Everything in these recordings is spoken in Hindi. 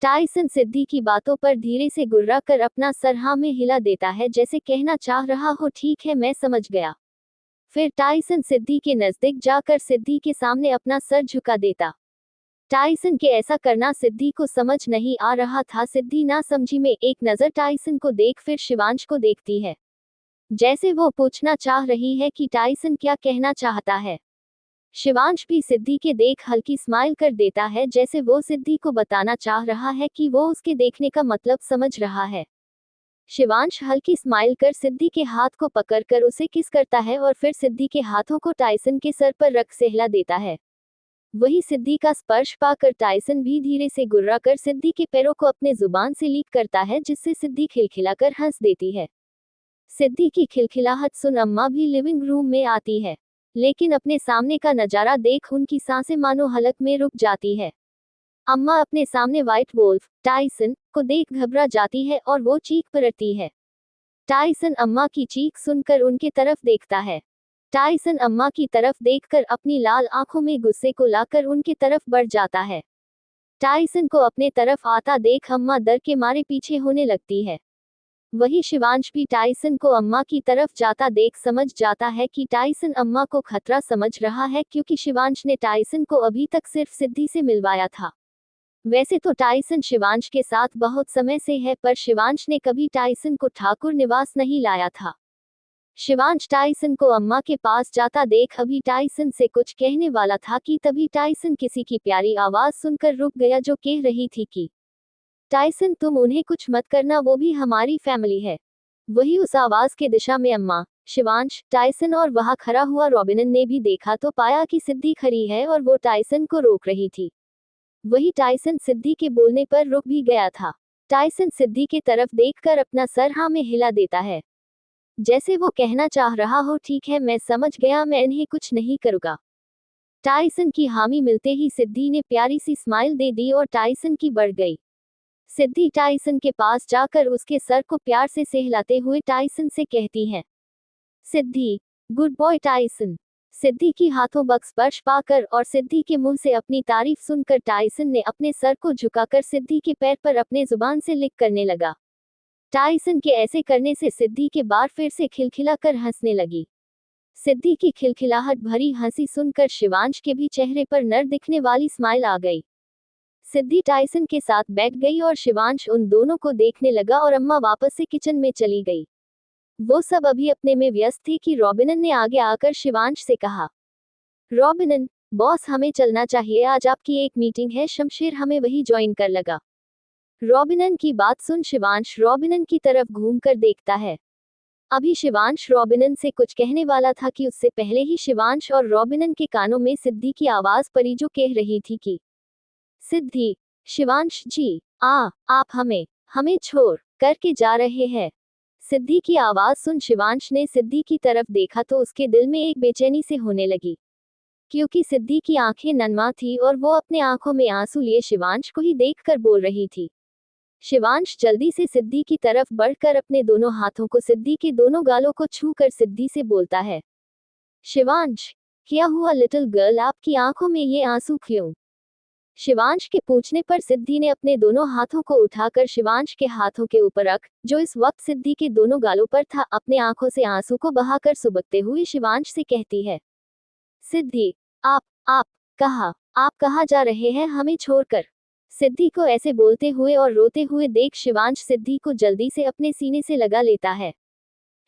टाइसन सिद्धि की बातों पर धीरे से गुर्रा कर अपना सर हाँ में हिला देता है, जैसे कहना चाह रहा हो ठीक है मैं समझ गया। फिर टाइसन सिद्धि के नजदीक जाकर सिद्धि के सामने अपना सर झुका देता। टाइसन के ऐसा करना सिद्धि को समझ नहीं आ रहा था। सिद्धि ना समझी में एक नजर टाइसन को देख फिर शिवांश को देखती है, जैसे वो पूछना चाह रही है कि टाइसन क्या कहना चाहता है। शिवांश भी सिद्धि के देख हल्की स्माइल कर देता है, जैसे वो सिद्धि को बताना चाह रहा है कि वो उसके देखने का मतलब समझ रहा है। शिवांश हल्की स्माइल कर सिद्धि के हाथ को पकड़कर उसे किस करता है और फिर सिद्धि के हाथों को टाइसन के सर पर रख सहला देता है। वही सिद्धि का स्पर्श पाकर टाइसन भी धीरे से गुर्रा कर सिद्धि के पैरों को अपने जुबान से लीक करता है, जिससे सिद्धि खिलखिलाकर हंस देती है। सिद्धि की खिलखिलाहट सुन अम्मा भी लिविंग रूम में आती है, लेकिन अपने सामने का नजारा देख उनकी सांसें मानो हलक में रुक जाती है। अम्मा अपने सामने व्हाइट वोल्फ टाइसन को देख घबरा जाती है और वो चीख पड़ती है। टाइसन अम्मा की चीख सुनकर उनके तरफ देखता है। टाइसन अम्मा की तरफ देखकर अपनी लाल आंखों में गुस्से को लाकर उनके तरफ बढ़ जाता है। टाइसन को अपने तरफ आता देख अम्मा डर के मारे पीछे होने लगती है। वही शिवांश भी टाइसन को अम्मा की तरफ जाता देख समझ जाता है कि टाइसन अम्मा को खतरा समझ रहा है, क्योंकि शिवांश ने टाइसन को अभी तक सिर्फ सिद्धि से मिलवाया था। वैसे तो टाइसन शिवांश के साथ बहुत समय से है, पर शिवांश ने कभी टाइसन को ठाकुर निवास नहीं लाया था। शिवांश टाइसन को अम्मा के पास जाता देख अभी टाइसन से कुछ कहने वाला था कि तभी टाइसन किसी की प्यारी आवाज सुनकर रुक गया, जो कह रही थी कि टाइसन तुम उन्हें कुछ मत करना, वो भी हमारी फैमिली है। वही उस आवाज के दिशा में अम्मा, शिवांश, टाइसन और वहां खड़ा हुआ रॉबिन ने भी देखा तो पाया कि सिद्धि खड़ी है और वो टाइसन को रोक रही थी। वही टाइसन सिद्धि के बोलने पर रुक भी गया था। टाइसन सिद्धि के तरफ देखकर अपना सर हाँ में हिला देता है, जैसे वो कहना चाह रहा हो ठीक है मैं समझ गया, मैं इन्हें कुछ नहीं करूंगा। टाइसन की हामी मिलते ही सिद्धि ने प्यारी सी स्माइल दे दी और टाइसन की बढ़ गई। सिद्धि टाइसन के पास जाकर उसके सर को प्यार से सहलाते हुए टाइसन से कहती है, सिद्धि, गुड बॉय टाइसन। सिद्धि की हाथों बक स्पर्श पाकर और सिद्धि के मुंह से अपनी तारीफ सुनकर टाइसन ने अपने सर को झुकाकर सिद्धि के पैर पर अपने जुबान से लिक करने लगा। टाइसन के ऐसे करने से सिद्धि के बार फिर से खिलखिलाकर हंसने लगी। सिद्धि की खिलखिलाहट भरी हंसी सुनकर शिवांश के भी चेहरे पर नर दिखने वाली स्माइल आ गई। सिद्धि टाइसन के साथ बैठ गई और शिवांश उन दोनों को देखने लगा और अम्मा वापस से किचन में चली गई। वो सब अभी अपने में व्यस्त थे कि रॉबिन ने आगे आकर शिवांश से कहा, रॉबिन, बॉस हमें चलना चाहिए, आज आपकी एक मीटिंग है, शमशेर हमें वही ज्वाइन कर लगा। रॉबिन की बात सुन शिवांश रॉबिन की तरफ घूमकर देखता है। अभी शिवांश रॉबिन से कुछ कहने वाला था कि उससे पहले ही शिवांश और रॉबिन के कानों में सिद्धि की आवाज पड़ी, जो कह रही थी कि सिद्धि, शिवांश जी, आप हमें छोड़ करके जा रहे हैं। सिद्धि की आवाज सुन शिवांश ने सिद्धि की तरफ देखा तो उसके दिल में एक बेचैनी से होने लगी, क्योंकि सिद्धि की आंखें ननमा थी और वो अपने आंखों में आंसू लिए शिवांश को ही देखकर बोल रही थी। शिवांश जल्दी से सिद्धि की तरफ बढ़कर अपने दोनों हाथों को सिद्धि के दोनों गालों को छूकर सिद्धि से बोलता है, शिवांश, क्या हुआ लिटिल गर्ल, आपकी आंखों में ये आंसू क्यों? शिवांश के पूछने पर सिद्धि ने अपने दोनों हाथों को उठाकर शिवांश के हाथों के ऊपर रख, जो इस वक्त सिद्धि के दोनों गालों पर था, अपने आंखों से आंसू को बहाकर सुबकते हुए शिवांश से कहती है, सिद्धि, आप कहाँ जा रहे हैं हमें छोड़कर? सिद्धि को ऐसे बोलते हुए और रोते हुए देख शिवांश सिद्धि को जल्दी से अपने सीने से लगा लेता है।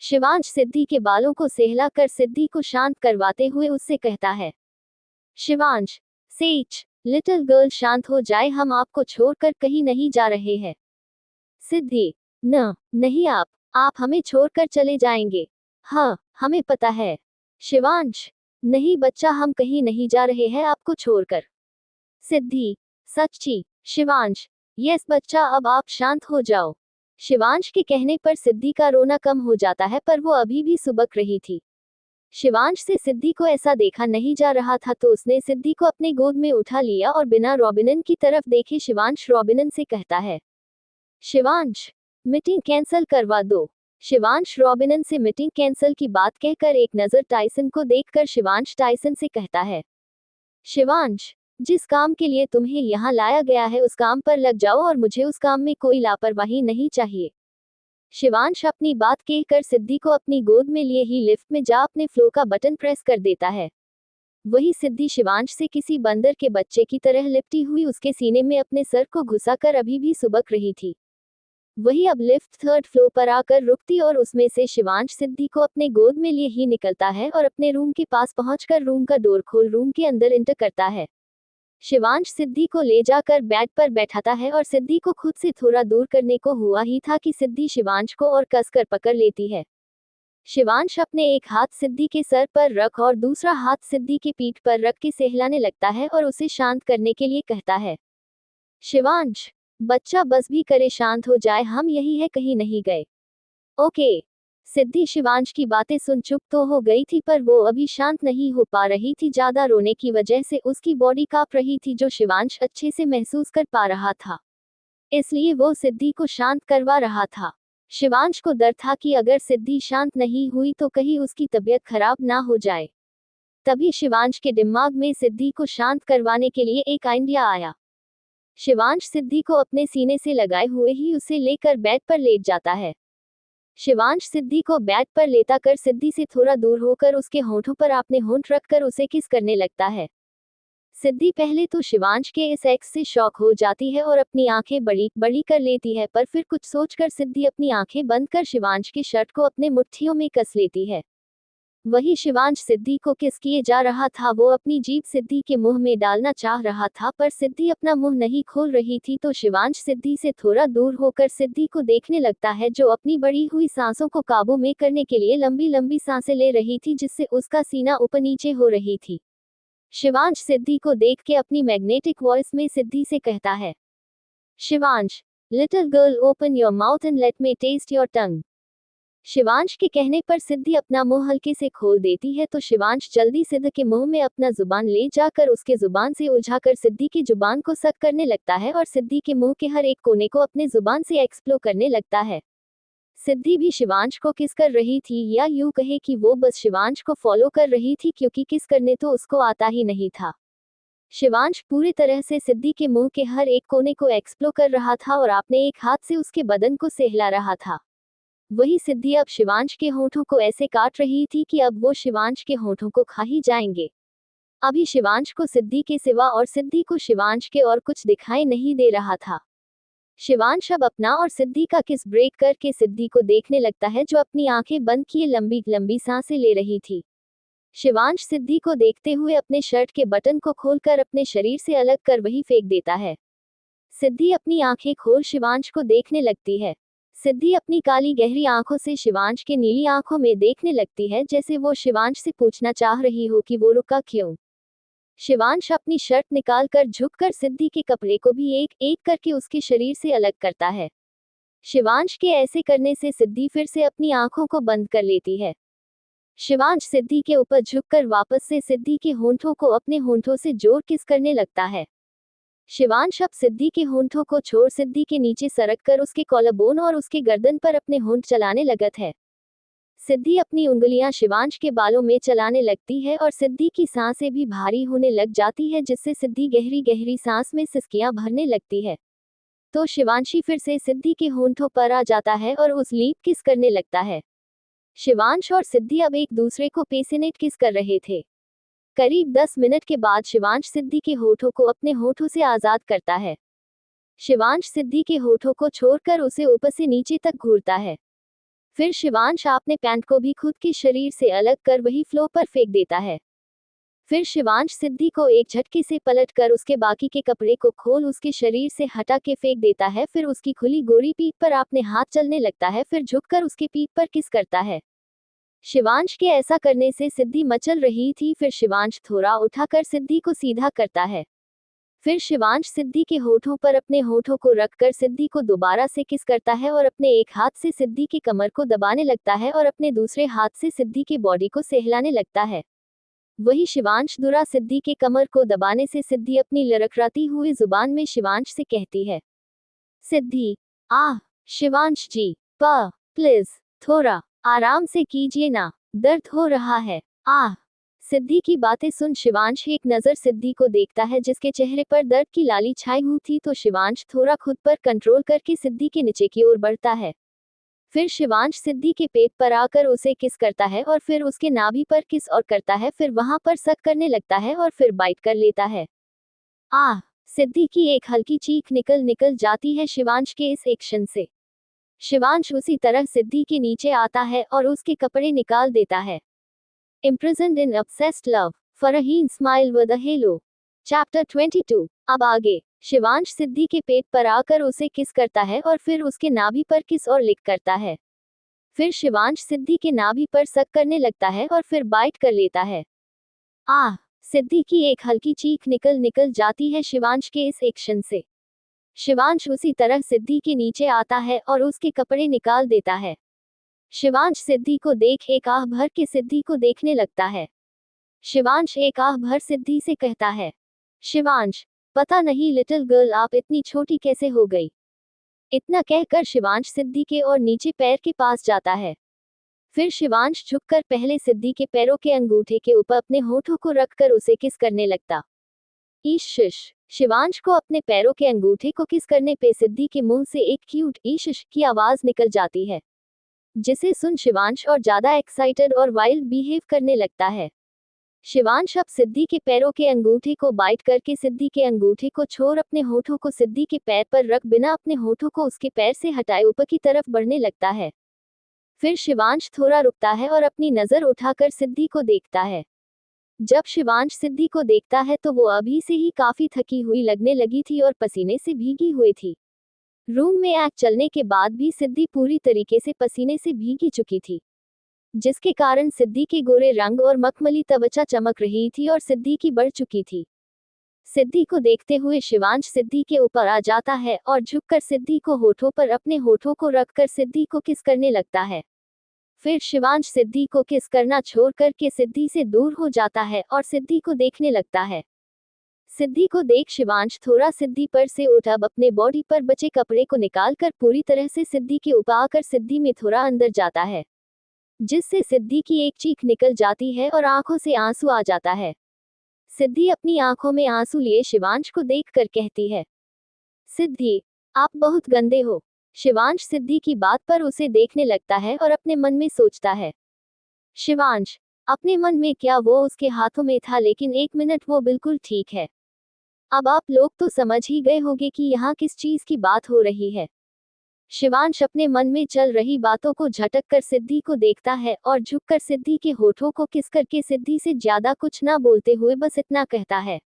शिवांश सिद्धि के बालों को सहला कर सिद्धि को शांत करवाते हुए उससे कहता है, शिवांश, सेच, लिटिल गर्ल शांत हो जाए, हम आपको छोड़कर कहीं नहीं जा रहे हैं। सिद्धि, नहीं आप हमें छोड़कर चले जाएंगे। हाँ, हमें पता है। शिवांश, नहीं बच्चा, हम कहीं नहीं जा रहे हैं आपको छोड़कर। सिद्धि, सच्ची? शिवांश, यस बच्चा, अब आप शांत हो जाओ। शिवांश के कहने पर सिद्धि का रोना कम हो जाता है, पर वो अभी भी सुबक रही थी। शिवांश से सिद्धि को ऐसा देखा नहीं जा रहा था, तो उसने सिद्धि को अपने गोद में उठा लिया और बिना रॉबिन की तरफ देखे शिवांश रॉबिन से कहता है, शिवांश, मीटिंग कैंसिल करवा दो। शिवांश रॉबिन से मीटिंग कैंसिल की बात कहकर एक नजर टाइसन को देखकर शिवांश टाइसन से कहता है, शिवांश, जिस काम के लिए तुम्हें यहाँ लाया गया है उस काम पर लग जाओ और मुझे उस काम में कोई लापरवाही नहीं चाहिए। शिवांश अपनी बात कहकर सिद्धि को अपनी गोद में लिए ही लिफ्ट में जा अपने फ्लो का बटन प्रेस कर देता है। वही सिद्धि शिवांश से किसी बंदर के बच्चे की तरह लिपटी हुई उसके सीने में अपने सर को घुसाकर अभी भी सुबक रही थी। वही अब लिफ्ट थर्ड फ्लोर पर आकर रुकती और उसमें से शिवांश सिद्धि को अपने गोद में लिए ही निकलता है और अपने रूम के पास पहुंचकर रूम का डोर खोल रूम के अंदर एंटर करता है। शिवांश सिद्धि को ले जाकर बेड पर बैठाता है और सिद्धि को खुद से थोड़ा दूर करने को हुआ ही था कि सिद्धि शिवांश को और कसकर पकड़ लेती है। शिवांश अपने एक हाथ सिद्धि के सर पर रख और दूसरा हाथ सिद्धि की पीठ पर रख के सहलाने लगता है और उसे शांत करने के लिए कहता है, शिवांश बच्चा बस भी करे, शांत हो जाए, हम यही है, कहीं नहीं गए। ओके। सिद्धि शिवांश की बातें सुन चुप तो हो गई थी पर वो अभी शांत नहीं हो पा रही थी। ज्यादा रोने की वजह से उसकी बॉडी कांप रही थी जो शिवांश अच्छे से महसूस कर पा रहा था। इसलिए वो सिद्धि को शांत करवा रहा था। शिवांश को डर था कि अगर सिद्धि शांत नहीं हुई तो कहीं उसकी तबीयत खराब ना हो जाए। तभी शिवांश के दिमाग में सिद्धि को शांत करवाने के लिए एक आइडिया आया। शिवांश सिद्धि को अपने सीने से लगाए हुए ही उसे लेकर बेड पर लेट जाता है। शिवांश सिद्धि को बेड पर लेटा कर सिद्धि से थोड़ा दूर होकर उसके होंठों पर अपने होंठ रखकर उसे किस करने लगता है। सिद्धि पहले तो शिवांश के इस एक्स से शॉक हो जाती है और अपनी आंखें बड़ी बड़ी कर लेती है, पर फिर कुछ सोचकर सिद्धि अपनी आंखें बंद कर शिवांश की शर्ट को अपने मुट्ठियों में कस लेती है। वही शिवांश सिद्धि को किस किए जा रहा था। वो अपनी जीभ सिद्धि के मुंह में डालना चाह रहा था पर सिद्धि अपना मुंह नहीं खोल रही थी, तो शिवांश सिद्धि से थोड़ा दूर होकर सिद्धि को देखने लगता है जो अपनी बढ़ी हुई सांसों को काबू में करने के लिए लंबी लंबी सांसें ले रही थी जिससे उसका सीना ऊपर नीचे हो रही थी। शिवांश सिद्धि को देख के अपनी मैग्नेटिक वॉइस में सिद्धि से कहता है, Shivansh little girl open your mouth and let me taste your tongue. Shivansh के कहने पर सिद्धि अपना मुंह हल्के से खोल देती है तो शिवांश जल्दी सिद्ध के मुंह में अपना जुबान ले जाकर उसके जुबान से उलझाकर सिद्धि की जुबान को सक करने लगता है और सिद्धि के मुंह के हर एक कोने को अपने जुबान से एक्सप्लोर करने लगता है। सिद्धि भी शिवांश को किस कर रही थी, या यूं कहे कि वो बस शिवांश को फॉलो कर रही थी क्योंकि किस करने तो उसको आता ही नहीं था। शिवांश पूरी तरह से सिद्धि के मुंह के हर एक कोने को एक्सप्लोर कर रहा था और अपने एक हाथ से उसके बदन को सहला रहा था। वही सिद्धि अब शिवांश के होंठों को ऐसे काट रही थी कि अब वो शिवांश के होंठों को खा ही जाएंगे। अभी शिवांश को सिद्धि के सिवा और सिद्धि को शिवांश के और कुछ दिखाई नहीं दे रहा था। शिवांश अब अपना और सिद्धि का किस ब्रेक करके सिद्धि को देखने लगता है जो अपनी आंखें बंद किए लंबी लंबी सांसें ले रही थी। शिवांश सिद्धि को देखते हुए अपने शर्ट के बटन को खोलकर अपने शरीर से अलग कर वही फेंक देता है। सिद्धि अपनी आंखें खोल शिवांश को देखने लगती है। सिद्धि अपनी काली गहरी आंखों से शिवांश के नीली आंखों में देखने लगती है जैसे वो शिवांश से पूछना चाह रही हो कि वो रुका क्यों। शिवांश अपनी शर्ट निकालकर झुककर सिद्धि के कपड़े को भी एक एक करके उसके शरीर से अलग करता है। शिवांश के ऐसे करने से सिद्धि फिर से अपनी आंखों को बंद कर लेती है। शिवांश सिद्धि के ऊपर झुककर वापस से सिद्धि के होंठों को अपने होंठों से जोर किस करने लगता है। शिवांश अब सिद्धि के होंठों को छोड़ सिद्धि के नीचे सरक कर उसके कॉलरबोन और उसके गर्दन पर अपने होंठ चलाने लगत है। सिद्धि अपनी उंगलियां शिवांश के बालों में चलाने लगती है और सिद्धि की सांसें भी भारी होने लग जाती है जिससे सिद्धि गहरी गहरी सांस में सिसकियां भरने लगती है। तो शिवांशी फिर से सिद्धि के होंठों पर आ जाता है और उस लीप किस करने लगता है। शिवांश और सिद्धि अब एक दूसरे को पैसिनेट किस कर रहे थे। करीब 10 मिनट के बाद शिवांश सिद्धि के होठों को अपने होठों से आजाद करता है। शिवांश सिद्धि के होठों को छोड़कर उसे ऊपर से नीचे तक घूरता है। फिर शिवांश अपने पैंट को भी खुद के शरीर से अलग कर वही फ्लो पर फेंक देता है। फिर शिवांश सिद्धि को एक झटके से पलट कर उसके बाकी के कपड़े को खोल उसके शरीर से हटा के फेंक देता है। फिर उसकी खुली गोरी पीठ पर अपने हाथ चलने लगता है, फिर झुककर उसके पीठ पर किस करता है। शिवांश के ऐसा करने से सिद्धि मचल रही थी। फिर शिवांश थोड़ा उठाकर सिद्धि को सीधा करता है। फिर शिवांश सिद्धि के होठों पर अपने होठों को रखकर सिद्धि को दोबारा से किस करता है और अपने एक हाथ से सिद्धि की कमर को दबाने लगता है और अपने दूसरे हाथ से सिद्धि की बॉडी को सहलाने लगता है। वही शिवांश दूरा सिद्धि के कमर को दबाने से सिद्धि अपनी लड़खड़ाती हुई जुबान में शिवांश से कहती है, सिद्धि शिवांश जी प्लीज थोड़ा आराम से कीजिए ना, दर्द हो रहा है। सिद्धि की बातें सुन शिवांश एक नजर सिद्धि को देखता है जिसके चेहरे पर दर्द की लाली छाई हुई थी, तो शिवांश थोड़ा खुद पर कंट्रोल करके सिद्धि के नीचे की ओर बढ़ता है। फिर शिवांश सिद्धि के पेट पर आकर उसे किस करता है और फिर उसके नाभि पर किस और करता है, फिर वहां पर सक करने लगता है और फिर बाइट कर लेता है। आह! सिद्धि की एक हल्की चीख निकल निकल जाती है शिवांश के इस एक्शन से। शिवांश उसी तरह सिद्धि के नीचे आता है और उसके कपड़े निकाल देता है। Imprisoned in obsessed love, Farheen smile with a hello. Chapter 22। अब आगे शिवांश सिद्धि के पेट पर आकर उसे किस करता है और फिर उसके नाभि पर किस और लिक करता है। फिर शिवांश सिद्धि के नाभि पर सक करने लगता है और फिर बाइट कर लेता है। आह! सिद्धि की एक हल्की चीख निकल निकल जाती है शिवांश के इस एक्शन से। शिवांश उसी तरह सिद्धि के नीचे आता है और उसके कपड़े निकाल देता है। शिवांश सिद्धि को देख एक आह भर के सिद्धि को देखने लगता है। शिवांश एक आह भर सिद्धि से कहता है, शिवांश, पता नहीं लिटिल गर्ल आप इतनी छोटी कैसे हो गई। इतना कहकर शिवांश सिद्धि के और नीचे पैर के पास जाता है। फिर शिवांश झुककर पहले सिद्धि के पैरों के अंगूठे के ऊपर अपने होठों को रखकर उसे किस करने लगता। ईशिश! शिवांश को अपने पैरों के अंगूठे को किस करने पे सिद्धि के मुंह से एक क्यूट ईशिश की आवाज निकल जाती है, जिसे सुन शिवांश और ज्यादा एक्साइटेड और वाइल्ड बिहेव करने लगता है। शिवांश अब सिद्धि के पैरों के अंगूठे को बाइट करके सिद्धि के अंगूठे को छोड़ अपने होठों को सिद्धि के पैर पर रख बिना अपने होठों को उसके पैर से हटाए ऊपर की तरफ बढ़ने लगता है। फिर शिवांश थोड़ा रुकता है और अपनी नजर उठाकर सिद्धि को देखता है। जब शिवांश सिद्धि को देखता है तो वो अभी से ही काफी थकी हुई लगने लगी थी और पसीने से भीगी हुई थी। रूम में आग चलने के बाद भी सिद्धि पूरी तरीके से पसीने से भीगी चुकी थी, जिसके कारण सिद्धि के गोरे रंग और मखमली त्वचा चमक रही थी और सिद्धि की बढ़ चुकी थी। सिद्धि को देखते हुए शिवांश सिद्धि के ऊपर आ जाता है और झुककर सिद्धि को होठों पर अपने होठों को रखकर सिद्धि को किस करने लगता है। फिर शिवांश सिद्धि को किस करना छोड़ करके सिद्धि से दूर हो जाता है और सिद्धि को देखने लगता है। सिद्धि को देख शिवांश थोड़ा सिद्धि पर से उठ अब अपने बॉडी पर बचे कपड़े को निकालकर पूरी तरह से सिद्धि के ऊपर आकर सिद्धि में थोड़ा अंदर जाता है, जिससे सिद्धि की एक चीख निकल जाती है और आंखों से आंसू आ जाता है। सिद्धि अपनी आंखों में आंसू लिए शिवांश को देखकर कहती है, सिद्धि, आप बहुत गंदे हो। शिवांश सिद्धि की बात पर उसे देखने लगता है और अपने मन में सोचता है। शिवांश अपने मन में क्या वो उसके हाथों में था, लेकिन एक मिनट वो बिल्कुल ठीक है। अब आप लोग तो समझ ही गए होंगे कि यहाँ किस चीज की बात हो रही है। शिवांश अपने मन में चल रही बातों को झटक कर सिद्धि को देखता है और झुककर सिद्धि के होठों को किस करके सिद्धि से ज्यादा कुछ ना बोलते हुए बस इतना कहता है,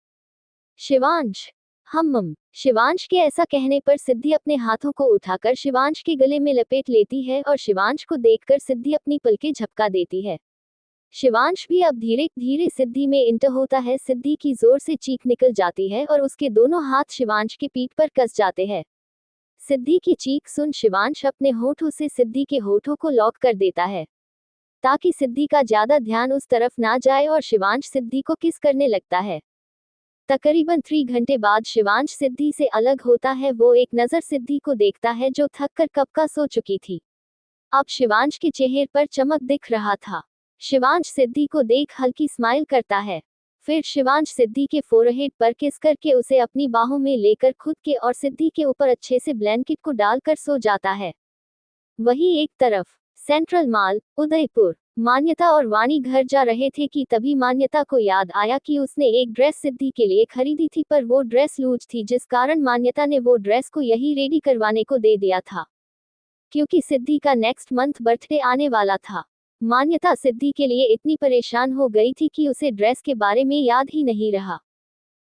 शिवांश, हम। शिवांश के ऐसा कहने पर सिद्धि अपने हाथों को उठाकर शिवांश के गले में लपेट लेती है और शिवांश को देखकर सिद्धि अपनी पलकें झपका देती है। शिवांश भी अब धीरे धीरे सिद्धि में इंटर होता है। सिद्धि की जोर से चीख निकल जाती है और उसके दोनों हाथ शिवांश की पीठ पर कस जाते हैं। सिद्धि की चीख सुन शिवांश अपने होठों से सिद्धि के होठों को लॉक कर देता है, ताकि सिद्धि का ज्यादा ध्यान उस तरफ ना जाए और शिवांश सिद्धि को किस करने लगता है। तकरीबन 3 घंटे बाद शिवांश सिद्धि से अलग होता है। वो एक नजर सिद्धि को देखता है जो थक कर कब का सो चुकी थी। अब शिवांश के चेहरे पर चमक दिख रहा था। शिवांश सिद्धि को देख हल्की स्माइल करता है। फिर शिवांश सिद्धि के फोरहेड पर किस करके उसे अपनी बाहों में लेकर खुद के और सिद्धि के ऊपर अच्छे से ब्लैंकेट को डालकर सो जाता है। वहीं एक तरफ सेंट्रल मॉल, उदयपुर, मान्यता और वाणी घर जा रहे थे कि तभी मान्यता को याद आया कि उसने एक ड्रेस सिद्धि के लिए खरीदी थी, पर वो ड्रेस लूज थी, जिस कारण मान्यता ने वो ड्रेस को यही रेडी करवाने को दे दिया था, क्योंकि सिद्धि का नेक्स्ट मंथ बर्थडे आने वाला था। मान्यता सिद्धि के लिए इतनी परेशान हो गई थी कि उसे ड्रेस के बारे में याद ही नहीं रहा।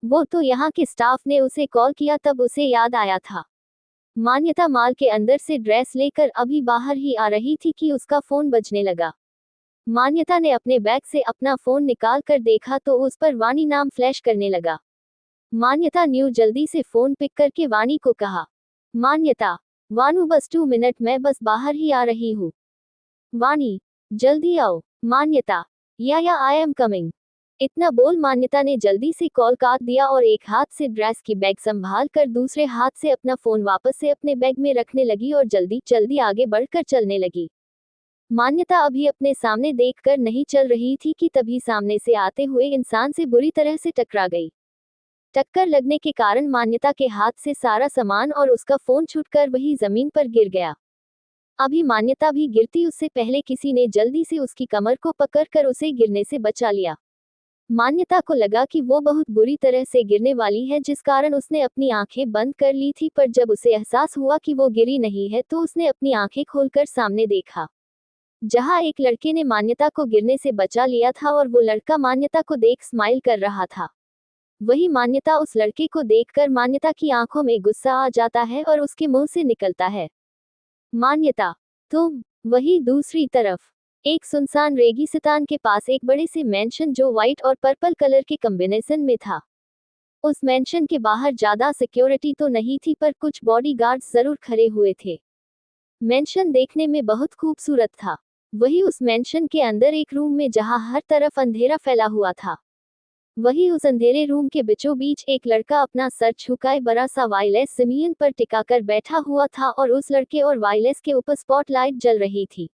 वो तो यहाँ के स्टाफ ने उसे कॉल किया तब उसे याद आया था। मान्यता मॉल के अंदर से ड्रेस लेकर अभी बाहर ही आ रही थी कि उसका फोन बजने लगा। मान्यता ने अपने बैग से अपना फोन निकाल कर देखा तो उस पर वाणी नाम फ्लैश करने लगा। मान्यता न्यू जल्दी से फोन पिक करके वाणी को कहा, मान्यता, वानू बस 2 मिनट, मैं बस बाहर ही आ रही हूँ। वाणी, जल्दी आओ। मान्यता, या आई एम कमिंग। इतना बोल मान्यता ने जल्दी से कॉल काट दिया और एक हाथ से ड्रेस की बैग संभाल कर दूसरे हाथ से अपना फोन वापस से अपने बैग में रखने लगी और जल्दी जल्दी आगे बढ़कर चलने लगी। मान्यता अभी अपने सामने देखकर नहीं चल रही थी कि तभी सामने से आते हुए इंसान से बुरी तरह से टकरा गई। टक्कर लगने के कारण मान्यता के हाथ से सारा सामान और उसका फोन छूटकर वही जमीन पर गिर गया। अभी मान्यता भी गिरती उससे पहले किसी ने जल्दी से उसकी कमर को पकड़कर उसे गिरने से बचा लिया। मान्यता को लगा कि वो बहुत बुरी तरह से गिरने वाली है, जिस कारण उसने अपनी आंखें बंद कर ली थी, पर जब उसे एहसास हुआ कि वो गिरी नहीं है तो उसने अपनी आंखें खोलकर सामने देखा, जहां एक लड़के ने मान्यता को गिरने से बचा लिया था और वो लड़का मान्यता को देख स्माइल कर रहा था। वही मान्यता उस लड़के को देखकर मान्यता की आंखों में गुस्सा आ जाता है और उसके मुंह से निकलता है, मान्यता तुम। वही दूसरी तरफ एक सुनसान रेगिस्तान के पास एक बड़े से मेंशन जो व्हाइट और पर्पल कलर के कॉम्बिनेशन में था। उस मेंशन के बाहर ज्यादा सिक्योरिटी तो नहीं थी, पर कुछ बॉडीगार्ड्स जरूर खड़े हुए थे। मेंशन देखने में बहुत खूबसूरत था। वही उस मेंशन के अंदर एक रूम में जहां हर तरफ अंधेरा फैला हुआ था, वही उस अंधेरे रूम के बीचों बीच एक लड़का अपना सर झुकाए बड़ा सा वायरलेस जमीन पर टिकाकर बैठा हुआ था और उस लड़के और वायरलेस के ऊपर स्पॉटलाइट जल रही थी।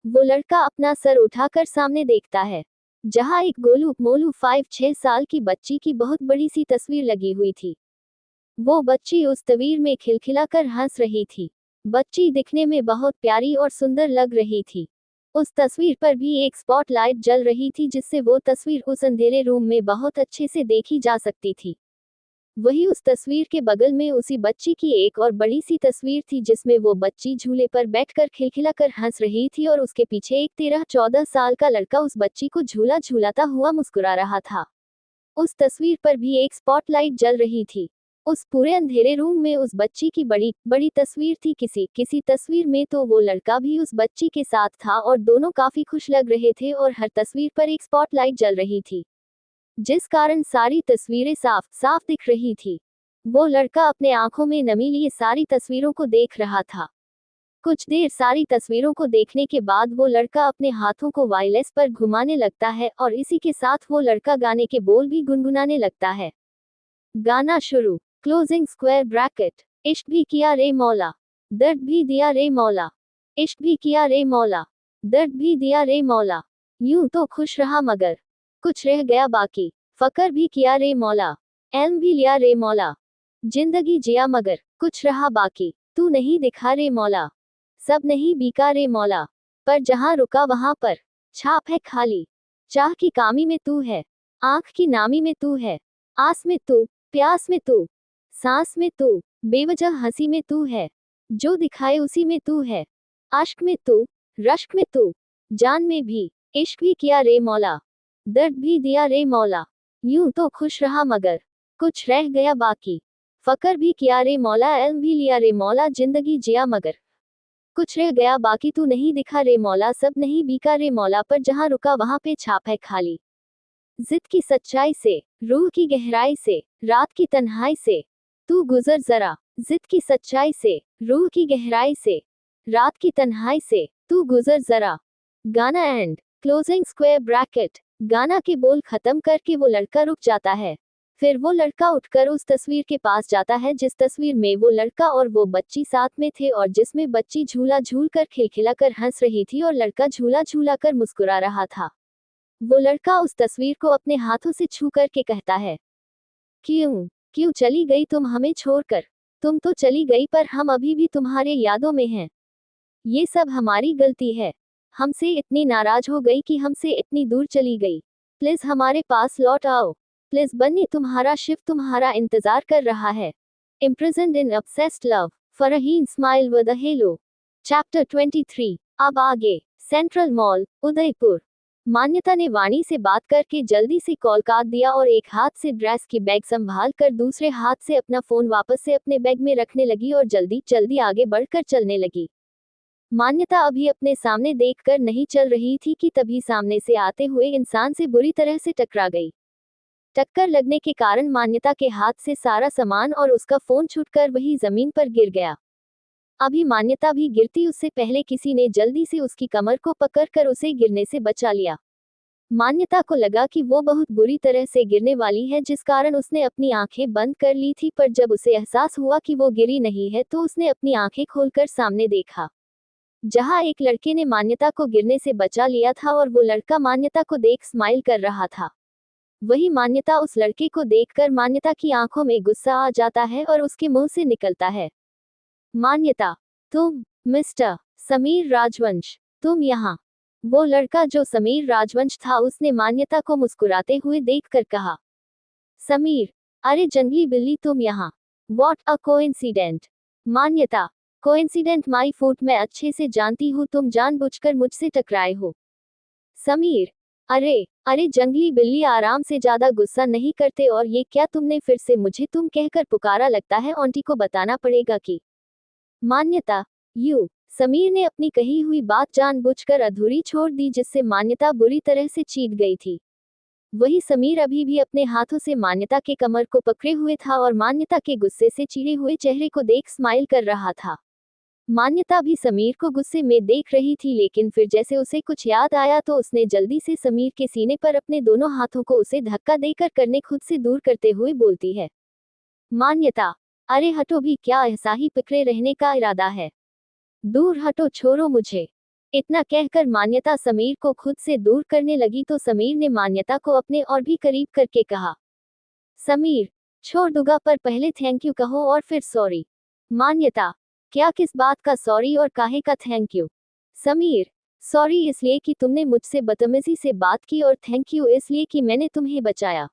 वो लड़का अपना सर उठाकर सामने देखता है, जहां एक गोलू मोलू 5-6 साल की बच्ची की बहुत बड़ी सी तस्वीर लगी हुई थी। वो बच्ची उस तस्वीर में खिलखिलाकर हंस रही थी। बच्ची दिखने में बहुत प्यारी और सुंदर लग रही थी। उस तस्वीर पर भी एक स्पॉटलाइट जल रही थी, जिससे वो तस्वीर उस अंधेरे रूम में बहुत अच्छे से देखी जा सकती थी। वही उस तस्वीर के बगल में उसी बच्ची की एक और बड़ी सी तस्वीर थी, जिसमें वो बच्ची झूले पर बैठकर खिलखिलाकर हंस रही थी और उसके पीछे एक 13-14 साल का लड़का उस बच्ची को झूला झूलाता हुआ मुस्कुरा रहा था। उस तस्वीर पर भी एक स्पॉटलाइट जल रही थी। उस पूरे अंधेरे रूम में उस बच्ची की बड़ी बड़ी तस्वीर थी। किसी तस्वीर में तो वो लड़का भी उस बच्ची के साथ था और दोनों काफी खुश लग रहे थे और हर तस्वीर पर एक स्पॉटलाइट जल रही थी, जिस कारण सारी तस्वीरें साफ साफ दिख रही थी। वो लड़का अपने आंखों में नमी लिए सारी तस्वीरों को देख रहा था। कुछ देर सारी तस्वीरों को देखने के बाद वो लड़का अपने हाथों को वायरलेस पर घुमाने लगता है और इसी के साथ वो लड़का गाने के बोल भी गुनगुनाने लगता है। गाना शुरू। Closing square bracket. इश्क भी किया रे मौला, दर्द भी दिया रे मौला। इश्क भी किया रे मौला, दर्द भी दिया रे मौला। यूं तो खुश रहा मगर कुछ रह गया बाकी। फकर भी किया रे मौला, एल्म भी लिया रे मौला। जिंदगी जिया मगर कुछ रहा बाकी। तू नहीं दिखा रे मौला, सब नहीं बीका रे मौला। पर जहां रुका वहां पर छाप है खाली। चाह की कामी में तू है, आंख की नामी में तू है। आस में तू, प्यास में तू, सांस में तू, बेवजह हंसी में तू है। जो दिखाए उसी में तू है। आश्क में तू, रश्क में तू, जान में भी। इश्क भी किया रे मौला, दर्द भी दिया रे मौला। यूं तो खुश रहा मगर कुछ रह गया बाकी। फकर भी किया रे मौला, इल्म भी लिया रे मौला। जिंदगी जिया मगर कुछ रह गया बाकी। तू नहीं दिखा रे मौला, सब नहीं बीका रे मौला। पर जहां रुका वहां पे छाप है खाली। जिद की सच्चाई से, रूह की गहराई से, रात की तन्हाई से तू गुजर जरा। जिद की सच्चाई से, रूह की गहराई से, रात की तन्हाई से तू गुजर जरा। गाना एंड। Closing square bracket. गाना के बोल खत्म करके वो लड़का रुक जाता है। फिर वो लड़का उठकर उस तस्वीर के पास जाता है, जिस तस्वीर में वो लड़का और वो बच्ची साथ में थे और जिसमें बच्ची झूला झूलकर खिलखिलाकर हंस रही थी और लड़का झूला झूलाकर मुस्कुरा रहा था। वो लड़का उस तस्वीर को अपने हाथों से छू करके कहता है, क्यों क्यों चली गई तुम हमें छोड़कर। तुम तो चली गई, पर हम अभी भी तुम्हारे यादों में हैं। ये सब हमारी गलती है। हमसे इतनी नाराज हो गई कि हमसे इतनी दूर चली गई। प्लीज हमारे पास लौट आओ। प्लीज बन्नी, तुम्हारा शिव तुम्हारा इंतजार कर रहा है। Imprisoned in obsessed love, Farheen smile with a hello. Chapter 23। अब आगे। Central mall, Udaipur. मान्यता ने वाणी से बात करके जल्दी से कॉल काट दिया और एक हाथ से ड्रेस की बैग संभाल कर दूसरे हाथ से अपना फोन वापस से अपने बैग में रखने लगी और जल्दी जल्दी आगे बढ़कर चलने लगी। मान्यता अभी अपने सामने देखकर नहीं चल रही थी कि तभी सामने से आते हुए इंसान से बुरी तरह से टकरा गई। टक्कर लगने के कारण मान्यता के हाथ से सारा सामान और उसका फोन छूटकर वही जमीन पर गिर गया। अभी मान्यता भी गिरती उससे पहले किसी ने जल्दी से उसकी कमर को पकड़कर उसे गिरने से बचा लिया। मान्यता को लगा कि वो बहुत बुरी तरह से गिरने वाली है, जिस कारण उसने अपनी आंखें बंद कर ली थी, पर जब उसे एहसास हुआ कि वो गिरी नहीं है तो उसने अपनी आंखें खोलकर सामने देखा। जहां एक लड़के ने मान्यता को गिरने से बचा लिया था और वो लड़का मान्यता को देख स्माइल कर रहा था। वही मान्यता उस लड़के को देखकर मान्यता की आंखों में गुस्सा आ जाता है और उसके मुंह से निकलता है, मान्यता, तुम, मिस्टर समीर राजवंश, तुम यहाँ। वो लड़का जो समीर राजवंश था उसने मान्यता को मुस्कुराते हुए देखकर कहा, समीर, अरे जंगली बिल्ली तुम यहाँ। What a coincident. मान्यता, कोइंसिडेंट माई फूट, मैं अच्छे से जानती हूँ तुम जानबूझकर मुझसे टकराए हो। समीर, अरे अरे जंगली बिल्ली आराम से, ज्यादा गुस्सा नहीं करते, और ये क्या तुमने फिर से मुझे तुम कहकर पुकारा, लगता है आंटी को बताना पड़ेगा कि। मान्यता, समीर ने अपनी कही हुई बात जानबूझकर अधूरी छोड़ दी जिससे मान्यता बुरी तरह से चीख गई थी। वही समीर अभी भी अपने हाथों से मान्यता के कमर को पकड़े हुए था और मान्यता के गुस्से से चिढ़े हुए चेहरे को देख स्माइल कर रहा था। मान्यता भी समीर को गुस्से में देख रही थी, लेकिन फिर जैसे उसे कुछ याद आया तो उसने जल्दी से समीर के सीने पर अपने दोनों हाथों को उसे धक्का देकर करने खुद से दूर करते हुए बोलती है, मान्यता, अरे हटो भी, क्या ऐसा ही पकड़े रहने का इरादा है? दूर हटो, छोड़ो मुझे। इतना कहकर मान्यता समीर को खुद से दूर करने लगी तो समीर ने मान्यता को अपने और भी करीब करके कहा, समीर, छोड़ दूंगा पर पहले थैंक यू कहो और फिर सॉरी। मान्यता, क्या, किस बात का सॉरी और काहे का थैंक यू? समीर, सॉरी इसलिए कि तुमने मुझसे बदतमीजी से बात की और थैंक यू इसलिए कि मैंने तुम्हें बचाया।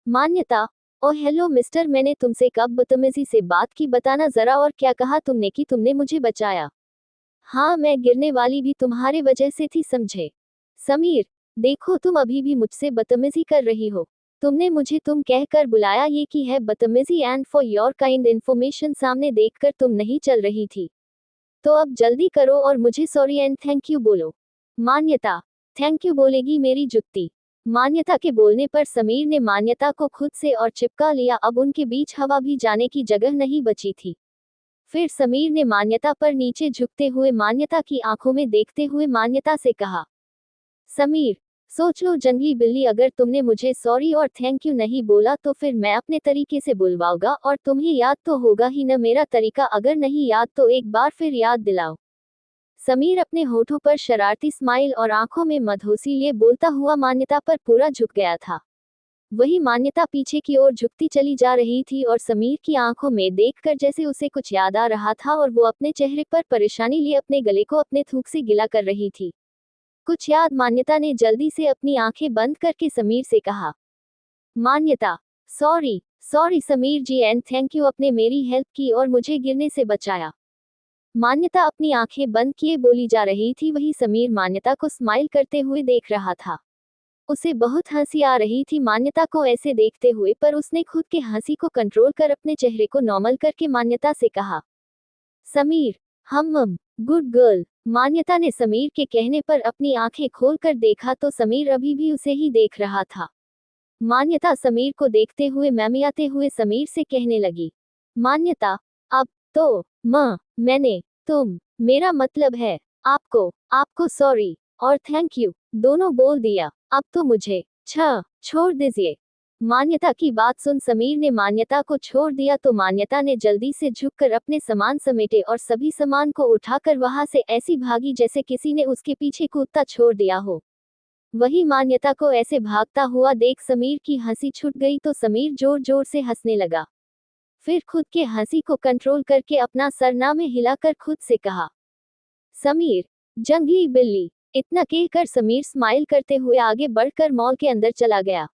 मान्यता, ओह हेलो मिस्टर, मैंने तुमसे कब बदतमीजी से बात की, बताना जरा, और क्या कहा तुमने कि तुमने मुझे बचाया? हाँ, मैं गिरने वाली भी तुम्हारे वजह से थी, समझे? समीर, देखो तुम अभी भी मुझसे बदतमीजी कर रही हो। तुमने मुझे तुम कहकर बुलाया, ये की है बदतमीजी, and for your kind information सामने देखकर तुम नहीं चल रही थी। तो अब जल्दी करो और मुझे सॉरी एंड थैंक यू बोलो। मान्यता, थैंक यू बोलेगी मेरी जुत्ती। मान्यता के बोलने पर समीर ने मान्यता को खुद से और चिपका लिया, अब उनके बीच हवा भी जाने की जगह नहीं बची थी। फिर समीर ने मान्यता पर नीचे झुकते हुए मान्यता की आंखों में देखते हुए मान्यता से कहा, समीर, सोच लो जंगली बिल्ली, अगर तुमने मुझे सॉरी और थैंक यू नहीं बोला तो फिर मैं अपने तरीके से बुलवाऊंगा, और तुम्हें याद तो होगा ही न मेरा तरीका, अगर नहीं याद तो एक बार फिर याद दिलाओ। समीर अपने होठों पर शरारती स्माइल और आंखों में मदहोशी लिए बोलता हुआ मान्यता पर पूरा झुक गया था। वही मान्यता पीछे की ओर झुकती चली जा रही थी और समीर की आंखों में देखकर जैसे उसे कुछ याद आ रहा था और वो अपने चेहरे पर परेशानी लिए अपने गले को अपने थूक से गिला कर रही थी। कुछ याद मान्यता ने जल्दी से अपनी आंखें बंद करके समीर से कहा, Manyata, sorry sorry Sameer ji, and thank you, आपने मेरी हेल्प की और मुझे गिरने से बचाया। मान्यता अपनी आंखें बंद किए बोली जा रही थी, वही समीर मान्यता को स्माइल करते हुए देख रहा था। उसे बहुत हंसी आ रही थी मान्यता को ऐसे देखते हुए, पर उसने खुद के हंसी को कंट्रोल कर अपने चेहरे को नॉर्मल करके मान्यता से कहा, समीर, हम गुड गर्ल। मान्यता ने समीर के कहने पर अपनी आंखें खोलकर देखा तो समीर अभी भी उसे ही देख रहा था। मान्यता समीर को देखते हुए मैमियाते हुए समीर से कहने लगी, मान्यता, अब तो मैंने, मेरा मतलब है आपको सॉरी और थैंक यू दोनों बोल दिया, अब तो मुझे छोड़ दीजिए। मान्यता की बात सुन समीर ने मान्यता को छोड़ दिया तो मान्यता ने जल्दी से झुककर अपने सामान समेटे और सभी सामान को उठाकर वहां से ऐसी भागी जैसे किसी ने उसके पीछे कूदता छोड़ दिया हो। वही मान्यता को ऐसे भागता हुआ देख समीर की हंसी छूट गई तो समीर जोर जोर से हंसने लगा। फिर खुद के हंसी को कंट्रोल करके अपना सरना में हिलाकर खुद से कहा, समीर, जंगली बिल्ली। इतना कहकर समीर स्माइल करते हुए आगे बढ़कर मॉल के अंदर चला गया।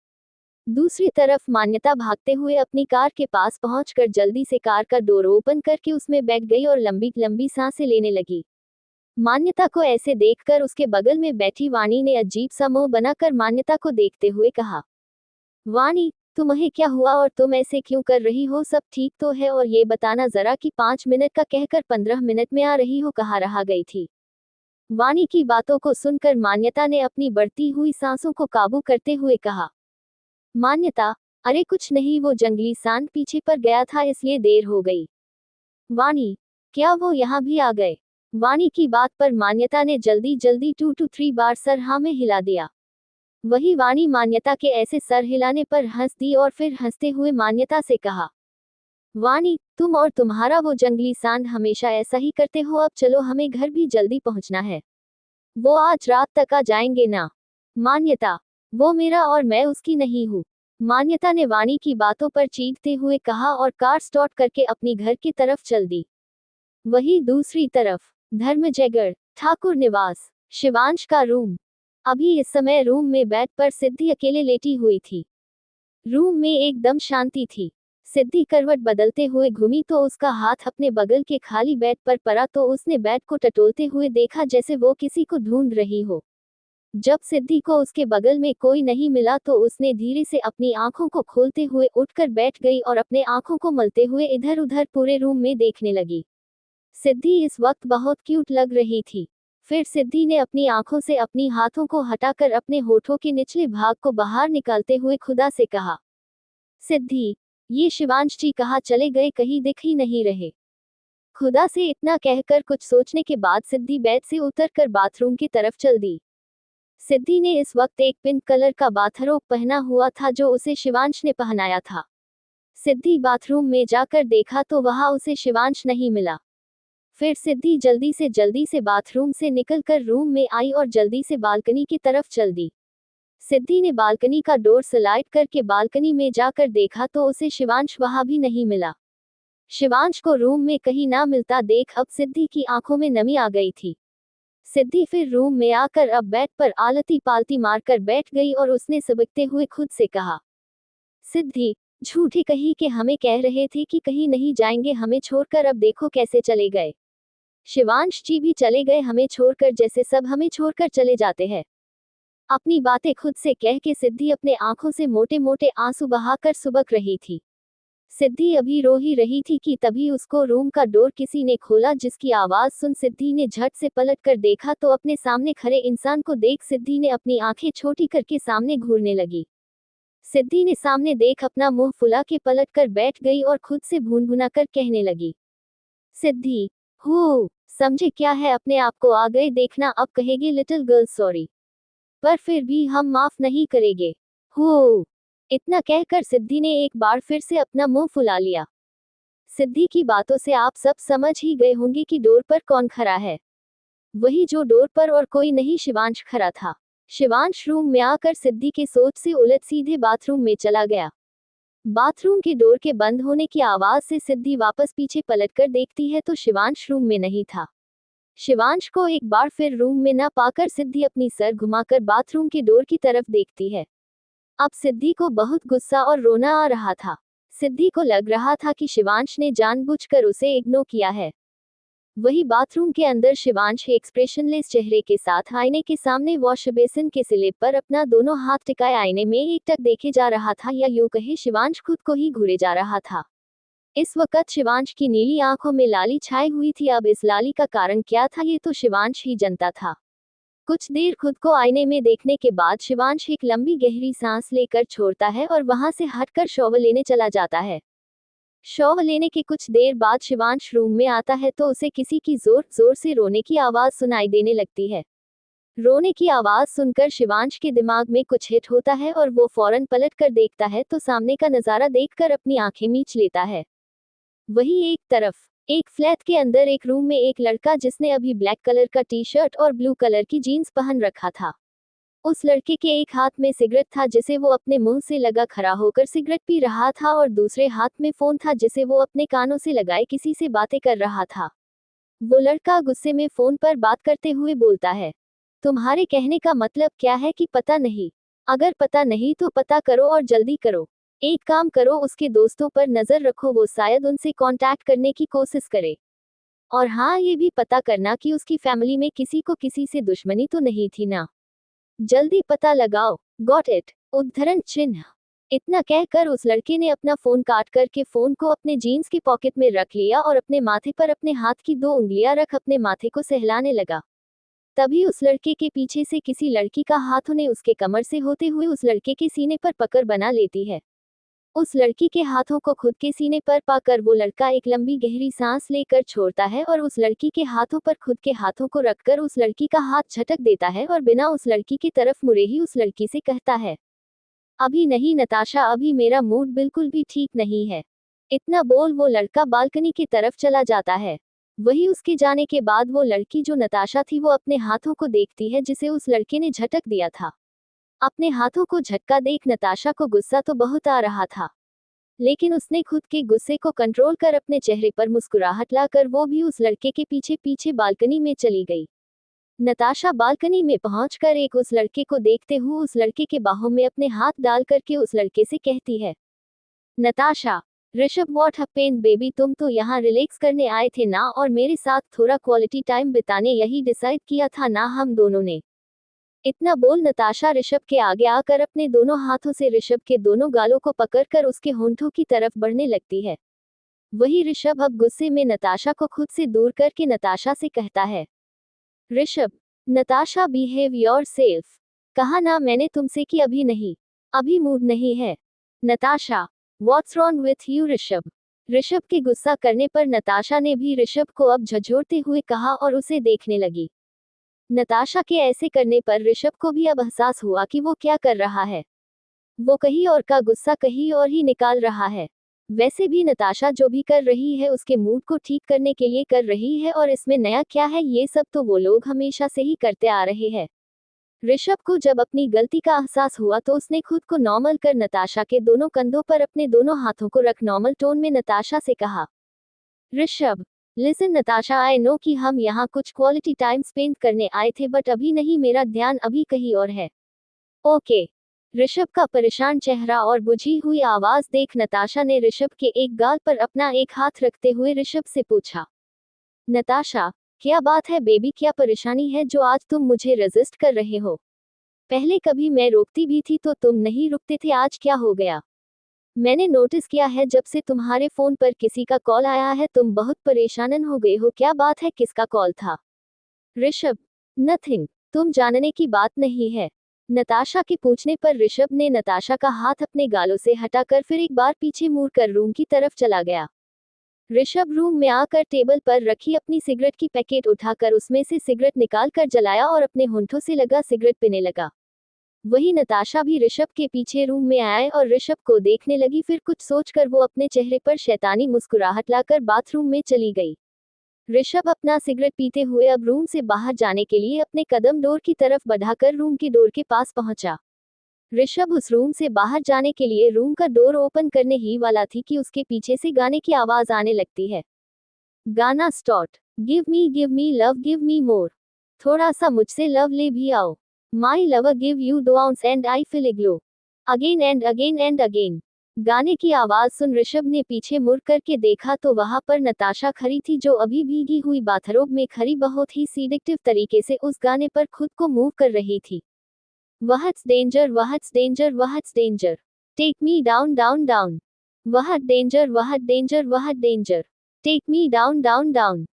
दूसरी तरफ मान्यता भागते हुए अपनी कार के पास पहुंचकर जल्दी से कार का डोर ओपन करके उसमें बैठ गई और लंबी लंबी सांसें लेने लगी। मान्यता को ऐसे देखकर उसके बगल में बैठी वाणी ने अजीब सा मुंह बनाकर मान्यता को देखते हुए कहा, वाणी, तुम्हें क्या हुआ और तुम ऐसे क्यों कर रही हो, सब ठीक तो है, और ये बताना जरा कि 5 मिनट का कहकर 15 मिनट में आ रही हो, कहाँ रहा गई थी? वाणी की बातों को सुनकर मान्यता ने अपनी बढ़ती हुई सांसों को काबू करते हुए कहा, मान्यता, अरे कुछ नहीं, वो जंगली सांड पीछे पर गया था इसलिए देर हो गई। वाणी, क्या वो यहाँ भी आ गए? वाणी की बात पर मान्यता ने जल्दी जल्दी 2 to 3 बार सर हाँ में हिला दिया। वही वाणी मान्यता के ऐसे सर हिलाने पर हंस दी और फिर हंसते हुए मान्यता से कहा, वाणी, तुम और तुम्हारा वो जंगली सांड हमेशा ऐसा ही करते हो। अब चलो, हमें घर भी जल्दी पहुंचना है। वो आज रात तक आ जाएंगे ना? मान्यता, वो मेरा और मैं उसकी नहीं हूँ। मान्यता ने वाणी की बातों पर चीखते हुए कहा और कार स्टार्ट करके अपनी घर की तरफ चल दी। वही दूसरी तरफ धर्मजयगढ़ ठाकुर निवास, शिवांश का रूम। अभी इस समय रूम में बेड पर सिद्धि अकेले लेटी हुई थी। रूम में एकदम शांति थी। सिद्धि करवट बदलते हुए घूमी तो उसका हाथ अपने बगल के खाली बेड पर पड़ा तो उसने बेड को टटोलते हुए देखा जैसे वो किसी को ढूंढ रही हो। जब सिद्धि को उसके बगल में कोई नहीं मिला तो उसने धीरे से अपनी आंखों को खोलते हुए उठकर बैठ गई और अपने आंखों को मलते हुए इधर उधर पूरे रूम में देखने लगी। सिद्धि इस वक्त बहुत क्यूट लग रही थी। फिर सिद्धि ने अपनी आंखों से अपनी हाथों को हटाकर अपने होठों के निचले भाग को बाहर निकालते हुए खुदा से कहा, सिद्धि, ये शिवांश जी कहाँ चले गए, कहीं दिख ही नहीं रहे। खुदा से इतना कहकर कुछ सोचने के बाद सिद्धि बेड से उतरकर बाथरूम की तरफ चल दी। सिद्धि ने इस वक्त एक पिंक कलर का बाथरोब पहना हुआ था जो उसे शिवांश ने पहनाया था। सिद्धि बाथरूम में जाकर देखा तो वहां उसे शिवांश नहीं मिला। फिर सिद्धि जल्दी से बाथरूम से निकलकर रूम में आई और जल्दी से बालकनी की तरफ चल दी। सिद्धि ने बालकनी का डोर स्लाइड करके बालकनी में जाकर देखा तो उसे शिवांश वहां भी नहीं मिला। शिवांश को रूम में कहीं ना मिलता देख अब सिद्धि की आंखों में नमी आ गई थी। सिद्धि फिर रूम में आकर अब बेड पर आलती पालती मारकर बैठ गई और उसने सबकते हुए खुद से कहा, सिद्धि, झूठी कही के हमें कह रहे थे कि कहीं नहीं जाएंगे हमें छोड़कर, अब देखो कैसे चले गए। शिवांश जी भी चले गए हमें छोड़कर, जैसे सब हमें छोड़कर चले जाते हैं। अपनी बातें खुद से कह के सिद्धि अपने आंखों से मोटे मोटे आंसू बहाकर सुबक रही थी। सिद्धि अभी रो ही रही थी कि तभी उसको रूम का डोर किसी ने खोला, जिसकी आवाज सुन सिद्धि ने झट से पलट कर देखा तो अपने सामने खड़े इंसान को देख सिद्धि ने अपनी आंखें छोटी करके सामने घूरने लगी। सिद्धि ने सामने देख अपना मुंह फुला के पलट कर बैठ गई और खुद से भून-भुना कर कहने लगी, सिद्धि, हो समझे क्या है, अपने आप को आ गए देखना, अब कहेगी लिटिल गर्ल सॉरी, पर फिर भी हम माफ नहीं करेंगे। हो इतना कहकर सिद्धि ने एक बार फिर से अपना मुंह फुला लिया। सिद्धि की बातों से आप सब समझ ही गए होंगे कि डोर पर कौन खड़ा है। वही जो डोर पर और कोई नहीं, शिवांश खड़ा था। शिवांश रूम में आकर सिद्धि के सोच से उलट सीधे बाथरूम में चला गया। बाथरूम के डोर के बंद होने की आवाज से सिद्धि वापस पीछे पलटकर देखती है तो शिवांश रूम में नहीं था। शिवांश को एक बार फिर रूम में न पाकर सिद्धि अपनी सर घुमाकर बाथरूम के डोर की तरफ देखती है। अब सिद्धि को बहुत गुस्सा और रोना आ रहा था। सिद्धि को लग रहा था कि शिवांश ने जानबूझकर उसे इग्नोर किया है। वही बाथरूम के अंदर शिवांश एक्सप्रेशनलेस चेहरे के साथ आईने के सामने वॉश बेसिन के स्लैब पर अपना दोनों हाथ टिकाए आईने में एकटक देखे जा रहा था, या यूं कहे शिवांश खुद को ही घूरे जा रहा था। इस वक्त शिवांश की नीली आंखों में लाली छाई हुई थी। अब इस लाली का कारण क्या था ये तो शिवांश ही जानता था। कुछ देर खुद को आईने में देखने के बाद शिवांश एक लंबी गहरी सांस लेकर छोड़ता है और वहां से हटकर शॉवर लेने चला जाता है। शॉवर लेने के कुछ देर बाद शिवांश रूम में आता है तो उसे किसी की जोर जोर से रोने की आवाज सुनाई देने लगती है। रोने की आवाज सुनकर शिवांश के दिमाग में कुछ हिट होता है और वो फौरन पलट कर देखता है तो सामने का नजारा देखकर अपनी आंखें मीच लेता है। वही एक तरफ एक फ्लैट के अंदर एक रूम में एक लड़का, जिसने अभी ब्लैक कलर का टी शर्ट और ब्लू कलर की जीन्स पहन रखा था। उस लड़के के एक हाथ में सिगरेट था जिसे वो अपने मुंह से लगा खड़ा होकर सिगरेट पी रहा था और दूसरे हाथ में फोन था जिसे वो अपने कानों से लगाए किसी से बातें कर रहा था। वो लड़का गुस्से में फोन पर बात करते हुए बोलता है, तुम्हारे कहने का मतलब क्या है कि पता नहीं? अगर पता नहीं तो पता करो और जल्दी करो। एक काम करो, उसके दोस्तों पर नजर रखो, वो शायद उनसे कांटेक्ट करने की कोशिश करे। और हाँ, ये भी पता करना कि उसकी फैमिली में किसी को किसी से दुश्मनी तो नहीं थी ना। जल्दी पता लगाओ। Got it? उद्धरण चिन्ह। इतना कहकर उस लड़के ने अपना फोन काट करके फोन को अपने जीन्स की पॉकेट में रख लिया और अपने माथे पर अपने हाथ की 2 उंगलियां रख अपने माथे को सहलाने लगा। तभी उस लड़के के पीछे से किसी लड़की का हाथ उन्हें उसके कमर से होते हुए उस लड़के के सीने पर पकड़ बना लेती है। उस लड़की के हाथों को खुद के सीने पर पाकर वो लड़का एक लंबी गहरी सांस लेकर छोड़ता है और उस लड़की के हाथों पर खुद के हाथों को रखकर उस लड़की का हाथ झटक देता है और बिना उस लड़की की तरफ मुड़े ही उस लड़की से कहता है, अभी नहीं नताशा, अभी मेरा मूड बिल्कुल भी ठीक नहीं है। इतना बोल वो लड़का बालकनी की तरफ चला जाता है। वही उसके जाने के बाद वो लड़की जो नताशा थी वो अपने हाथों को देखती है जिसे उस लड़के ने झटक दिया था। अपने हाथों को झटका देख नताशा को गुस्सा तो बहुत आ रहा था, लेकिन उसने खुद के गुस्से को कंट्रोल कर अपने चेहरे पर मुस्कुराहट लाकर वो भी उस लड़के के पीछे पीछे बालकनी में चली गई। नताशा बालकनी में पहुंचकर एक उस लड़के को देखते हुए उस लड़के के बाहों में अपने हाथ डाल करके उस लड़के से कहती है, Natasha, Rishabh what happened baby, तुम तो यहाँ रिलैक्स करने आए थे ना और मेरे साथ थोड़ा क्वालिटी टाइम बिताने यही डिसाइड किया था ना हम दोनों ने। इतना बोल नताशा ऋषभ के आगे आकर अपने दोनों हाथों से ऋषभ के दोनों गालों को पकड़कर उसके होंठों की तरफ बढ़ने लगती है। वही ऋषभ अब गुस्से में नताशा को खुद से दूर करके नताशा से कहता है, Rishabh, Natasha behave your self, कहा ना मैंने तुमसे कि अभी नहीं, अभी मूड नहीं है। Natasha, what's wrong with you Rishabh. Rishabh के गुस्सा करने पर नताशा ने भी ऋषभ को अब झंझोड़ते हुए कहा और उसे देखने लगी। नताशा के ऐसे करने पर ऋषभ को भी अब एहसास हुआ कि वो क्या कर रहा है। वो कहीं और का गुस्सा कहीं और ही निकाल रहा है। वैसे भी नताशा जो भी कर रही है उसके मूड को ठीक करने के लिए कर रही है और इसमें नया क्या है, ये सब तो वो लोग हमेशा से ही करते आ रहे हैं। ऋषभ को जब अपनी गलती का एहसास हुआ तो उसने खुद को नॉर्मल कर नताशा के दोनों कंधों पर अपने दोनों हाथों को रख नॉर्मल टोन में नताशा से कहा, Rishabh, listen Natasha, I know कि हम यहाँ कुछ क्वालिटी टाइम स्पेंड करने आए थे बट अभी नहीं, मेरा ध्यान अभी कहीं और है। ओके। ऋषभ का परेशान चेहरा और बुझी हुई आवाज देख नताशा ने ऋषभ के एक गाल पर अपना एक हाथ रखते हुए ऋषभ से पूछा, नताशा, क्या बात है बेबी, क्या परेशानी है जो आज तुम मुझे रेजिस्ट कर रहे हो? पहले कभी मैं रोकती भी थी तो तुम नहीं रुकते थे, आज क्या हो गया? मैंने नोटिस किया है जब से तुम्हारे फोन पर किसी का कॉल आया है तुम बहुत परेशान हो गए हो, क्या बात है, किसका कॉल था? ऋषभ, नथिंग, तुम जानने की बात नहीं है। नताशा के पूछने पर ऋषभ ने नताशा का हाथ अपने गालों से हटाकर फिर एक बार पीछे मुड़कर रूम की तरफ चला गया। ऋषभ रूम में आकर टेबल पर रखी अपनी सिगरेट की पैकेट उठाकर उसमें से सिगरेट निकाल कर जलाया और अपने होंठों से लगा सिगरेट पीने लगा। वही नताशा भी ऋषभ के पीछे रूम में आए और ऋषभ को देखने लगी, फिर कुछ सोचकर वो अपने चेहरे पर शैतानी मुस्कुराहट लाकर बाथरूम में चली गई। ऋषभ अपना सिगरेट पीते हुए अब रूम से बाहर जाने के लिए अपने कदम डोर की तरफ बढ़ाकर रूम की डोर के पास पहुंचा। ऋषभ उस रूम से बाहर जाने के लिए रूम का डोर ओपन करने ही वाला थी कि उसके पीछे से गाने की आवाज आने लगती है। गाना start. Give me love, give me more, थोड़ा सा मुझसे लव ले भी आओ। My lover give you the ounce and I feel glow, again and again and again. गाने की आवाज सुन ऋषभ ने पीछे मुड़ करके देखा तो वहां पर नताशा खड़ी थी जो अभी भीगी हुई बाथरोब में खड़ी बहुत ही सीडेक्टिव तरीके से उस गाने पर खुद को मूव कर रही थी। What's danger, what's danger, what's danger, take me down down down, what danger, what danger, what danger, take me down down down,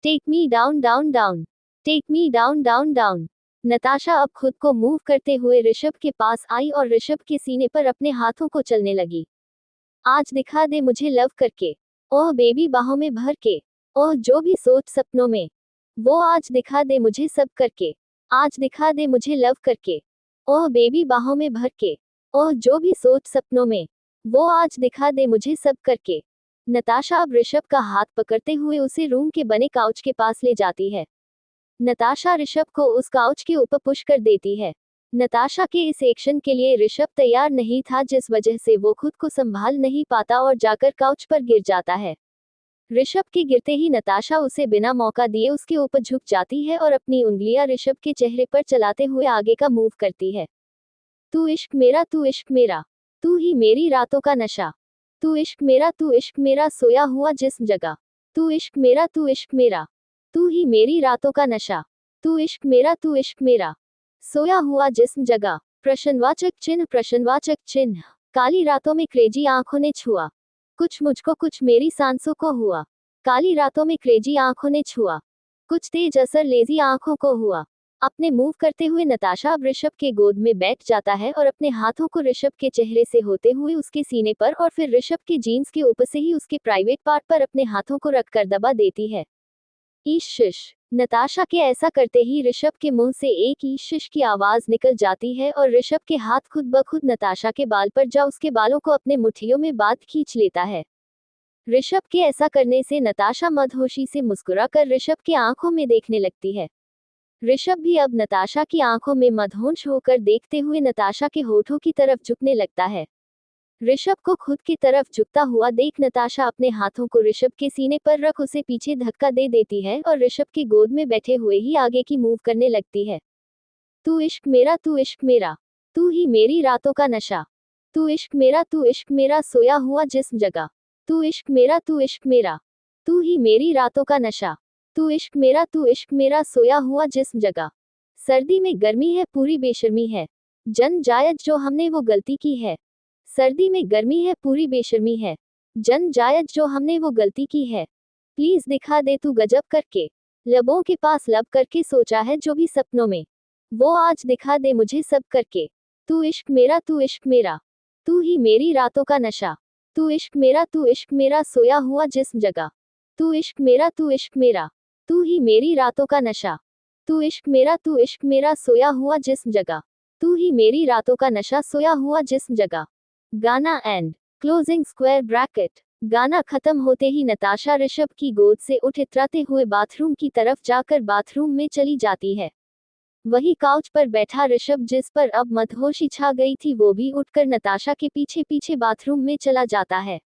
take me down down down, take me down down down. Natasha अब खुद को मूव करते हुए ऋषभ के पास आई और ऋषभ के सीने पर अपने हाथों को चलने लगी। आज दिखा दे मुझे लव करके, ओह बेबी बाहों में भर के, ओह जो भी सोच सपनों में, वो आज दिखा दे मुझे सब करके, आज दिखा दे मुझे लव करके, ओह बेबी बाहों में भर के, ओह जो भी सोच सपनों में, वो आज दिखा दे मुझे सब करके। नताशा अब ऋषभ का हाथ पकड़ते हुए उसे रूम के बने काउच के पास ले जाती है। नताशा ऋषभ को उस काउच के ऊपर पुश कर देती है। नताशा के इस एक्शन के लिए ऋषभ तैयार नहीं था जिस वजह से वो खुद को संभाल नहीं पाता और जाकर काउच पर गिर जाता है। ऋषभ के गिरते ही नताशा उसे बिना मौका दिए उसके ऊपर झुक जाती है और अपनी उंगलियां ऋषभ के चेहरे पर चलाते हुए आगे का मूव करती है। तू इश्क मेरा, तू इश्क मेरा, तू ही मेरी रातों का नशा, तू इश्क मेरा, तू इश्क मेरा, सोया हुआ जिस्म जगा, तू इश्क मेरा, तू इश्क मेरा, तू ही मेरी रातों का नशा, तू इश्क मेरा, तू इश्क मेरा, सोया हुआ जिस्म जगा। प्रश्नवाचक चिन्ह, प्रश्नवाचक चिन्ह। काली रातों में क्रेजी आंखों ने छुआ, कुछ मुझको कुछ मेरी सांसों को हुआ, काली रातों में क्रेजी आंखों ने छुआ, कुछ तेज असर लेजी आंखों को हुआ। अपने मूव करते हुए नताशा अब ऋषभ के गोद में बैठ जाता है और अपने हाथों को ऋषभ के चेहरे से होते हुए उसके सीने पर और फिर ऋषभ के जीन्स के ऊपर से ही उसके प्राइवेट पार्ट पर अपने हाथों को रखकर दबा देती है। ईशिश। नताशा के ऐसा करते ही ऋषभ के मुंह से एक ईशिश की आवाज निकल जाती है और ऋषभ के हाथ खुद ब खुद नताशा के बाल पर जा उसके बालों को अपने मुट्ठियों में बांध खींच लेता है। ऋषभ के ऐसा करने से नताशा मदहोशी से मुस्कुराकर ऋषभ के आंखों में देखने लगती है। ऋषभ भी अब नताशा की आंखों में मदहोश होकर देखते हुए नताशा के होठों की तरफ झुकने लगता है। ऋषभ को खुद की तरफ झुकता हुआ देख नताशा अपने हाथों को ऋषभ के सीने पर रख उसे पीछे धक्का दे देती है और ऋषभ की गोद में बैठे हुए ही आगे की मूव करने लगती है। तू इश्क मेरा, तू इश्क मेरा, तू ही मेरी रातों का नशा, तू इश्क मेरा, तू इश्क मेरा, सोया हुआ जिस्म जगा, तू इश्क मेरा, तू इश्क मेरा, तू ही मेरी रातों का नशा, तू इश्क मेरा, तू इश्क मेरा, सोया हुआ जिस्म जगा। सर्दी में गर्मी है, पूरी बेशर्मी है, जन जायज जो हमने वो गलती की है। सर्दी में गर्मी है, पूरी बेशर्मी है, जन जायज जो हमने वो गलती की है। प्लीज दिखा दे तू गजब करके, लबों के पास लब करके सोचा है जो भी सपनों में, वो आज दिखा दे मुझे सब करके। तू इश्क मेरा, तू इश्क मेरा, तू ही मेरी रातों का नशा, तू इश्क मेरा, तू इश्क मेरा, सोया हुआ जिस्म जगा, तू इश्क मेरा, तू इश्क मेरा, तू ही मेरी रातों का नशा, तू इश्क मेरा, तू इश्क मेरा, सोया हुआ जिस्म जगा, तू ही मेरी रातों का नशा, सोया हुआ जिस्म जगा। गाना एंड क्लोजिंग स्क्वायर ब्रैकेट। गाना खत्म होते ही नताशा ऋषभ की गोद से उठ इतराते हुए बाथरूम की तरफ जाकर बाथरूम में चली जाती है। वही काउच पर बैठा ऋषभ जिस पर अब मदहोशी छा गई थी वो भी उठकर नताशा के पीछे पीछे बाथरूम में चला जाता है।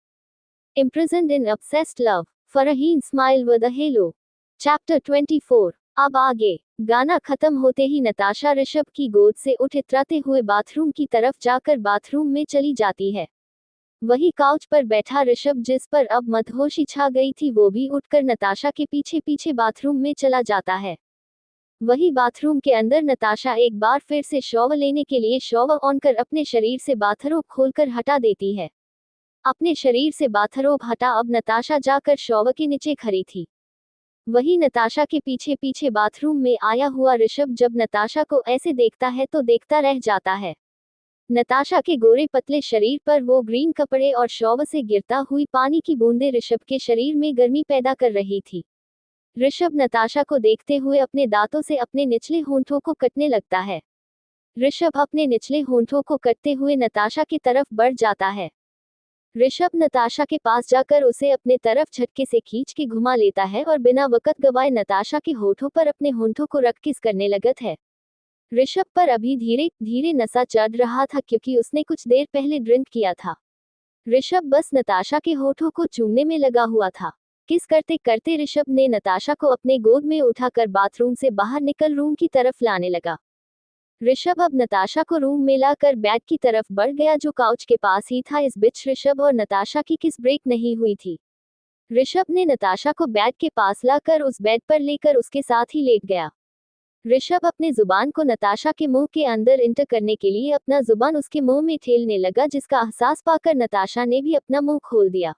Imprisoned in obsessed love, Farheen smile with a hello. Chapter 24। अब आगे। गाना खत्म होते ही नताशा ऋषभ की गोद से उठ इतराते हुए बाथरूम की तरफ जाकर बाथरूम में चली जाती है। वही काउच पर बैठा ऋषभ जिस पर अब मदहोशी छा गई थी वो भी उठकर नताशा के पीछे पीछे बाथरूम में चला जाता है। वही बाथरूम के अंदर नताशा एक बार फिर से शॉवर लेने के लिए शॉवर ऑन कर अपने शरीर से बाथरोब खोलकर हटा देती है। अपने शरीर से बाथरोब हटा अब नताशा जाकर शॉवर के नीचे खड़ी थी। वही नताशा के पीछे पीछे बाथरूम में आया हुआ ऋषभ जब नताशा को ऐसे देखता है तो देखता रह जाता है। नताशा के गोरे पतले शरीर पर वो ग्रीन कपड़े और शॉवर से गिरता हुई पानी की बूंदें ऋषभ के शरीर में गर्मी पैदा कर रही थी। ऋषभ नताशा को देखते हुए अपने दांतों से अपने निचले होंठों को कटने लगता है। ऋषभ अपने निचले होंठों को कटते हुए नताशा की तरफ बढ़ जाता है। ऋषभ नताशा के पास जाकर उसे अपने तरफ झटके से खींच के घुमा लेता है और बिना वक्त गवाए नताशा के होठों पर अपने होंठों को रख किस करने लगत है। ऋषभ पर अभी धीरे धीरे नशा चढ़ रहा था क्योंकि उसने कुछ देर पहले ड्रिंक किया था। ऋषभ बस नताशा के होठों को चूमने में लगा हुआ था। किस करते करते ऋषभ ने नताशा को अपने गोद में उठाकर बाथरूम से बाहर निकल रूम की तरफ लाने लगा। ऋषभ अब नताशा को रूम में लाकर बेड की तरफ बढ़ गया जो काउच के पास ही था। इस बीच ऋषभ और नताशा की किस ब्रेक नहीं हुई थी। ऋषभ ने नताशा को बेड के पास लाकर उस बेड पर लेकर उसके साथ ही लेट गया। ऋषभ अपने जुबान को नताशा के मुंह के अंदर इंटर करने के लिए अपना जुबान उसके मुंह में ठेलने लगा जिसका एहसास पाकर नताशा ने भी अपना मुंह खोल दिया।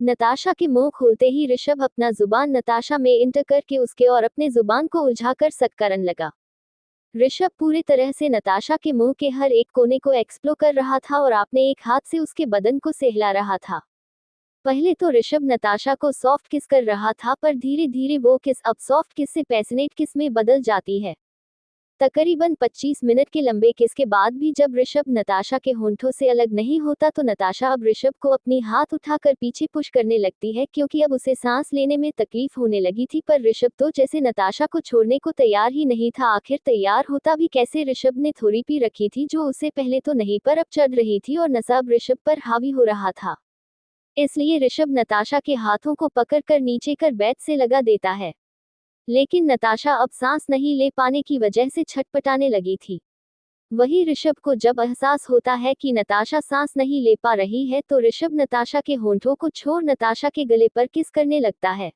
नताशा के मुंह खोलते ही ऋषभ अपना जुबान नताशा में इंटर करके उसके और अपने जुबान को उलझाकर सक करने लगा। ऋषभ पूरी तरह से नताशा के मुंह के हर एक कोने को एक्सप्लोर कर रहा था और अपने एक हाथ से उसके बदन को सहला रहा था। पहले तो ऋषभ नताशा को सॉफ्ट किस कर रहा था पर धीरे धीरे वो किस अब सॉफ्ट किस से पैशनेट किस में बदल जाती है। तकरीबन 25 मिनट के लंबे किस के बाद भी जब ऋषभ नताशा के होंठों से अलग नहीं होता तो नताशा अब ऋषभ को अपनी हाथ उठाकर पीछे पुश करने लगती है क्योंकि अब उसे सांस लेने में तकलीफ होने लगी थी। पर ऋषभ तो जैसे नताशा को छोड़ने को तैयार ही नहीं था। आखिर तैयार होता भी कैसे। ऋषभ ने थोड़ी पी रखी थी जो उसे पहले तो नहीं पर अब चढ़ रही थी और नशा अब ऋषभ पर हावी हो रहा था। इसलिए ऋषभ नताशा के हाथों को पकड़कर नीचे कर बेड से लगा देता है। लेकिन नताशा अब सांस नहीं ले पाने की वजह से छटपटाने लगी थी। वही ऋषभ को जब एहसास होता है कि नताशा सांस नहीं ले पा रही है तो ऋषभ नताशा के होंठों को छोड़ नताशा के गले पर किस करने लगता है।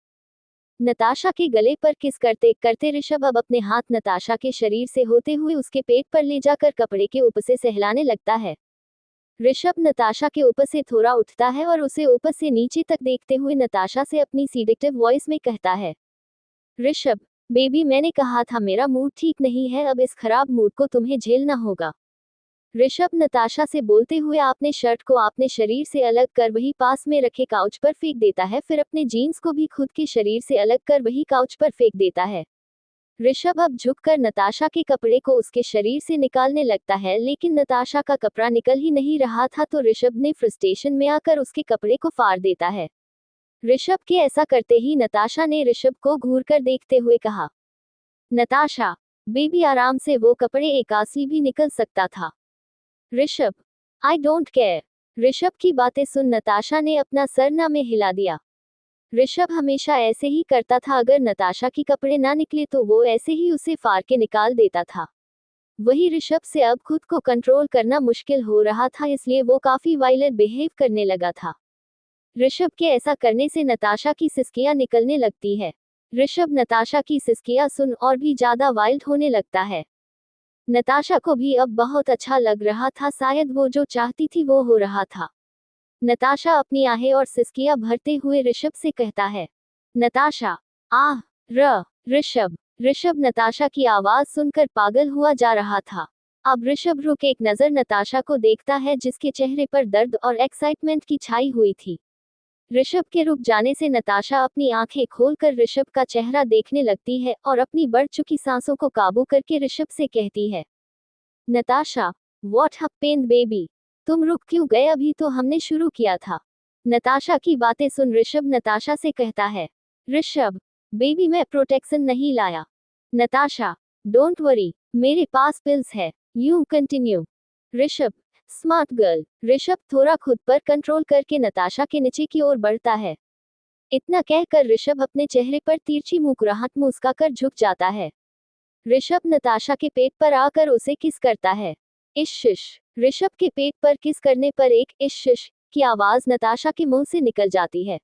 नताशा के गले पर किस करते करते ऋषभ अब अपने हाथ नताशा के शरीर से होते हुए उसके पेट पर ले जाकर कपड़े के ऊपर से सहलाने लगता है। ऋषभ नताशा के ऊपर से थोड़ा उठता है और उसे ऊपर से नीचे तक देखते हुए नताशा से अपनी सीडेक्टिव वॉइस में कहता है, ऋषभ बेबी मैंने कहा था मेरा मूड ठीक नहीं है, अब इस खराब मूड को तुम्हें झेलना होगा। ऋषभ नताशा से बोलते हुए अपने शर्ट को अपने शरीर से अलग कर वही पास में रखे काउच पर फेंक देता है। फिर अपने जीन्स को भी खुद के शरीर से अलग कर वही काउच पर फेंक देता है। ऋषभ अब झुककर नताशा के कपड़े को उसके शरीर से निकालने लगता है लेकिन नताशा का कपड़ा निकल ही नहीं रहा था तो ऋषभ ने फ्रस्ट्रेशन में आकर उसके कपड़े को फाड़ देता है। ऋषभ के ऐसा करते ही नताशा ने ऋषभ को घूरकर देखते हुए कहा, नताशा बेबी आराम से, वो कपड़े एक आंसू भी निकल सकता था। Rishabh I don't care. Rishabh की बातें सुन नताशा ने अपना सर न में हिला दिया। ऋषभ हमेशा ऐसे ही करता था, अगर नताशा की कपड़े ना निकले तो वो ऐसे ही उसे फाड़ के निकाल देता था। वही ऋषभ से अब खुद को कंट्रोल करना मुश्किल हो रहा था, इसलिए वो काफी वायलेंट बिहेव करने लगा था। ऋषभ के ऐसा करने से नताशा की सिसकियां निकलने लगती है। ऋषभ नताशा की सिसकियां सुन और भी ज्यादा वाइल्ड होने लगता है। नताशा को भी अब बहुत अच्छा लग रहा था, शायद वो जो चाहती थी वो हो रहा था। नताशा अपनी आहें और सिसकियां भरते हुए ऋषभ से कहता है, नताशा आह ऋषभ। ऋषभ नताशा की आवाज सुनकर पागल हुआ जा रहा था। अब ऋषभ रुक एक नजर नताशा को देखता है, जिसके चेहरे पर दर्द और एक्साइटमेंट की छाई हुई थी। ऋषभ के रुक जाने से नताशा अपनी आंखें खोलकर ऋषभ का चेहरा देखने लगती है और अपनी बढ़ चुकी सांसों को काबू करके ऋषभ से कहती है, नताशा व्हाट हैपेंड बेबी, तुम रुक क्यों गए, अभी तो हमने शुरू किया था। नताशा की बातें सुन ऋषभ नताशा से कहता है, ऋषभ बेबी मैं प्रोटेक्शन नहीं लाया। नताशा डोंट वरी, मेरे पास पिल्स है, you continue. Rishabh smart girl. Rishabh थोड़ा खुद पर कंट्रोल करके नताशा के नीचे की ओर बढ़ता है। इतना कहकर ऋषभ अपने चेहरे पर तिरछी मुस्कुराहट मुस्काकर झुक जाता है। ऋषभ नताशा के पेट पर आकर उसे किस करता है। इश्श। ऋषभ के पेट पर किस करने पर एक इश्श की आवाज नताशा के मुंह से निकल जाती है।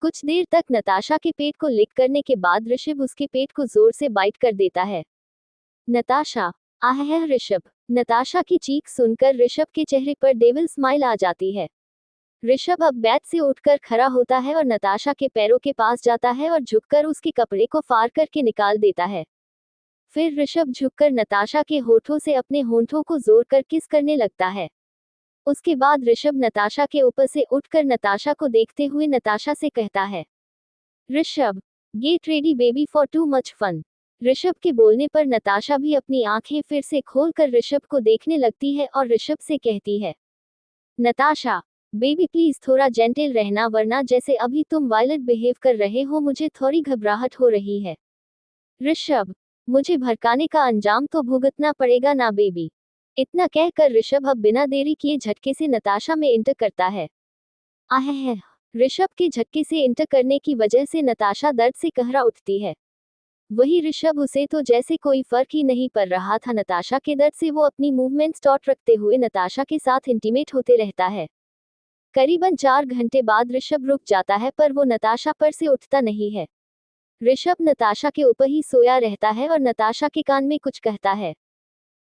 कुछ देर तक नताशा के पेट को लिक करने के बाद ऋषभ उसके पेट को जोर से बाइट कर देता है। नताशा आह है ऋषभ। नताशा की चीख सुनकर ऋषभ के चेहरे पर डेविल स्माइल आ जाती है। ऋषभ अब बेड से उठकर खड़ा होता है और नताशा के पैरों के पास जाता है और झुककर उसके कपड़े को फाड़ करके निकाल देता है। फिर ऋषभ झुककर नताशा के होठों से अपने होंठों को जोर कर किस करने लगता है। उसके बाद ऋषभ नताशा के ऊपर से उठकर नताशा को देखते हुए नताशा से कहता है, Rishabh get ready baby for too much fun. Rishabh के बोलने पर नताशा भी अपनी आंखें फिर से खोलकर ऋषभ को देखने लगती है और ऋषभ से कहती है, नताशा बेबी प्लीज थोड़ा जेंटल रहना, वरना जैसे अभी तुम वायलेंट बिहेव कर रहे हो मुझे थोड़ी घबराहट हो रही है। ऋषभ मुझे भड़काने का अंजाम तो भुगतना पड़ेगा ना बेबी। इतना कहकर ऋषभ अब बिना देरी किए झटके से नताशा में इंटर करता है। आह। ऋषभ के झटके से इंटर करने की वजह से नताशा दर्द से कहरा उठती है। वही ऋषभ उसे तो जैसे कोई फर्क ही नहीं पड़ रहा था नताशा के दर्द से। वो अपनी मूवमेंट स्टॉप रखते हुए नताशा के साथ इंटीमेट होते रहता है। करीबन 4 घंटे बाद ऋषभ रुक जाता है, पर वो नताशा पर से उठता नहीं है। ऋषभ नताशा के ऊपर ही सोया रहता है और नताशा के कान में कुछ कहता है,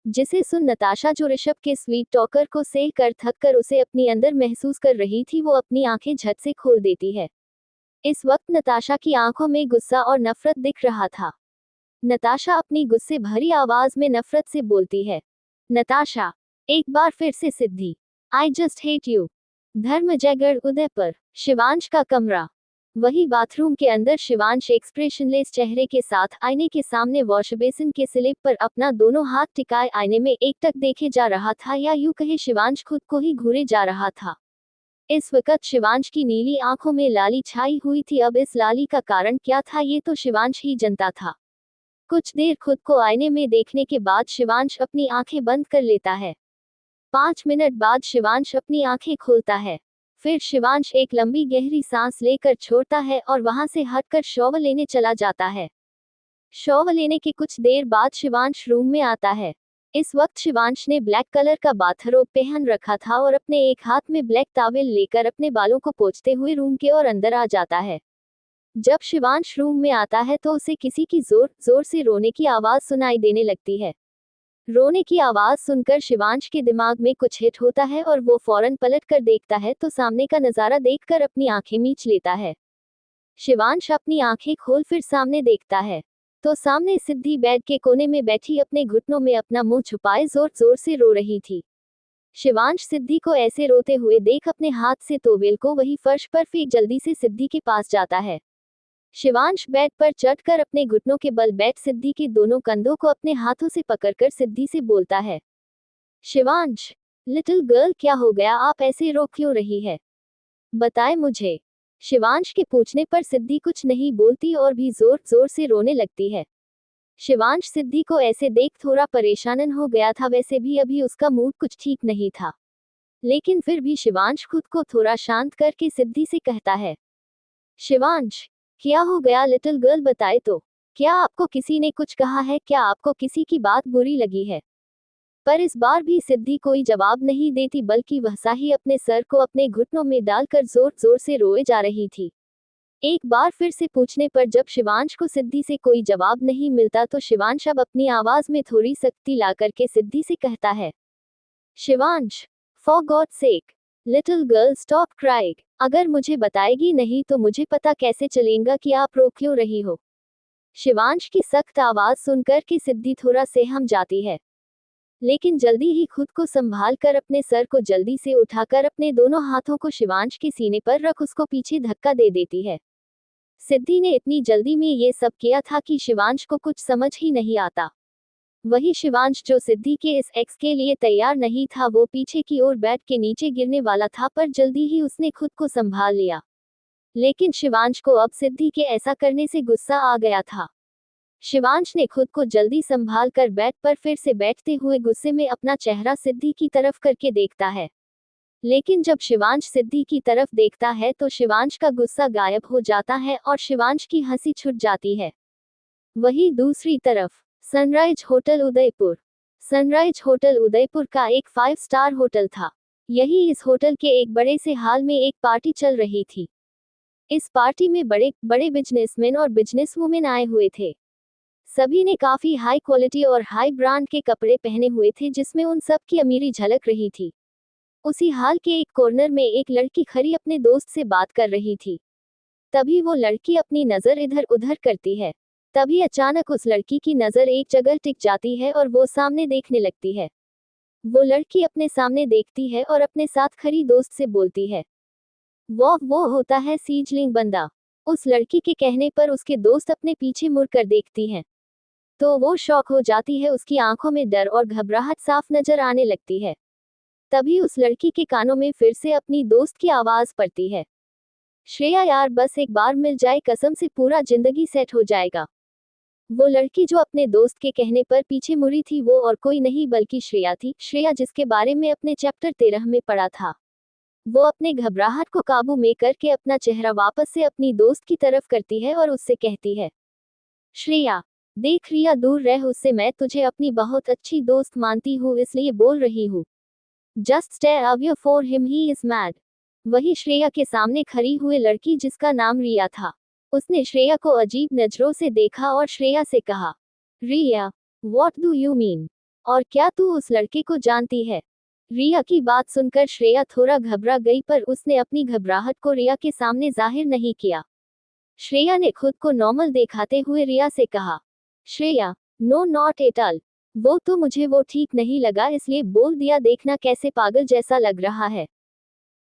जिसे सुन नताशा जो ऋषभ के स्वीट टॉकर को सह कर थक कर उसे अपनी अंदर महसूस कर रही थी, वो अपनी आंखें झट से खोल देती है। इस वक्त नताशा की आंखों में गुस्सा और नफरत दिख रहा था। नताशा अपनी गुस्से भरी आवाज में नफरत से बोलती है, नताशा एक बार फिर से Siddhi, I just hate you. Dharamjaigarh Udaipur. Shivansh का कमरा। वही बाथरूम के अंदर शिवांश एक्सप्रेशनलेस चेहरे के साथ आईने के सामने वॉश बेसिन के स्लिप पर अपना दोनों हाथ टिकाए आईने में एकटक देखे जा रहा था, या यूं कहे शिवांश खुद को ही घूरे जा रहा था। इस वक्त शिवांश की नीली आंखों में लाली छाई हुई थी। अब इस लाली का कारण क्या था ये तो शिवांश ही जानता था। कुछ देर खुद को आईने में देखने के बाद शिवांश अपनी आंखें बंद कर लेता है। 5 मिनट बाद शिवांश अपनी आंखें खोलता है। फिर शिवांश एक लंबी गहरी सांस लेकर छोड़ता है और वहां से हटकर शॉवर लेने चला जाता है। शॉवर लेने के कुछ देर बाद शिवांश रूम में आता है। इस वक्त शिवांश ने ब्लैक कलर का बाथरोब पहन रखा था और अपने एक हाथ में ब्लैक टॉवेल लेकर अपने बालों को पोंछते हुए रूम के और अंदर आ जाता है। जब शिवांश रूम में आता है तो उसे किसी की जोर जोर से रोने की आवाज सुनाई देने लगती है। रोने की आवाज सुनकर शिवांश के दिमाग में कुछ हिट होता है और वो फौरन पलट कर देखता है तो सामने का नजारा देखकर अपनी आंखें मीच लेता है। शिवांश अपनी आंखें खोल फिर सामने देखता है तो सामने सिद्धि बेड के कोने में बैठी अपने घुटनों में अपना मुंह छुपाए जोर जोर से रो रही थी। शिवांश सिद्धि को ऐसे रोते हुए देख अपने हाथ से टॉवेल को वही फर्श पर फेंक जल्दी से सिद्धि के पास जाता है। शिवांश बेड पर चढ़कर अपने घुटनों के बल बैठ सिद्धि के दोनों कंधों को अपने हाथों से पकड़कर सिद्धि से बोलता है, शिवांश लिटिल गर्ल क्या हो गया, आप ऐसे रो क्यों रही है, बताए मुझे। शिवांश के पूछने पर सिद्धि कुछ नहीं बोलती और भी जोर जोर से रोने लगती है। शिवांश सिद्धि को ऐसे देख थोड़ा परेशान हो गया था, वैसे भी अभी उसका मूड कुछ ठीक नहीं था। लेकिन फिर भी शिवांश खुद को थोड़ा शांत करके सिद्धि से कहता है, शिवांश, क्या हो गया लिटिल गर्ल, बताए तो। क्या आपको किसी ने कुछ कहा है? क्या आपको किसी की बात बुरी लगी है? पर इस बार भी सिद्धि कोई जवाब नहीं देती, बल्कि वह साही अपने सर को अपने घुटनों में डालकर जोर जोर से रोए जा रही थी। एक बार फिर से पूछने पर जब शिवांश को सिद्धि से कोई जवाब नहीं मिलता तो शिवांश अब अपनी आवाज में थोड़ी सख्ती ला करके सिद्धि से कहता है, Shivansh, for God sake, little girl stop crying. अगर मुझे बताएगी नहीं तो मुझे पता कैसे चलेगा कि आप रो क्यों रही हो। शिवांश की सख्त आवाज सुनकर के सिद्धि थोड़ा सहम जाती है, लेकिन जल्दी ही खुद को संभाल कर अपने सर को जल्दी से उठाकर अपने दोनों हाथों को शिवांश के सीने पर रख उसको पीछे धक्का दे देती है। सिद्धि ने इतनी जल्दी में ये सब किया था कि शिवांश को कुछ समझ ही नहीं आता। वही शिवांश जो सिद्धि के इस एक्स के लिए तैयार नहीं था, वो पीछे की ओर बैठ के नीचे गिरने वाला था, पर जल्दी ही उसने खुद को संभाल लिया। लेकिन शिवांश को अब सिद्धि के ऐसा करने से गुस्सा आ गया था। शिवांश ने खुद को जल्दी संभाल कर बेड पर फिर से बैठते हुए गुस्से में अपना चेहरा सिद्धि की तरफ करके देखता है। लेकिन जब शिवांश सिद्धि की तरफ देखता है तो शिवांश का गुस्सा गायब हो जाता है और शिवांश की हंसी छूट जाती है। वहीं दूसरी तरफ sunrise hotel Udaipur. Sunrise hotel Udaipur का एक 5 स्टार होटल था। यही इस होटल के एक बड़े से हॉल में एक पार्टी चल रही थी। इस पार्टी में बड़े बड़े बिजनेसमैन और बिजनेसवुमेन आए हुए थे। सभी ने काफी हाई क्वालिटी और हाई ब्रांड के कपड़े पहने हुए थे, जिसमें उन सब की अमीरी झलक रही थी। उसी हॉल के एक कॉर्नर में एक लड़की खड़ी अपने दोस्त से बात कर रही थी। तभी वो लड़की अपनी नजर इधर उधर करती है। तभी अचानक उस लड़की की नजर एक जगह टिक जाती है और वो सामने देखने लगती है। वो लड़की अपने सामने देखती है और अपने साथ खड़ी दोस्त से बोलती है, वो होता है सीजलिंग बंदा। उस लड़की के कहने पर उसके दोस्त अपने पीछे मुड़ कर देखती हैं, तो वो शॉक हो जाती है। उसकी आंखों में डर और घबराहट साफ नजर आने लगती है। तभी उस लड़की के कानों में फिर से अपनी दोस्त की आवाज पड़ती है, श्रेया यार, बस एक बार मिल जाए, कसम से पूरा जिंदगी सेट हो जाएगा। वो लड़की जो अपने दोस्त के कहने पर पीछे मुड़ी थी वो और कोई नहीं बल्कि श्रेया थी। श्रेया जिसके बारे में अपने चैप्टर 13 में पढ़ा था। वो अपने घबराहट को काबू में करके अपना चेहरा वापस से अपनी दोस्त की तरफ करती है और उससे कहती है, श्रेया देख, रिया दूर रह उससे, मैं तुझे अपनी बहुत अच्छी दोस्त मानती हूँ, इसलिए बोल रही हूँ। Just stay away for him, he is mad. वही श्रेया के सामने खड़ी हुई लड़की जिसका नाम रिया था, उसने श्रेया को अजीब नजरों से देखा और श्रेया से कहा, रिया, व्हाट डू यू मीन? और क्या तू उस लड़के को जानती है? रिया की बात सुनकर श्रेया थोड़ा घबरा गई, पर उसने अपनी घबराहट को रिया के सामने जाहिर नहीं किया। श्रेया ने खुद को नॉर्मल दिखाते हुए रिया से कहा, Shreya, no not at all. वो तो मुझे वो ठीक नहीं लगा, इसलिए बोल दिया, देखना कैसे पागल जैसा लग रहा है।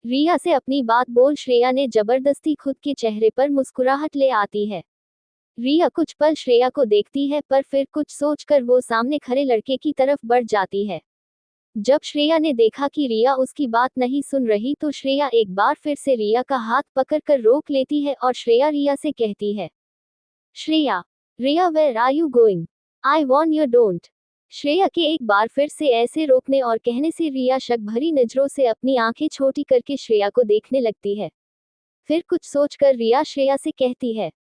रिया से अपनी बात बोल श्रेया ने जबरदस्ती खुद के चेहरे पर मुस्कुराहट ले आती है। रिया कुछ पल श्रेया को देखती है, पर फिर कुछ सोचकर वो सामने खड़े लड़के की तरफ बढ़ जाती है। जब श्रेया ने देखा कि रिया उसकी बात नहीं सुन रही तो श्रेया एक बार फिर से रिया का हाथ पकड़कर रोक लेती है और श्रेया रिया से कहती है, Shreya, Riya where are you going? I want you don't. Shreya के एक बार फिर से ऐसे रोकने और कहने से रिया शक भरी नजरों से अपनी आंखें छोटी करके श्रेया को देखने लगती है। फिर कुछ सोचकर रिया श्रेया से कहती है,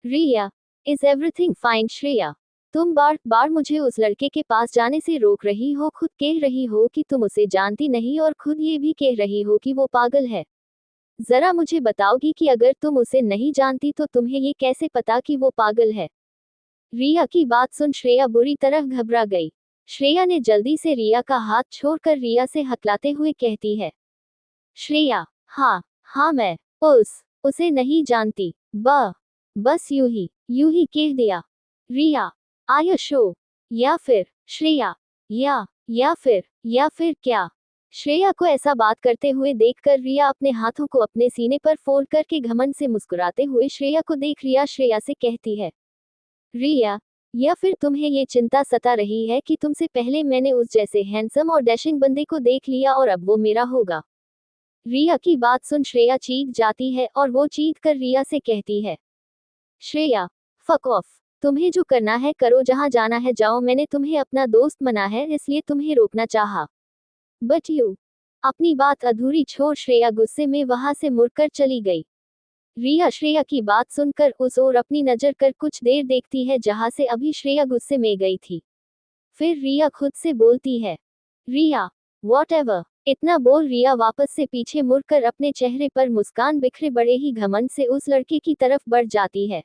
रिया, इज एवरीथिंग फाइन? श्रेया, तुम बार बार मुझे उस लड़के के पास जाने से रोक रही हो। खुद कह रही हो कि तुम उसे जानती नहीं और खुद ये भी कह रही हो कि वो पागल है। जरा मुझे बताओगी कि अगर तुम उसे नहीं जानती तो तुम्हें ये कैसे पता कि वो पागल है? रिया की बात सुन श्रेया बुरी तरह घबरा गई। श्रेया ने जल्दी से रिया का हाथ छोड़कर रिया से हकलाते हुए कहती है, श्रेया, हाँ मैं उसे नहीं जानती। बस यूं ही कह दिया। रिया, आर यू श्योर? या फिर श्रेया, या फिर क्या? श्रेया को ऐसा बात करते हुए देखकर रिया अपने हाथों को अपने सीने पर फोल्ड करके घमंड से मुस्कुराते हुए श्रेया को देख रिया श्रेया से कहती है, रिया, या फिर तुम्हें ये चिंता सता रही है कि तुमसे पहले मैंने उस जैसे हैंडसम और डैशिंग बंदे को देख लिया और अब वो मेरा होगा? रिया की बात सुन श्रेया चीख जाती है और वो चीख कर रिया से कहती है, श्रेया, फक ऑफ। तुम्हें जो करना है करो, जहां जाना है जाओ, मैंने तुम्हें अपना दोस्त मना है इसलिए तुम्हें रोकना चाहा, बट यू। अपनी बात अधूरी छोड़ श्रेया गुस्से में वहां से मुड़कर चली गई। रिया श्रेया की बात सुनकर उस ओर अपनी नजर कर कुछ देर देखती है जहां से अभी श्रेया गुस्से में गई थी। फिर रिया खुद से बोलती है, रिया, वॉटएवर। इतना बोल रिया वापस से पीछे मुड़कर अपने चेहरे पर मुस्कान बिखरे बड़े ही घमंड से उस लड़के की तरफ बढ़ जाती है।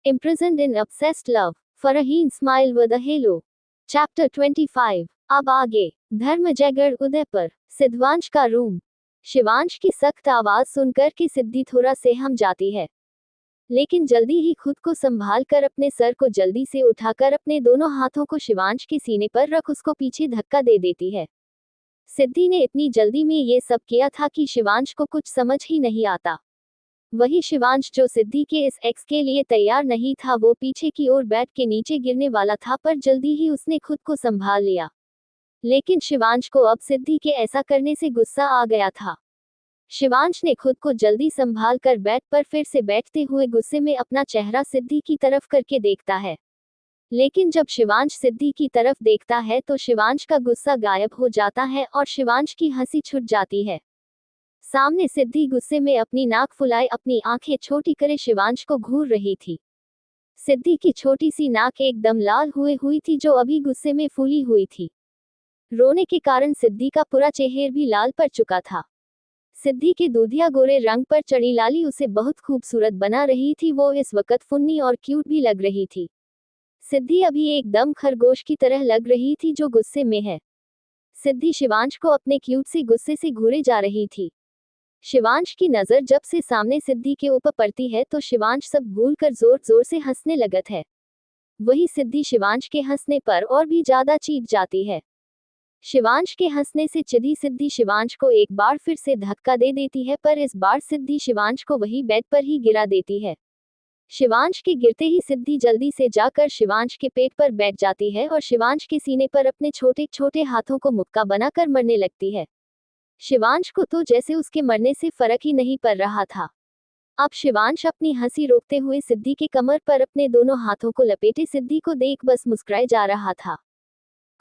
Imprisoned in obsessed love, Farheen smile with a hello. Chapter 25। अब आगे। धर्मजयगढ़ उदयपुर। सिद्धवांश का रूम। शिवांश की सख्त आवाज सुनकर के सिद्धि थोड़ा सहम जाती है, लेकिन जल्दी ही खुद को संभाल कर अपने सर को जल्दी से उठाकर अपने दोनों हाथों को शिवांश के सीने पर रख उसको पीछे धक्का दे देती है। सिद्धि ने इतनी जल्दी में ये सब किया था कि शिवांश को कुछ समझ ही नहीं आता। वही शिवांश जो सिद्धि के इस एक्स के लिए तैयार नहीं था, वो पीछे की ओर बैठ के नीचे गिरने वाला था, पर जल्दी ही उसने खुद को संभाल लिया। लेकिन शिवांश को अब सिद्धि के ऐसा करने से गुस्सा आ गया था। शिवांश ने खुद को जल्दी संभाल कर बेड पर फिर से बैठते हुए गुस्से में अपना चेहरा सिद्धि की तरफ करके देखता है। लेकिन जब शिवांश सिद्धि की तरफ देखता है तो शिवांश का गुस्सा गायब हो जाता है और शिवांश की हंसी छूट जाती है। सामने सिद्धि गुस्से में अपनी नाक फुलाए अपनी आंखें छोटी करे शिवांश को घूर रही थी। सिद्धि की छोटी सी नाक एकदम लाल हुई थी, जो अभी गुस्से में फूली हुई थी। रोने के कारण सिद्धि का पूरा चेहरा भी लाल पड़ चुका था। सिद्धि के दूधिया गोरे रंग पर चढ़ी लाली उसे बहुत खूबसूरत बना रही थी। वो इस वक्त फुन्नी और क्यूट भी लग रही थी। सिद्धि अभी एकदम खरगोश की तरह लग रही थी जो गुस्से में है। सिद्धि शिवांश को अपने क्यूट से गुस्से से घूरे जा रही थी। शिवांश की नजर जब से सामने सिद्धि के ऊपर पड़ती है तो शिवांश सब भूलकर जोर जोर से हंसने लगत है। वही सिद्धि शिवांश के हंसने पर और भी ज्यादा चीख जाती है। शिवांश के हंसने से चिढ़ी सिद्धि शिवांश को एक बार फिर से धक्का दे देती है, पर इस बार सिद्धि शिवांश को वही बेड पर ही गिरा देती है। शिवांश के गिरते ही सिद्धि जल्दी से जाकर शिवांश के पेट पर बैठ जाती है और शिवांश के सीने पर अपने छोटे छोटे हाथों को मुक्का बनाकर मरने लगती है। शिवांश को तो जैसे उसके मरने से फर्क ही नहीं पड़ रहा था। अब शिवांश अपनी हंसी रोकते हुए सिद्धि के कमर पर अपने दोनों हाथों को लपेटे सिद्धि को देख बस मुस्कुराए जा रहा था।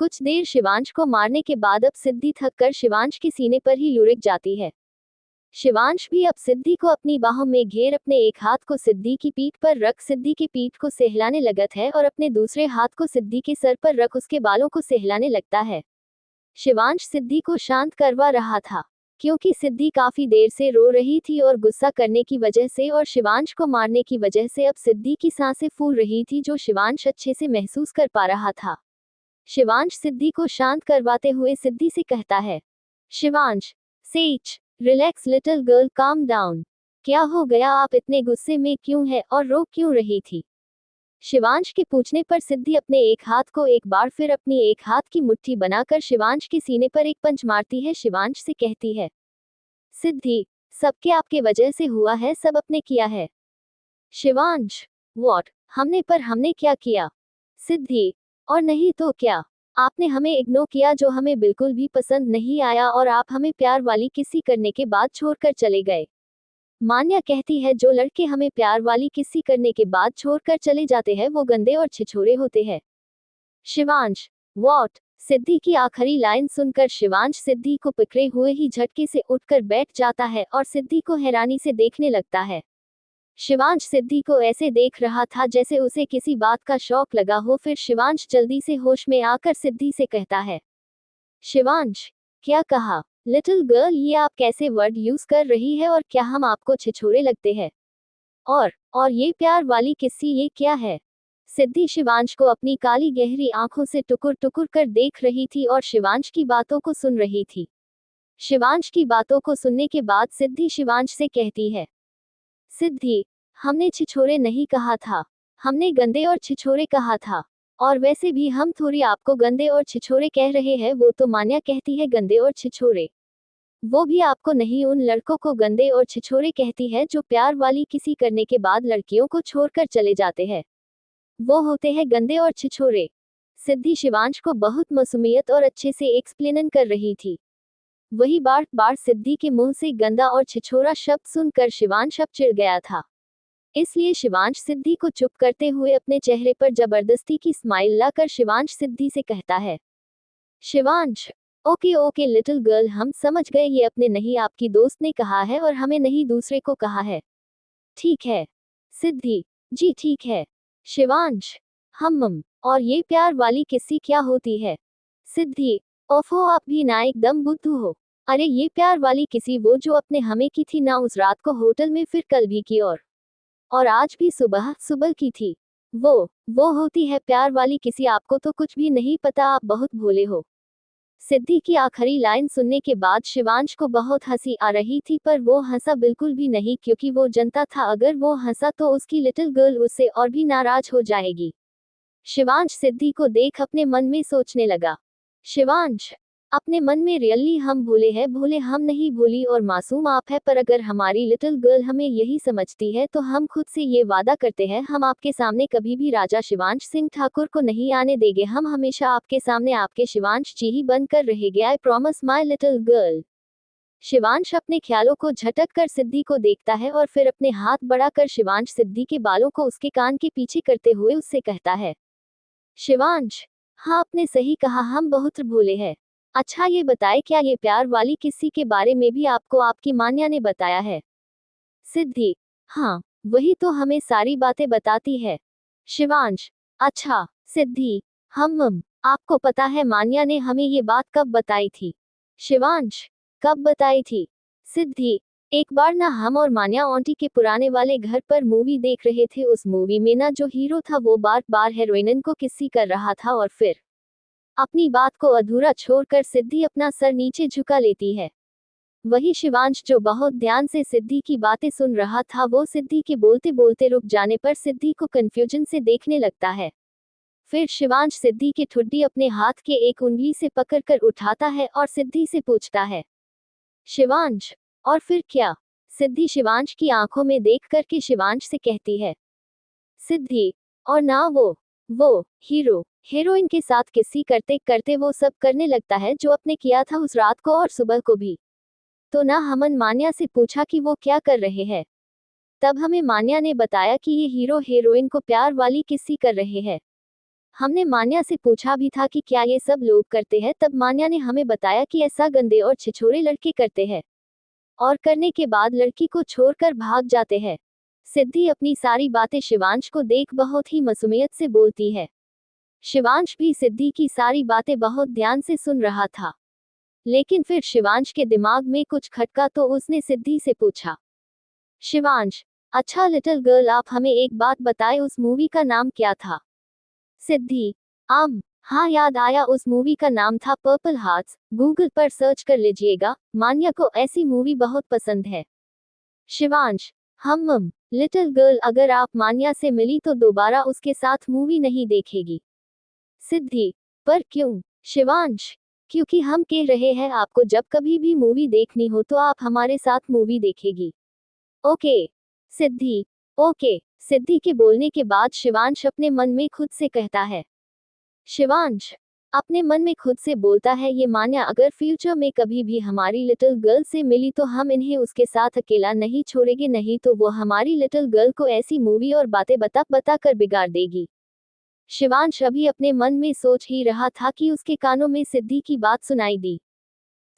कुछ देर शिवांश को मारने के बाद अब सिद्धि थक कर शिवांश के सीने पर ही लुढ़क जाती है। शिवांश भी अब सिद्धि को अपनी बाहों में घेर अपने एक हाथ को सिद्धि की पीठ पर रख सिद्धि की पीठ को सहलाने लगत है और अपने दूसरे हाथ को सिद्धि के सर पर रख उसके बालों को सहलाने लगता है। शिवांश सिद्धि को शांत करवा रहा था, क्योंकि सिद्धि काफी देर से रो रही थी और गुस्सा करने की वजह से और शिवांश को मारने की वजह से अब सिद्धि की सांसें फूल रही थी, जो शिवांश अच्छे से महसूस कर पा रहा था। शिवांश सिद्धि को शांत करवाते हुए सिद्धि से कहता है, शिवांश, सेच, relax little girl, calm down. क्या हो गया, आप इतने गुस्से में क्यों हैं और रो क्यों रही थी? शिवांश के पूछने पर सिद्धि अपने एक हाथ को एक बार फिर अपनी एक हाथ की मुट्ठी बनाकर शिवांश के सीने पर एक पंच मारती है। शिवांश से कहती है, सिद्धि, सबके आपके वजह से हुआ है, सब अपने किया है। शिवांश, व्हाट? हमने क्या किया? सिद्धि, और नहीं तो क्या, आपने हमें इग्नोर किया जो हमें बिल्कुल भी पसंद नहीं आया और आप हमें प्यार वाली किसी करने के बाद छोड़कर चले गए। मान्या कहती है जो लड़के हमें प्यार वाली किसी करने के बाद छोड़कर चले जाते हैं वो गंदे और छिछोरे होते हैं। शिवांश, व्हाट? सिद्धि की आखिरी लाइन सुनकर शिवांश सिद्धि को पकड़े हुए ही झटके से उठकर बैठ जाता है और सिद्धि को हैरानी से देखने लगता है। शिवांश सिद्धि को ऐसे देख रहा था जैसे उसे किसी बात का शौक लगा हो। फिर शिवांश जल्दी से होश में आकर सिद्धि से कहता है, शिवांश, क्या कहा? लिटिल गर्ल, ये आप कैसे वर्ड यूज कर रही है और क्या हम आपको छिछोरे लगते हैं? और ये प्यार वाली किस्सी, ये क्या है? सिद्धि शिवांश को अपनी काली गहरी आंखों से टुकुर टुकुर कर देख रही थी और शिवांश की बातों को सुन रही थी। शिवांश की बातों को सुनने के बाद सिद्धि शिवांश से कहती है, सिद्धि, हमने छिछोरे नहीं कहा था, हमने गंदे और छिछोरे कहा था। और वैसे भी हम थोड़ी आपको गंदे और छिछोरे कह रहे हैं, वो तो मान्या कहती है गंदे और छिछोरे। वो भी आपको नहीं, उन लड़कों को गंदे और छिछोरे कहती है जो प्यार वाली किसी करने के बाद लड़कियों को छोड़कर चले जाते हैं। वो होते हैं गंदे और छिछोरे। सिद्धि शिवांश को बहुत मासूमियत और अच्छे से एक्सप्लेन कर रही थी। वही बार बार सिद्धि के मुंह से गंदा और छिछोरा शब्द सुनकर शिवांश अब चिढ़ गया था। इसलिए शिवांश सिद्धि को चुप करते हुए अपने चेहरे पर जबरदस्ती की स्माइल लाकर शिवांश सिद्धि से कहता है, Shivansh, okay okay little girl, हम समझ गए, ये अपने नहीं आपकी दोस्त ने कहा है और हमें नहीं दूसरे को कहा है। ठीक है। सिद्धि, जी ठीक है। शिवांश, और ये प्यार वाली किस्सी क्या होती है? सिद्धि, ओफो आप भी ना एकदम बुद्धू हो। अरे ये प्यार वाली किसी वो जो अपने हमें की थी ना उस रात को होटल में, फिर कल भी की और आज भी सुबह सुबह की थी। वो होती है प्यार वाली किसी, आपको तो कुछ भी नहीं पता, आप बहुत भोले हो। सिद्धि की आखिरी लाइन सुनने के बाद शिवांश को बहुत हंसी आ रही थी, पर वो हंसा बिल्कुल भी नहीं, क्योंकि वो जानता था अगर वो हंसा तो उसकी लिटिल गर्ल उससे और भी नाराज हो जाएगी। शिवांश सिद्धि को देख अपने मन में सोचने लगा, शिवांश, अपने मन में, रियली हम भोले हैं, भोले हम नहीं, भोली और मासूम आप है, पर अगर हमारी लिटिल गर्ल हमें यही समझती है तो हम खुद से ये वादा करते हैं हम आपके सामने कभी भी राजा शिवांश सिंह ठाकुर को नहीं आने देंगे, हम हमेशा आपके सामने आपके शिवांश जी ही बनकर रहेंगे, I promise my little girl. Shivansh अपने ख्यालों को झटक कर सिद्धि को देखता है और फिर अपने हाथ बढ़ाकर शिवांश सिद्धि के बालों को उसके कान के पीछे करते हुए उससे कहता है, शिवांश, हाँ आपने सही कहा, हम बहुत भोले हैं। अच्छा ये बताए, क्या ये प्यार वाली किस्सी के बारे में भी आपको आपकी मान्या ने बताया है? सिद्धि, हाँ, वही तो हमें सारी बातें बताती है। शिवांश, अच्छा। सिद्धि, आपको पता है मान्या ने हमें ये बात कब बताई थी? शिवांश, कब बताई थी? सिद्धि, एक बार ना हम और मान्या आंटी के पुराने वाले घर पर मूवी देख रहे थे, उस मूवी में ना जो हीरो था वो बार बार हीरोइन को किस्सी कर रहा था और फिर अपनी बात को अधूरा छोड़कर सिद्धि अपना सर नीचे झुका लेती है। वही शिवांश जो बहुत ध्यान से सिद्धि की बातें सुन रहा था, वो सिद्धि के बोलते बोलते रुक जाने पर सिद्धि को कंफ्यूजन से देखने लगता है। फिर शिवांश सिद्धि की ठुड्डी अपने हाथ के एक उंगली से पकड़कर उठाता है और सिद्धि से पूछता है, शिवांश, और फिर क्या? सिद्धि शिवांश की आंखों में देख करके शिवांश से कहती है, सिद्धि, और ना वो हीरो हीरोइन के साथ किस्सी करते करते वो सब करने लगता है जो अपने किया था उस रात को और सुबह को भी। तो ना हमन मान्या से पूछा कि वो क्या कर रहे हैं। तब हमें मान्या ने बताया कि ये हीरो हीरोइन को प्यार वाली किस्सी कर रहे हैं। हमने मान्या से पूछा भी था कि क्या ये सब लोग करते हैं, तब मान्या ने हमें बताया कि ऐसा गंदे और छिछोरे लड़के करते हैं और करने के बाद लड़की को छोड़कर भाग जाते हैं। सिद्धि अपनी सारी बातें शिवांश को देख बहुत ही मासूमियत से बोलती है। शिवांश भी सिद्धि की सारी बातें बहुत ध्यान से सुन रहा था। लेकिन फिर शिवांश के दिमाग में कुछ खटका तो उसने सिद्धि से पूछा, शिवांश, अच्छा लिटिल गर्ल, आप हमें एक बात बताए, उस मूवी का नाम क्या था? सिद्धि, हाँ याद आया, उस मूवी का नाम था पर्पल हार्ट्स, गूगल पर सर्च कर लीजिएगा, मान्या को ऐसी मूवी बहुत पसंद है। शिवांश, लिटिल गर्ल, अगर आप मान्या से मिली तो दोबारा उसके साथ मूवी नहीं देखेगी। सिद्धि, पर क्यों? शिवांश, क्योंकि हम कह रहे हैं आपको जब कभी भी मूवी देखनी हो तो आप हमारे साथ मूवी देखेगी। ओके। सिद्धि, ओके। सिद्धि के बोलने के बाद शिवांश अपने मन में खुद से कहता है, शिवांश अपने मन में खुद से बोलता है, ये मान्या अगर फ्यूचर में कभी भी हमारी लिटिल गर्ल से मिली तो हम इन्हें उसके साथ अकेला नहीं छोड़ेंगे, नहीं तो वो हमारी लिटिल गर्ल को ऐसी मूवी और बातें बता बता कर बिगाड़ देगी। शिवांश अभी अपने मन में सोच ही रहा था कि उसके कानों में सिद्धि की बात सुनाई दी।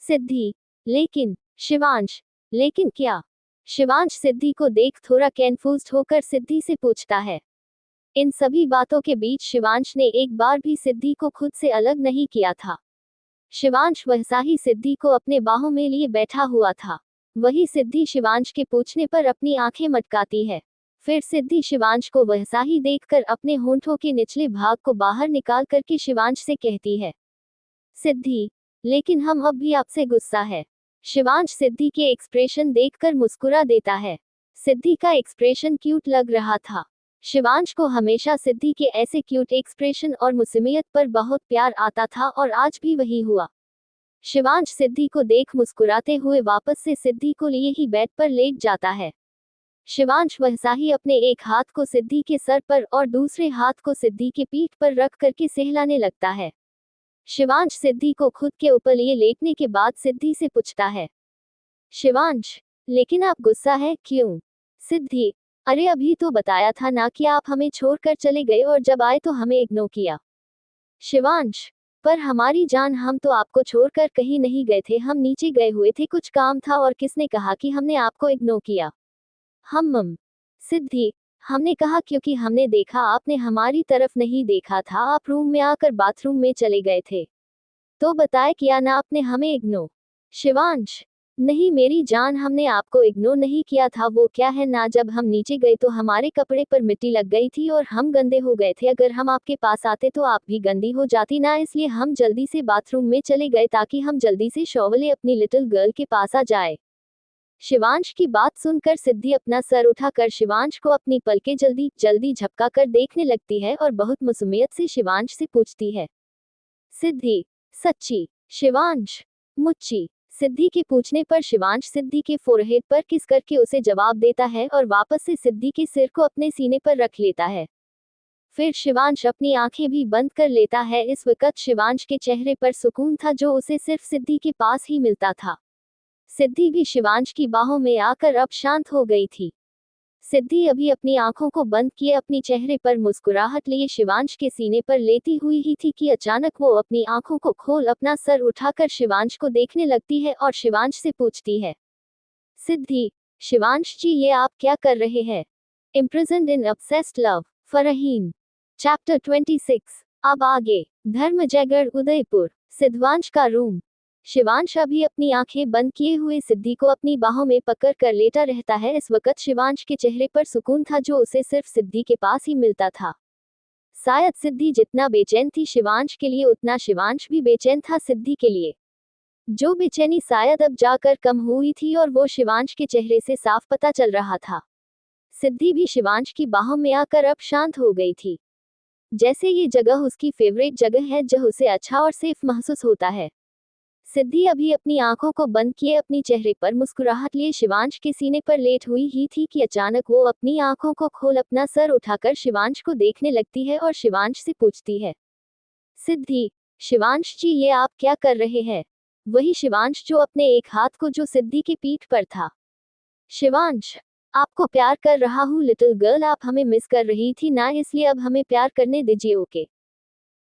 सिद्धि, लेकिन शिवांश, लेकिन क्या? शिवांश सिद्धि को देख थोड़ा कंफ्यूज्ड होकर सिद्धि से पूछता है। इन सभी बातों के बीच शिवांश ने एक बार भी सिद्धि को खुद से अलग नहीं किया था। शिवांश वैसा ही सिद्धि को अपने बाहों में लिए बैठा हुआ था। वही सिद्धि शिवांश के पूछने पर अपनी आंखें मटकाती है। फिर सिद्धि शिवांश को वैसा ही देखकर अपने होंठों के निचले भाग को बाहर निकाल करके शिवांश से कहती है, सिद्धि, लेकिन हम अब भी आपसे गुस्सा है। शिवांश सिद्धि के एक्सप्रेशन देखकर मुस्कुरा देता है। सिद्धि का एक्सप्रेशन क्यूट लग रहा था। शिवांश को हमेशा सिद्धि के ऐसे क्यूट एक्सप्रेशन और मुस्लिमियत पर बहुत प्यार आता था और आज भी वही हुआ। शिवांश सिद्धि को देख मुस्कुराते हुए वापस से सिद्धि को लिए ही बेड पर लेट जाता है। शिवांश वैसा ही अपने एक हाथ को सिद्धि के सर पर और दूसरे हाथ को सिद्धि के पीठ पर रख करके सहलाने लगता है। शिवांश सिद्धि को खुद के ऊपर लिए लेटने के बाद सिद्धि से पूछता है। शिवांश, लेकिन आप गुस्सा है क्यों? सिद्धि, अरे अभी तो बताया था ना कि आप हमें छोड़कर चले गए और जब आए तो हमें इग्नोर किया। शिवांश, पर हमारी जान, हम तो आपको छोड़कर कहीं नहीं गए थे, हम नीचे गए हुए थे, कुछ काम था और किसने कहा कि हमने आपको इग्नोर किया? हम। सिद्धि, हमने कहा क्योंकि हमने देखा आपने हमारी तरफ नहीं देखा था, आप रूम में आकर बाथरूम में चले गए थे। तो बताए किया ना आपने हमें इग्नोर? शिवांश, नहीं मेरी जान, हमने आपको इग्नोर नहीं किया था, वो क्या है ना, जब हम नीचे गए तो हमारे कपड़े पर मिट्टी लग गई थी और हम गंदे हो गए थे, अगर हम आपके पास आते तो आप भी गंदी हो जाती ना, इसलिए हम जल्दी से बाथरूम में चले गए ताकि हम जल्दी से शॉवर ले अपनी लिटिल गर्ल के पास आ जाए। शिवांश की बात सुनकर सिद्धि अपना सर उठाकर शिवांश को अपनी पलकें जल्दी जल्दी झपका कर देखने लगती है और बहुत मासूमियत से शिवांश से पूछती है। सिद्धि, सच्ची? शिवांश, मुच्ची। सिद्धि के पूछने पर शिवांश सिद्धि के फोरहेड पर किस करके उसे जवाब देता है और वापस से सिद्धि के सिर को अपने सीने पर रख लेता है। फिर शिवांश अपनी आंखें भी बंद कर लेता है। इस वक्त शिवांश के चेहरे पर सुकून था जो उसे सिर्फ सिद्धि के पास ही मिलता था। सिद्धि भी शिवांश की बाहों में आकर अब शांत हो गई थी। सिद्धि अभी अपनी आंखों को बंद किए अपनी चेहरे पर मुस्कुराहट लिए शिवांश के सीने पर लेती हुई ही थी कि अचानक वो अपनी आंखों को खोल अपना सर उठाकर शिवांश को देखने लगती है और शिवांश से पूछती है। सिद्धि, शिवांश जी ये आप क्या कर रहे हैं? इम्प्रिजन्ड इन obsessed लव, फरहीन। चैप्टर 26। अब आगे। धर्मजयगढ़ उदयपुर। सिद्धवांश का रूम। शिवांश अभी अपनी आंखें बंद किए हुए सिद्धि को अपनी बाहों में पकड़ कर लेटा रहता है। इस वक्त शिवांश के चेहरे पर सुकून था जो उसे सिर्फ सिद्धि के पास ही मिलता था। शायद सिद्धि जितना बेचैन थी शिवांश के लिए, उतना शिवांश भी बेचैन था सिद्धि के लिए। जो बेचैनी शायद अब जाकर कम हुई थी और वो शिवांश के चेहरे से साफ पता चल रहा था। सिद्धि भी शिवांश की बाहों में आकर अब शांत हो गई थी। जैसे ये जगह उसकी फेवरेट जगह है, जो उसे अच्छा और सेफ महसूस होता है। सिद्धि अभी अपनी आंखों को बंद किए अपनी चेहरे पर मुस्कुराहट लिए शिवांश के सीने पर लेट हुई ही थी कि अचानक वो अपनी आंखों को खोल अपना सर उठाकर शिवांश को देखने लगती है और शिवांश से पूछती है। सिद्धि, शिवांश जी ये आप क्या कर रहे हैं? वही शिवांश जो अपने एक हाथ को जो सिद्धि की पीठ पर था। शिवांश, आपको प्यार कर रहा हूँ लिटिल गर्ल, आप हमें मिस कर रही थी ना, इसलिए अब हमें प्यार करने दीजिए, ओके?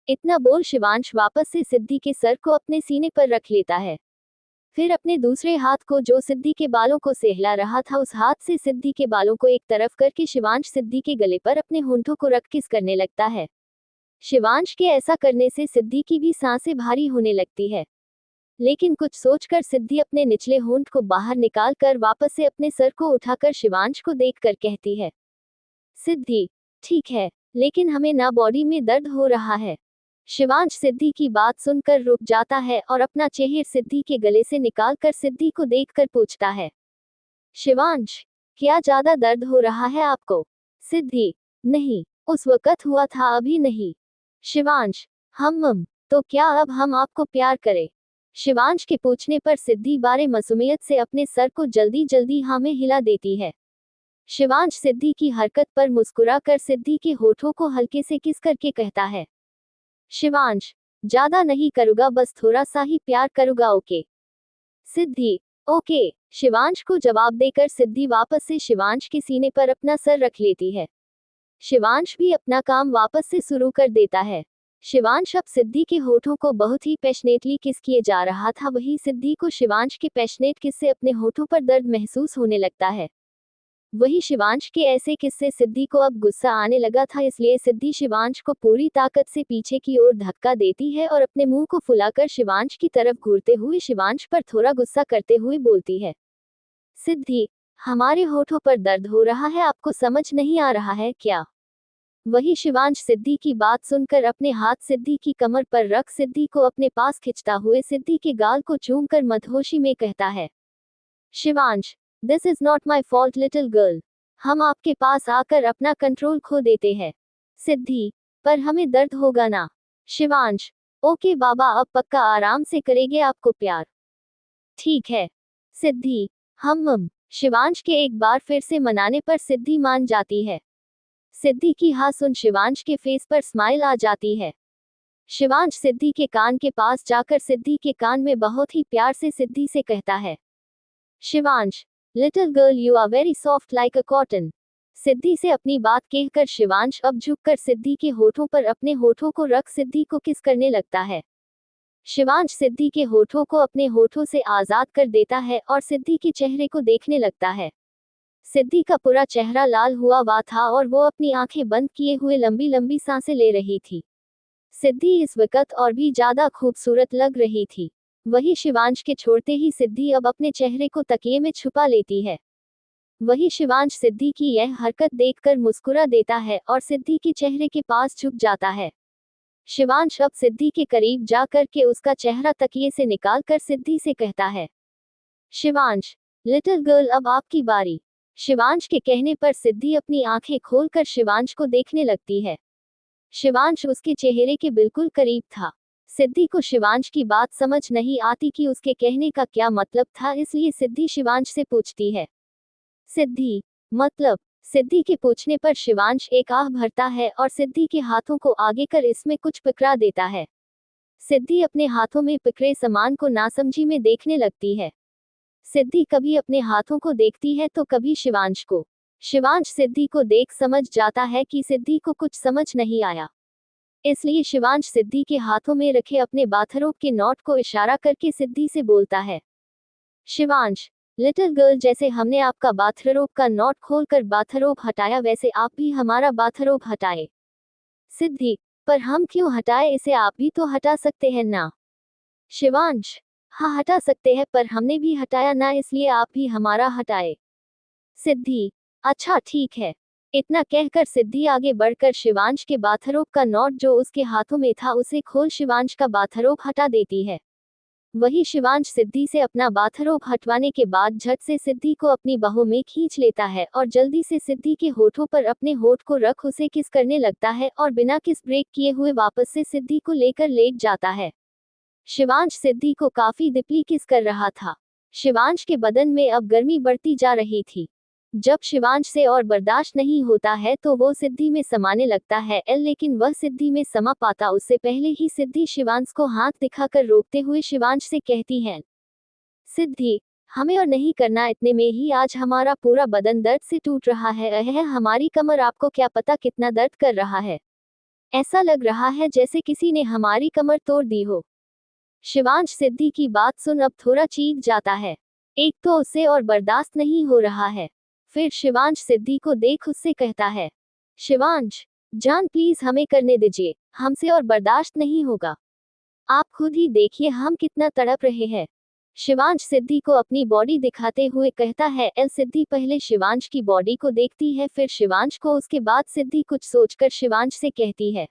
इतना बोल शिवांश वापस से सिद्धि के सर को अपने सीने पर रख लेता है। फिर अपने दूसरे हाथ को जो सिद्धि के बालों को सहला रहा था उस हाथ से सिद्धि के बालों को एक तरफ करके शिवांश सिद्धि के गले पर अपने होंठों को रख किस करने लगता है। शिवांश के ऐसा करने से सिद्धि की भी सांसें भारी होने लगती है। लेकिन कुछ सोचकर सिद्धि अपने निचले होंठ को बाहर निकाल कर वापस से अपने सर को उठाकर शिवांश को देखकर कहती है। सिद्धि, ठीक है, लेकिन हमें ना बॉडी में दर्द हो रहा है। शिवांश सिद्धि की बात सुनकर रुक जाता है और अपना चेहरा सिद्धि के गले से निकालकर सिद्धि को देखकर पूछता है। शिवांश, क्या ज्यादा दर्द हो रहा है आपको? सिद्धि, नहीं, उस वक्त हुआ था, अभी नहीं। शिवांश, हम तो क्या अब हम आपको प्यार करें? शिवांश के पूछने पर सिद्धि बारे मासूमियत से अपने सर को जल्दी जल्दी हाँ में हिला देती है। शिवांश सिद्धि की हरकत पर मुस्कुरा कर सिद्धि के होठों को हल्के से किस करके कहता है। शिवांश, ज्यादा नहीं करूंगा, बस थोड़ा सा ही प्यार करूंगा, ओके? सिद्धि, ओके। शिवांश को जवाब देकर सिद्धि वापस से शिवांश के सीने पर अपना सर रख लेती है। शिवांश भी अपना काम वापस से शुरू कर देता है। शिवांश अब सिद्धि के होठों को बहुत ही पैशनेटली किस किए जा रहा था, वही सिद्धि को शिवांश के पैशनेट किस से अपने होठों पर दर्द महसूस होने लगता है। वही शिवांश के ऐसे किस्से सिद्धि को अब गुस्सा आने लगा था, इसलिए सिद्धि शिवांश को पूरी ताकत से पीछे की ओर धक्का देती है और अपने मुंह को फुलाकर शिवांश की तरफ घूरते हुए शिवांश पर थोड़ा गुस्सा करते हुए बोलती है। सिद्धि, हमारे होठों पर दर्द हो रहा है, आपको समझ नहीं आ रहा है क्या? वही शिवांश सिद्धि की बात सुनकर अपने हाथ सिद्धि की कमर पर रख सिद्धि को अपने पास खिंचता हुए सिद्धि के गाल को चूमकर मदहोशी में कहता है। Shivansh, this is not my fault little girl, हम आपके पास आकर अपना कंट्रोल खो देते हैं। सिद्धि, पर हमें दर्द होगा ना? शिवांश, ओके बाबा, अब पक्का आराम से करेंगे आपको प्यार। ठीक है। सिद्धि, हम शिवांश के एक बार फिर से मनाने पर सिद्धि मान जाती है। सिद्धि की हाँ सुन शिवांश के फेस पर स्माइल आ जाती है। शिवांश सिद्धि के कान के पास जाकर सिद्धि के कान में बहुत ही प्यार से सिद्धि से कहता है, Shivansh, little girl you are very soft like a cotton. Siddhi से अपनी बात कहकर शिवांश अब झुककर सिद्धि के होठों पर अपने होठों को रख सिद्धि को किस करने लगता है। शिवांश सिद्धि के होठों को अपने होठों से आजाद कर देता है और सिद्धि के चेहरे को देखने लगता है। सिद्धि का पूरा चेहरा लाल हुआ था और वो अपनी आंखें बंद किए हुए लंबी लंबी सांसें ले रही थी। सिद्धि इस वक्त और भी ज्यादा खूबसूरत लग रही थी। वही शिवांश के छोड़ते ही सिद्धि अब अपने चेहरे को तकिए में छुपा लेती है। वही शिवांश सिद्धि की यह हरकत देखकर मुस्कुरा देता है और सिद्धि के चेहरे के पास झुक जाता है। शिवांश अब सिद्धि के करीब जाकर के उसका चेहरा तकिए से निकाल कर सिद्धि से कहता है, शिवांश, लिटिल गर्ल अब आपकी बारी। शिवांश के कहने पर सिद्धि अपनी आंखें खोलकर शिवांश को देखने लगती है। शिवांश उसके चेहरे के बिल्कुल करीब था। सिद्धि को शिवांश की बात समझ नहीं आती कि उसके कहने का क्या मतलब था, इसलिए सिद्धि शिवांश से पूछती है, सिद्धि, मतलब। सिद्धि के पूछने पर शिवांश एक आह भरता है और सिद्धि के हाथों को आगे कर इसमें कुछ पकड़ा देता है। सिद्धि अपने हाथों में पकड़े सामान को नासमझी में देखने लगती है। सिद्धि कभी अपने हाथों को देखती है तो कभी शिवांश को। शिवांश सिद्धि को देख समझ जाता है कि सिद्धि को कुछ समझ नहीं आया, इसलिए शिवांश सिद्धि के हाथों में रखे अपने बाथरोब के नोट को इशारा करके सिद्धि से बोलता है, शिवांश, लिटिल गर्ल, जैसे हमने आपका बाथरोब का नोट खोलकर बाथरोब हटाया वैसे आप भी हमारा बाथरोब हटाए। सिद्धि, पर हम क्यों हटाए इसे, आप भी तो हटा सकते हैं ना। शिवांश, हाँ हटा सकते हैं पर हमने भी हटाया ना, इसलिए आप भी हमारा हटाए। सिद्धि, अच्छा ठीक है। इतना कहकर सिद्धि आगे बढ़कर शिवांश के बाथरोब का नोट जो उसके हाथों में था उसे खोल शिवांश का बाथरोब हटा देती है। वही शिवांश सिद्धि से अपना बाथरोब हटवाने के बाद झट से सिद्धि को अपनी बाहों में खींच लेता है और जल्दी से सिद्धि के होठों पर अपने होठ को रख उसे किस करने लगता है और बिना किस ब्रेक किए हुए वापस से सिद्धि को लेकर लेट जाता है। शिवांश सिद्धि को काफी डीपली किस कर रहा था। शिवांश के बदन में अब गर्मी बढ़ती जा रही थी। जब शिवांश से और बर्दाश्त नहीं होता है तो वो सिद्धि में समाने लगता है, लेकिन वह सिद्धि में समा पाता उससे पहले ही सिद्धि शिवांश को हाथ दिखाकर रोकते हुए शिवांश से कहती है, सिद्धि, हमें और नहीं करना, इतने में ही आज हमारा पूरा बदन दर्द से टूट रहा है। हमारी कमर, आपको क्या पता कितना दर्द कर रहा है। ऐसा लग रहा है जैसे किसी ने हमारी कमर तोड़ दी हो। शिवांश सिद्धि की बात सुन अब थोड़ा चीख जाता है। एक तो उसे और बर्दाश्त नहीं हो रहा है, फिर शिवांश सिद्धि को देख उससे कहता है, शिवांश जान प्लीज हमें करने दीजिए, हमसे और बर्दाश्त नहीं होगा। आप खुद ही देखिए हम कितना तड़प रहे हैं। शिवांश सिद्धि को अपनी बॉडी दिखाते हुए कहता है। सिद्धि पहले शिवांश की बॉडी को देखती है, फिर शिवांश को, उसके बाद सिद्धि कुछ सोचकर शिवांश से कहती है,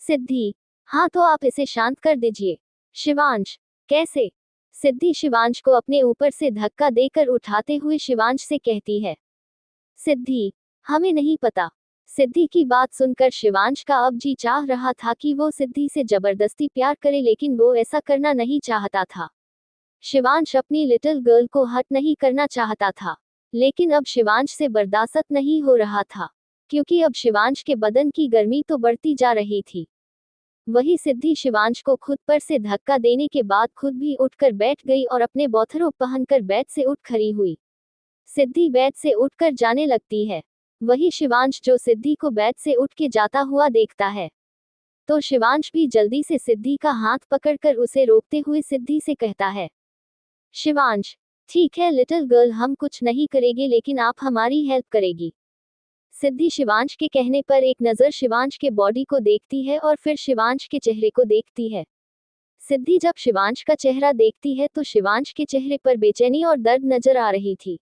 सिद्धि, हाँ तो आप इसे शांत कर दीजिए। शिवांश, कैसे। सिद्धि शिवांश को अपने ऊपर से धक्का देकर उठाते हुए शिवांश से कहती है, सिद्धि, हमें नहीं पता। सिद्धि की बात सुनकर शिवांश का अब जी चाह रहा था कि वो सिद्धि से जबरदस्ती प्यार करे, लेकिन वो ऐसा करना नहीं चाहता था। शिवांश अपनी लिटिल गर्ल को हर्ट नहीं करना चाहता था, लेकिन अब शिवांश से बर्दाश्त नहीं हो रहा था, क्योंकि अब शिवांश के बदन की गर्मी तो बढ़ती जा रही थी। वही सिद्धि शिवांश को खुद पर से धक्का देने के बाद खुद भी उठकर बैठ गई और अपने बौथरोब पहनकर बेड से उठ खड़ी हुई। सिद्धि बेड से उठकर जाने लगती है। वही शिवांश जो सिद्धि को बेड से उठ के जाता हुआ देखता है, तो शिवांश भी जल्दी से सिद्धि का हाथ पकड़कर उसे रोकते हुए सिद्धि से कहता है, शिवांश, ठीक है लिटिल गर्ल, हम कुछ नहीं करेंगे लेकिन आप हमारी हेल्प करेगी। सिद्धि शिवांश के कहने पर एक नजर शिवांश के बॉडी को देखती है और फिर शिवांश के चेहरे को देखती है। सिद्धि जब शिवांश का चेहरा देखती है तो शिवांश के चेहरे पर बेचैनी और दर्द नजर आ रही थी,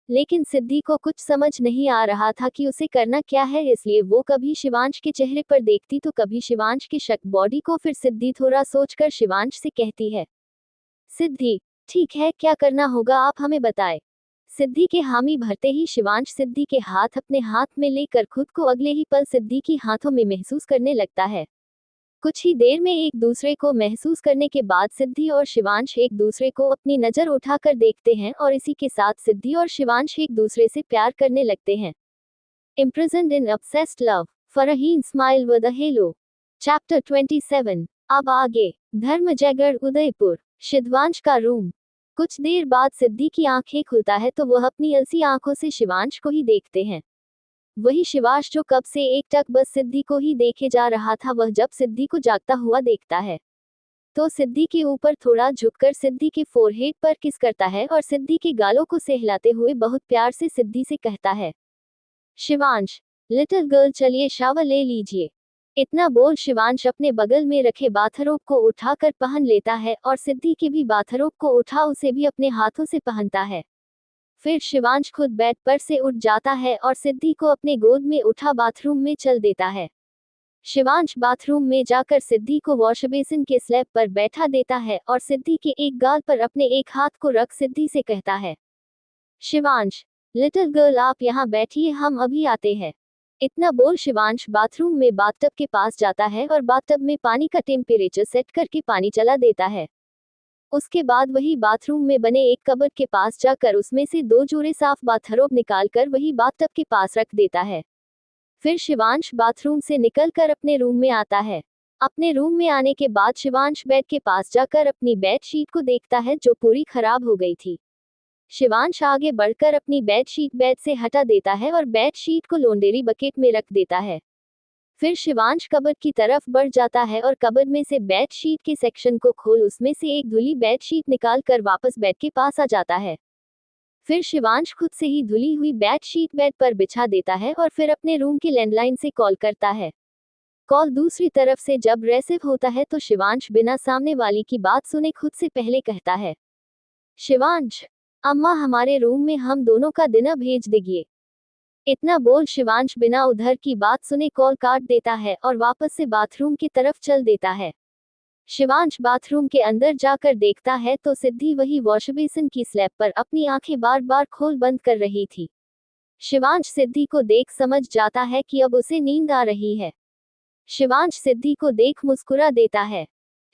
लेकिन सिद्धि को कुछ समझ नहीं आ रहा था कि उसे करना क्या है, इसलिए वो कभी शिवांश के चेहरे पर देखती तो कभी शिवांश के शक बॉडी को। फिर सिद्धि थोड़ा सोचकर शिवांश से कहती है, सिद्धि, ठीक है, क्या करना होगा आप हमें बताएं। सिद्धि के हामी भरते ही शिवांश सिद्धि के हाथ अपने हाथ में लेकर खुद को अगले ही पल सिद्धि की हाथों में महसूस करने लगता है। कुछ ही देर में एक दूसरे को महसूस करने के बाद सिद्धि और शिवांश एक दूसरे को अपनी नजर उठाकर देखते हैं और इसी के साथ सिद्धि और शिवांश एक दूसरे से प्यार करने लगते हैं। Imprisoned in obsessed love, Faraheen smile with a halo. Chapter 27। अब आगे। धर्मजयगढ़ उदयपुर। शिवांश का रूम। कुछ देर बाद सिद्धि की आंखें खुलता है तो वह अपनी अलसी आंखों से शिवांश को ही देखते हैं। वही शिवांश जो कब से एकटक बस सिद्धि को ही देखे जा रहा था, वह जब सिद्धि को जागता हुआ देखता है तो सिद्धि के ऊपर थोड़ा झुककर सिद्धि के फोरहेड पर किस करता है और सिद्धि के गालों को सहलाते हुए बहुत प्यार से सिद्धि से कहता है, शिवांश लिटिल गर्ल चलिए शावर ले लीजिए। इतना बोल शिवांश अपने बगल में रखे बाथरोब को उठाकर पहन लेता है और सिद्धि के भी बाथरोब को उठा उसे भी अपने हाथों से पहनता है। फिर शिवांश खुद बेड पर से उठ जाता है और सिद्धि को अपने गोद में उठा बाथरूम में चल देता है। शिवांश बाथरूम में जाकर सिद्धि को वॉश बेसिन के स्लैब पर बैठा देता है और सिद्धि के एक गाल पर अपने एक हाथ को रख सिद्धि से कहता है, शिवांश लिटिल गर्ल आप यहाँ बैठिए, हम अभी आते हैं। इतना बोल शिवांश बाथरूम में बाथटब के पास जाता है और बाथटब में पानी का टेम्परेचर सेट करके पानी चला देता है। उसके बाद वही बाथरूम में बने एक कबर्ड के पास जाकर उसमें से 2 जोड़े साफ बाथरोब निकालकर वही बाथटब के पास रख देता है। फिर शिवांश बाथरूम से निकलकर अपने रूम में आता है। अपने रूम में आने के बाद शिवांश बेड के पास जाकर अपनी बेडशीट को देखता है जो पूरी खराब हो गई थी। शिवांश आगे बढ़कर अपनी बेडशीट बेड से हटा देता है और बेडशीट को लॉन्ड्री बकेट में रख देता है। फिर शिवांश कबर्ड की तरफ बढ़ जाता है और कबर्ड में से बेडशीट के सेक्शन को खोल उसमें से एक धुली बेडशीट निकाल कर वापस बेड के पास आ जाता है। फिर शिवांश खुद से ही धुली हुई बेडशीट बेड पर बिछा देता है और फिर अपने रूम के लैंडलाइन से कॉल करता है। कॉल दूसरी तरफ से जब रिसीव होता है तो शिवांश बिना सामने वाली की बात सुने खुद से पहले कहता है, शिवांश अम्मा हमारे रूम में हम दोनों का डिनर भेज देगी। इतना बोल शिवांश बिना उधर की बात सुने कॉल काट देता है और वापस से बाथरूम की तरफ चल देता है। शिवांश बाथरूम के अंदर जाकर देखता है तो सिद्धि वही वॉश बेसिन की स्लैब पर अपनी आंखें बार बार खोल बंद कर रही थी। शिवांश सिद्धि को देख समझ जाता है कि अब उसे नींद आ रही है। शिवांश सिद्धि को देख मुस्कुरा देता है।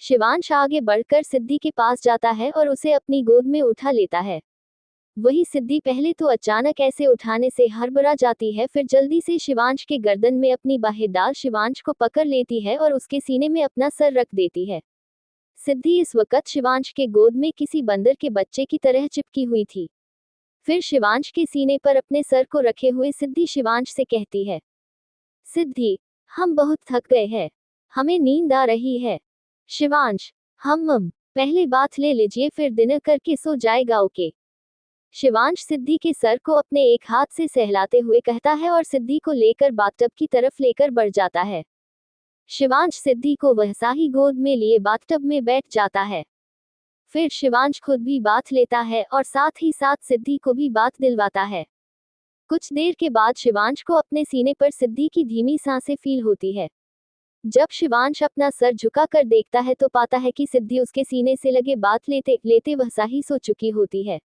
शिवांश आगे बढ़कर सिद्धि के पास जाता है और उसे अपनी गोद में उठा लेता है। वही सिद्धि पहले तो अचानक ऐसे उठाने से हड़बड़ा जाती है, फिर जल्दी से शिवांश के गर्दन में अपनी बाहें डाल शिवांश को पकड़ लेती है और उसके सीने में अपना सर रख देती है। सिद्धि इस वक्त शिवांश के गोद में किसी बंदर के बच्चे की तरह चिपकी हुई थी। फिर शिवांश के सीने पर अपने सर को रखे हुए सिद्धि शिवांश से कहती है, सिद्धि हम बहुत थक गए हैं, हमें नींद आ रही है। शिवांश हम पहले बात ले लीजिए फिर डिनर करके सो जाएगा ओके। शिवांश सिद्धि के सर को अपने एक हाथ से सहलाते हुए कहता है और सिद्धि को लेकर बाथटब की तरफ लेकर बढ़ जाता है। शिवांश सिद्धि को वैसा ही गोद में लिए बाथटब में बैठ जाता है। फिर शिवांश खुद भी बाथ लेता है और साथ ही साथ सिद्धि को भी बाथ दिलवाता है। कुछ देर के बाद शिवांश को अपने सीने पर सिद्धि की धीमी सांसें फील होती है। जब शिवांश अपना सर झुकाकर देखता है तो पाता है कि सिद्धि उसके सीने से लगे बात लेते लेते वैसा ही सो चुकी होती है।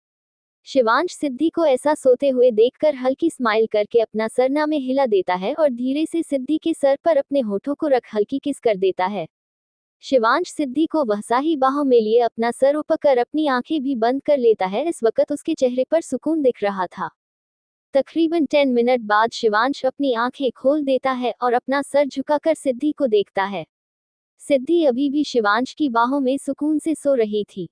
शिवांश सिद्धि को ऐसा सोते हुए देखकर हल्की स्माइल करके अपना सरना में हिला देता है और धीरे से सिद्धि के सर पर अपने होठों को रख हल्की किस कर देता है। शिवांश सिद्धि को वहसा ही बाहों में लिए अपना सर ऊपर अपनी आंखें भी बंद कर लेता है। इस वक्त उसके चेहरे पर सुकून दिख रहा था। तकरीबन 10 मिनट बाद शिवांश अपनी आंखें खोल देता है और अपना सर झुकाकर सिद्धि को देखता है। सिद्धि अभी भी शिवांश की बाहों में सुकून से सो रही थी।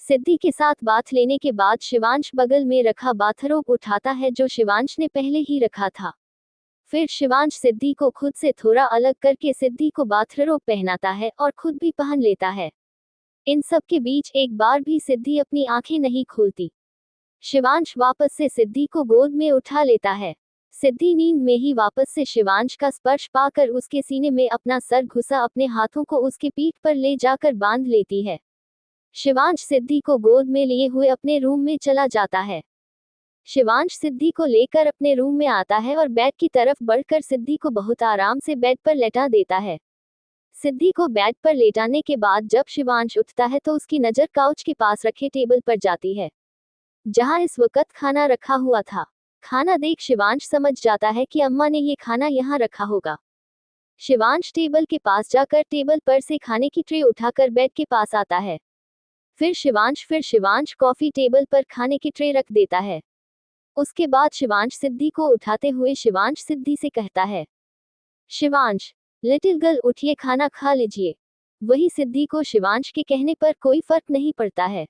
सिद्धि के साथ बात लेने के बाद शिवांश बगल में रखा बाथरोब उठाता है जो शिवांश ने पहले ही रखा था। फिर शिवांश सिद्धि को खुद से थोड़ा अलग करके सिद्धि को बाथरोब पहनाता है और खुद भी पहन लेता है। इन सब के बीच एक बार भी सिद्धि अपनी आंखें नहीं खोलती। शिवांश वापस से सिद्धि को गोद में उठा लेता है। सिद्धि नींद में ही वापस से शिवांश का स्पर्श पाकर उसके सीने में अपना सर घुसा अपने हाथों को उसके पीठ पर ले जाकर बांध लेती है। शिवांश सिद्धि को गोद में लिए हुए अपने रूम में चला जाता है। शिवांश सिद्धि को लेकर अपने रूम में आता है और बेड की तरफ बढ़कर सिद्धि को बहुत आराम से बेड पर लेटा देता है। सिद्धि को बेड पर लेटाने के बाद जब शिवांश उठता है तो उसकी नज़र काउच के पास रखे टेबल पर जाती है जहां इस वक्त खाना रखा हुआ था। खाना देख शिवांश समझ जाता है कि अम्मा ने ये खाना यहाँ रखा होगा। शिवांश टेबल के पास जाकर टेबल पर से खाने की ट्रे उठाकर बेड के पास आता है। फिर शिवांश कॉफी टेबल पर खाने की ट्रे रख देता है। उसके बाद शिवांश सिद्धि को उठाते हुए शिवांश सिद्धि से कहता है, शिवांश लिटिल गर्ल उठिए खाना खा लीजिए। वही सिद्धि को शिवांश के कहने पर कोई फर्क नहीं पड़ता है।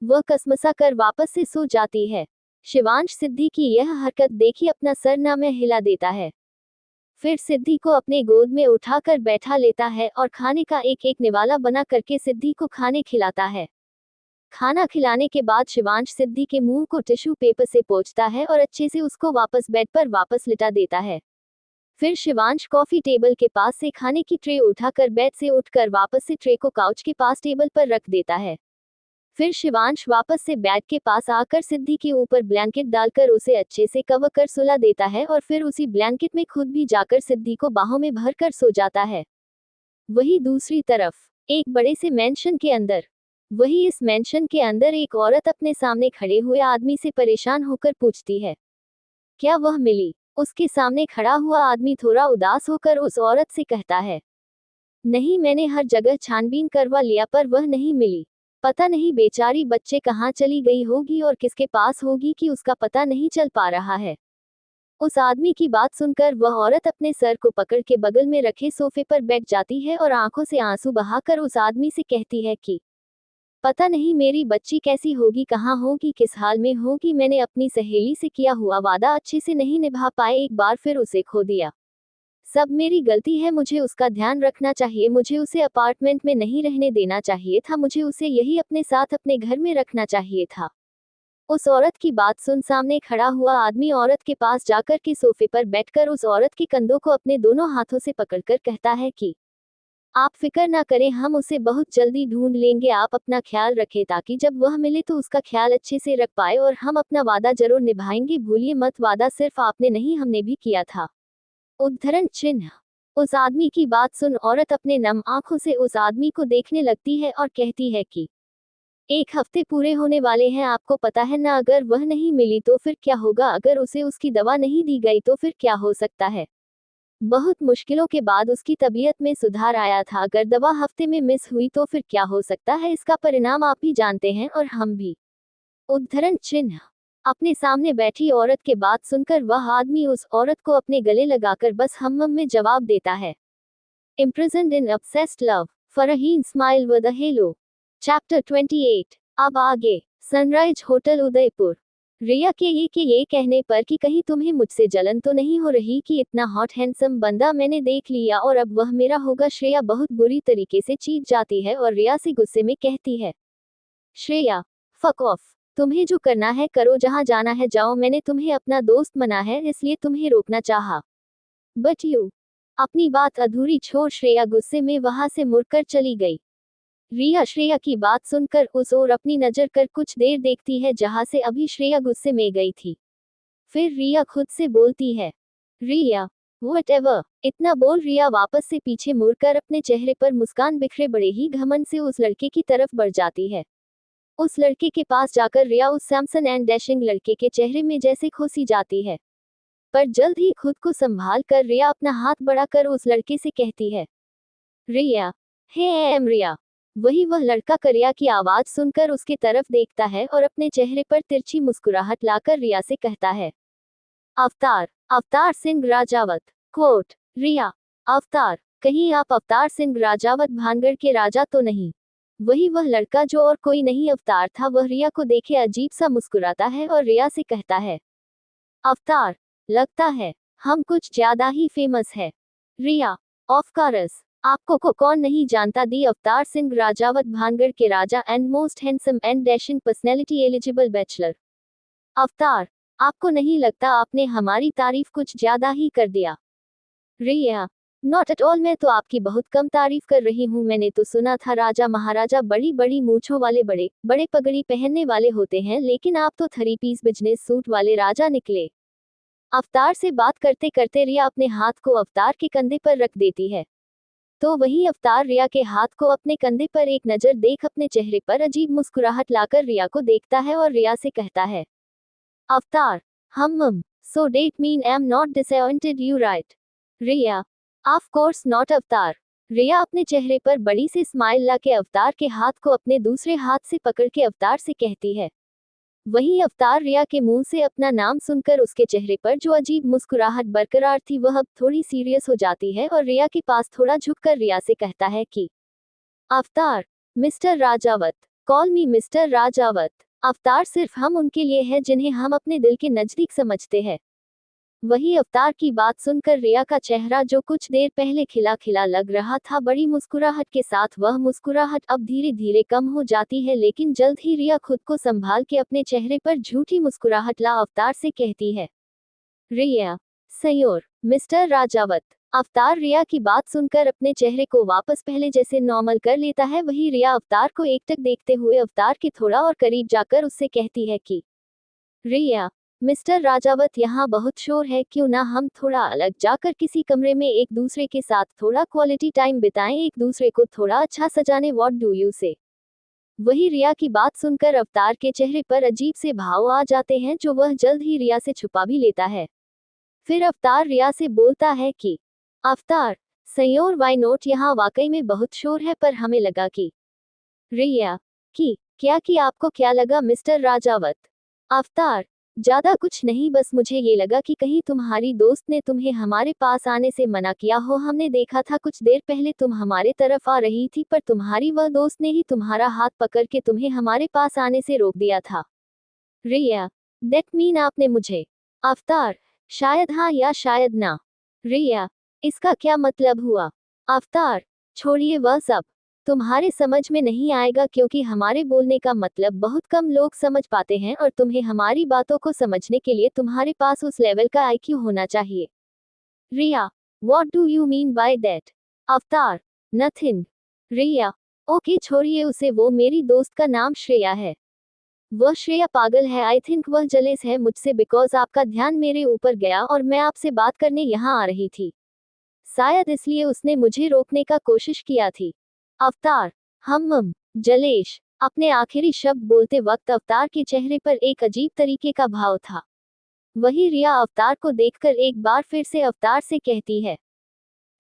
वह कसमसा कर वापस से सो जाती है। शिवांश सिद्धि की यह हरकत देखी अपना सर ना में हिला देता है। फिर सिद्धि को अपने गोद में उठाकर बैठा लेता है और खाने का एक एक निवाला बना करके सिद्धि को खाने खिलाता है। खाना खिलाने के बाद शिवांश सिद्धि के मुंह को टिश्यू पेपर से पोंछता है और अच्छे से उसको वापस बेड पर वापस लिटा देता है। फिर शिवांश कॉफी टेबल के पास से खाने की ट्रे उठाकर बेड से उठकर वापस से ट्रे को काउच के पास टेबल पर रख देता है। फिर शिवांश वापस से बेड के पास आकर सिद्धि के ऊपर ब्लैंकेट डालकर उसे अच्छे से कवर कर सुला देता है और फिर उसी ब्लैंकेट में खुद भी जाकर सिद्धि को बाहों में भरकर सो जाता है। वही दूसरी तरफ एक बड़े से मेंशन के अंदर इस मेंशन के अंदर एक औरत अपने सामने खड़े हुए आदमी से परेशान होकर पूछती है, क्या वह मिली? उसके सामने खड़ा हुआ आदमी थोड़ा उदास होकर उस औरत से कहता है, नहीं, मैंने हर जगह छानबीन करवा लिया पर वह नहीं मिली। पता नहीं बेचारी बच्चे कहाँ चली गई होगी और किसके पास होगी कि उसका पता नहीं चल पा रहा है। उस आदमी की बात सुनकर वह औरत अपने सर को पकड़ के बगल में रखे सोफे पर बैठ जाती है और आंखों से आंसू बहाकर उस आदमी से कहती है कि पता नहीं मेरी बच्ची कैसी होगी, कहाँ होगी, किस हाल में होगी। मैंने अपनी सहेली से किया हुआ वादा अच्छे से नहीं निभा पाए, एक बार फिर उसे खो दिया। सब मेरी गलती है, मुझे उसका ध्यान रखना चाहिए, मुझे उसे अपार्टमेंट में नहीं रहने देना चाहिए था, मुझे उसे यही अपने साथ अपने घर में रखना चाहिए था। उस औरत की बात सुन सामने खड़ा हुआ आदमी औरत के पास जाकर के सोफे पर बैठकर उस औरत के कंधों को अपने दोनों हाथों से पकड़कर कहता है कि आप फिक्र ना करें, हम उसे बहुत जल्दी ढूंढ लेंगे, आप अपना ख्याल रखें ताकि जब वह मिले तो उसका ख्याल अच्छे से रख पाए, और हम अपना वादा जरूर निभाएंगे, भूलिए मत, वादा सिर्फ आपने नहीं हमने भी किया था। उद्धरण चिन्ह। उस आदमी की बात सुन औरत अपने नम आंखों से उस आदमी को देखने लगती है और कहती है कि 1 हफ्ते पूरे होने वाले हैं, आपको पता है ना, अगर वह नहीं मिली तो फिर क्या होगा, अगर उसे उसकी दवा नहीं दी गई तो फिर क्या हो सकता है। बहुत मुश्किलों के बाद उसकी तबीयत में सुधार आया था, अगर दवा हफ्ते में मिस हुई तो फिर क्या हो सकता है, इसका परिणाम आप भी जानते हैं और हम भी। उद्धरण चिन्ह। अपने सामने बैठी औरत के बात सुनकर वह आदमी उस औरत को अपने गले लगाकर बस हम में जवाब देता है। Imprisoned in obsessed love, Farheen smile with a hello. Chapter 28। अब आगे। Sunrise hotel Udaipur. रिया के ये कहने पर कि कहीं तुम्हें मुझसे जलन तो नहीं हो रही कि इतना हॉट हैंडसम बंदा मैंने देख लिया और अब वह मेरा होगा। श्रेया बहुत बुरी तरीके से चीख जाती है और रिया से गुस्से में कहती है, श्रेया फक ऑफ, तुम्हें जो करना है करो, जहां जाना है जाओ, मैंने तुम्हें अपना दोस्त मना है इसलिए तुम्हें रोकना चाहा, बट यू। अपनी बात अधूरी छोड़ श्रेया गुस्से में वहां से मुड़कर चली गई। रिया श्रेया की बात सुनकर उस ओर अपनी नजर कर कुछ देर देखती है जहां से अभी श्रेया गुस्से में गई थी। फिर रिया खुद से बोलती है, रिया व्हाटएवर। इतना बोल रिया वापस से पीछे मुड़कर अपने चेहरे पर मुस्कान बिखरे बड़े ही घमंड से उस लड़के की तरफ बढ़ जाती है। उस लड़के के पास जाकर रिया उस सैमसन एंड डैशिंग लड़के के चेहरे में जैसे खोसी जाती है, पर जल्द ही खुद को संभाल कर रिया अपना हाथ बढ़ाकर उस लड़के से कहती है, रिया, हे एम रिया। वही वह लड़का करिया की आवाज सुनकर उसके तरफ देखता है और अपने चेहरे पर तिरछी मुस्कुराहट लाकर रिया से कहता है, अवतार, अवतार सिंह राजावत। कोट, रिया, अवतार, कहीं आप अवतार सिंह राजावत भानगढ़ के राजा तो नहीं? वही वह लड़का जो और कोई नहीं अवतार था, वह रिया को देखे अजीब सा मुस्कुराता है और रिया से कहता है, अवतार, लगता है हम कुछ ज्यादा ही फेमस है। रिया, ऑफ कोर्स, आपको को कौन नहीं जानता, दी अवतार सिंह राजावत भानगढ़ के राजा and most handsome and dashing personality eligible bachelor. Avatar, आपको नहीं लगता आपने हमारी तारीफ कुछ ज्यादा ही कर दिया? रिया, नॉट एट ऑल, मैं तो आपकी बहुत कम तारीफ कर रही हूँ, मैंने तो सुना था राजा महाराजा बड़ी बड़ी मूंछों वाले बड़े बड़े पगड़ी पहनने वाले होते हैं, लेकिन आप तो 3 पीस बिजनेस सूट वाले राजा निकले। अवतार से बात करते करते रिया अपने हाथ को अवतार के कंधे पर रख देती है, तो वही अवतार रिया के हाथ को अपने कंधे पर एक नजर देख अपने चेहरे पर अजीब मुस्कुराहट लाकर रिया को देखता है और रिया से कहता है, Avatar, so that mean I am not disappointed you right? Riya, of course not Avatar. Riya अपने चेहरे पर बड़ी सी स्माइल लाके अवतार के हाथ को अपने दूसरे हाथ से पकड़ के अवतार से कहती है, वहीं अवतार रिया के मुंह से अपना नाम सुनकर उसके चेहरे पर जो अजीब मुस्कुराहट बरकरार थी वह अब थोड़ी सीरियस हो जाती है और रिया के पास थोड़ा झुककर रिया से कहता है कि अवतार, मिस्टर राजावत, कॉल मी मिस्टर राजावत। अवतार सिर्फ हम उनके लिए है जिन्हें हम अपने दिल के नजदीक समझते हैं। वही अवतार की बात सुनकर रिया का चेहरा जो कुछ देर पहले खिला खिला लग रहा था बड़ी मुस्कुराहट के साथ वह मुस्कुराहट अब धीरे धीरे कम हो जाती है, लेकिन जल्द ही रिया खुद को संभाल के अपने चेहरे पर झूठी मुस्कुराहट ला अवतार से कहती है, रिया, सयोर, मिस्टर राजावत। अवतार रिया की बात सुनकर अपने चेहरे को वापस पहले जैसे नॉर्मल कर लेता है। वही रिया अवतार को एकटक देखते हुए अवतार के थोड़ा और करीब जाकर उससे कहती है कि रिया, मिस्टर राजावत यहाँ बहुत शोर है, क्यों ना हम थोड़ा अलग जाकर किसी कमरे में एक दूसरे के साथ थोड़ा क्वालिटी टाइम बिताएं, एक दूसरे को थोड़ा अच्छा सजाने। व्हाट डू यू से। वही रिया की बात सुनकर अवतार के चेहरे पर अजीब से भाव आ जाते हैं जो वह जल्द ही रिया से छुपा भी लेता है। फिर अवतार रिया से बोलता है कि अवतार, सयोर, वाई नोट, यहाँ वाकई में बहुत शोर है पर हमें लगा कि रिया, कि आपको क्या लगा मिस्टर राजावत। अवतार, ज्यादा कुछ नहीं, बस मुझे ये लगा कि कहीं तुम्हारी दोस्त ने तुम्हें हमारे पास आने से मना किया हो। हमने देखा था कुछ देर पहले तुम हमारे तरफ आ रही थी पर तुम्हारी वह दोस्त ने ही तुम्हारा हाथ पकड़ के तुम्हें हमारे पास आने से रोक दिया था। रिया, दैट मीन आपने मुझे। अवतार, शायद हाँ या शायद ना। रिया, इसका क्या मतलब हुआ। अवतार, छोड़िए वह सब, तुम्हारे समझ में नहीं आएगा क्योंकि हमारे बोलने का मतलब बहुत कम लोग समझ पाते हैं और तुम्हें हमारी बातों को समझने के लिए तुम्हारे पास उस लेवल का आईक्यू होना चाहिए। Riya, what do you mean by that. Avatar, nothing. Riya, okay छोड़िए उसे, वो मेरी दोस्त का नाम श्रेया है। वह श्रेया पागल है, आई थिंक वह जलेस है मुझसे बिकॉज आपका ध्यान मेरे ऊपर गया और मैं आपसे बात करने यहाँ आ रही थी। शायद इसलिए उसने मुझे रोकने का कोशिश किया थी। अवतार, जलेश। अपने आखिरी शब्द बोलते वक्त अवतार के चेहरे पर एक अजीब तरीके का भाव था। वही रिया अवतार को देखकर एक बार फिर से अवतार से कहती है,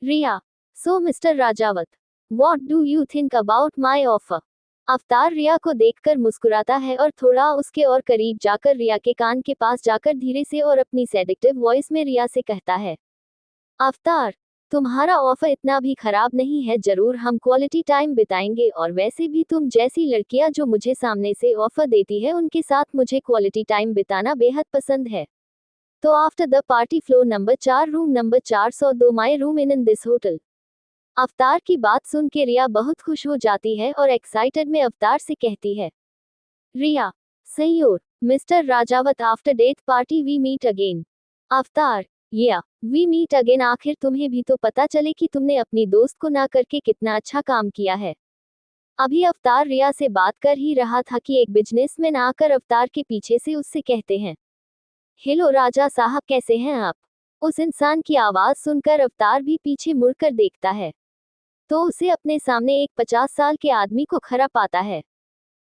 Riya, so mister Rajawat, what do you think about my offer. Avatar Riya को देखकर मुस्कुराता है और थोड़ा उसके और करीब जाकर रिया के कान के पास जाकर धीरे से और अपनी सेडिक्टिव वॉइस में रिया से कहता है, अवतार, तुम्हारा ऑफर इतना भी खराब नहीं है, जरूर हम क्वालिटी टाइम बिताएंगे और वैसे भी तुम जैसी लड़कियां जो मुझे सामने से ऑफर देती है उनके साथ मुझे क्वालिटी टाइम बिताना बेहद पसंद है। तो after the party floor number 4 room number 402 my room in this hotel. अवतार की बात सुन के रिया बहुत खुश हो जाती है और एक्साइटेड में अवतार से कहती है, Riya, sure, mister Rajawat, after death party we meet again. Avatar, yeah we meet again, आखिर तुम्हें भी तो पता चले कि तुमने अपनी दोस्त को ना करके कितना अच्छा काम किया है। अभी अवतार रिया से बात कर ही रहा था कि एक बिजनेसमैन आकर अवतार के पीछे से उससे कहते हैं, हेलो राजा साहब, कैसे हैं आप। उस इंसान की आवाज सुनकर अवतार भी पीछे मुड़कर देखता है तो उसे अपने सामने एक 50 साल के आदमी को खड़ा पाता है।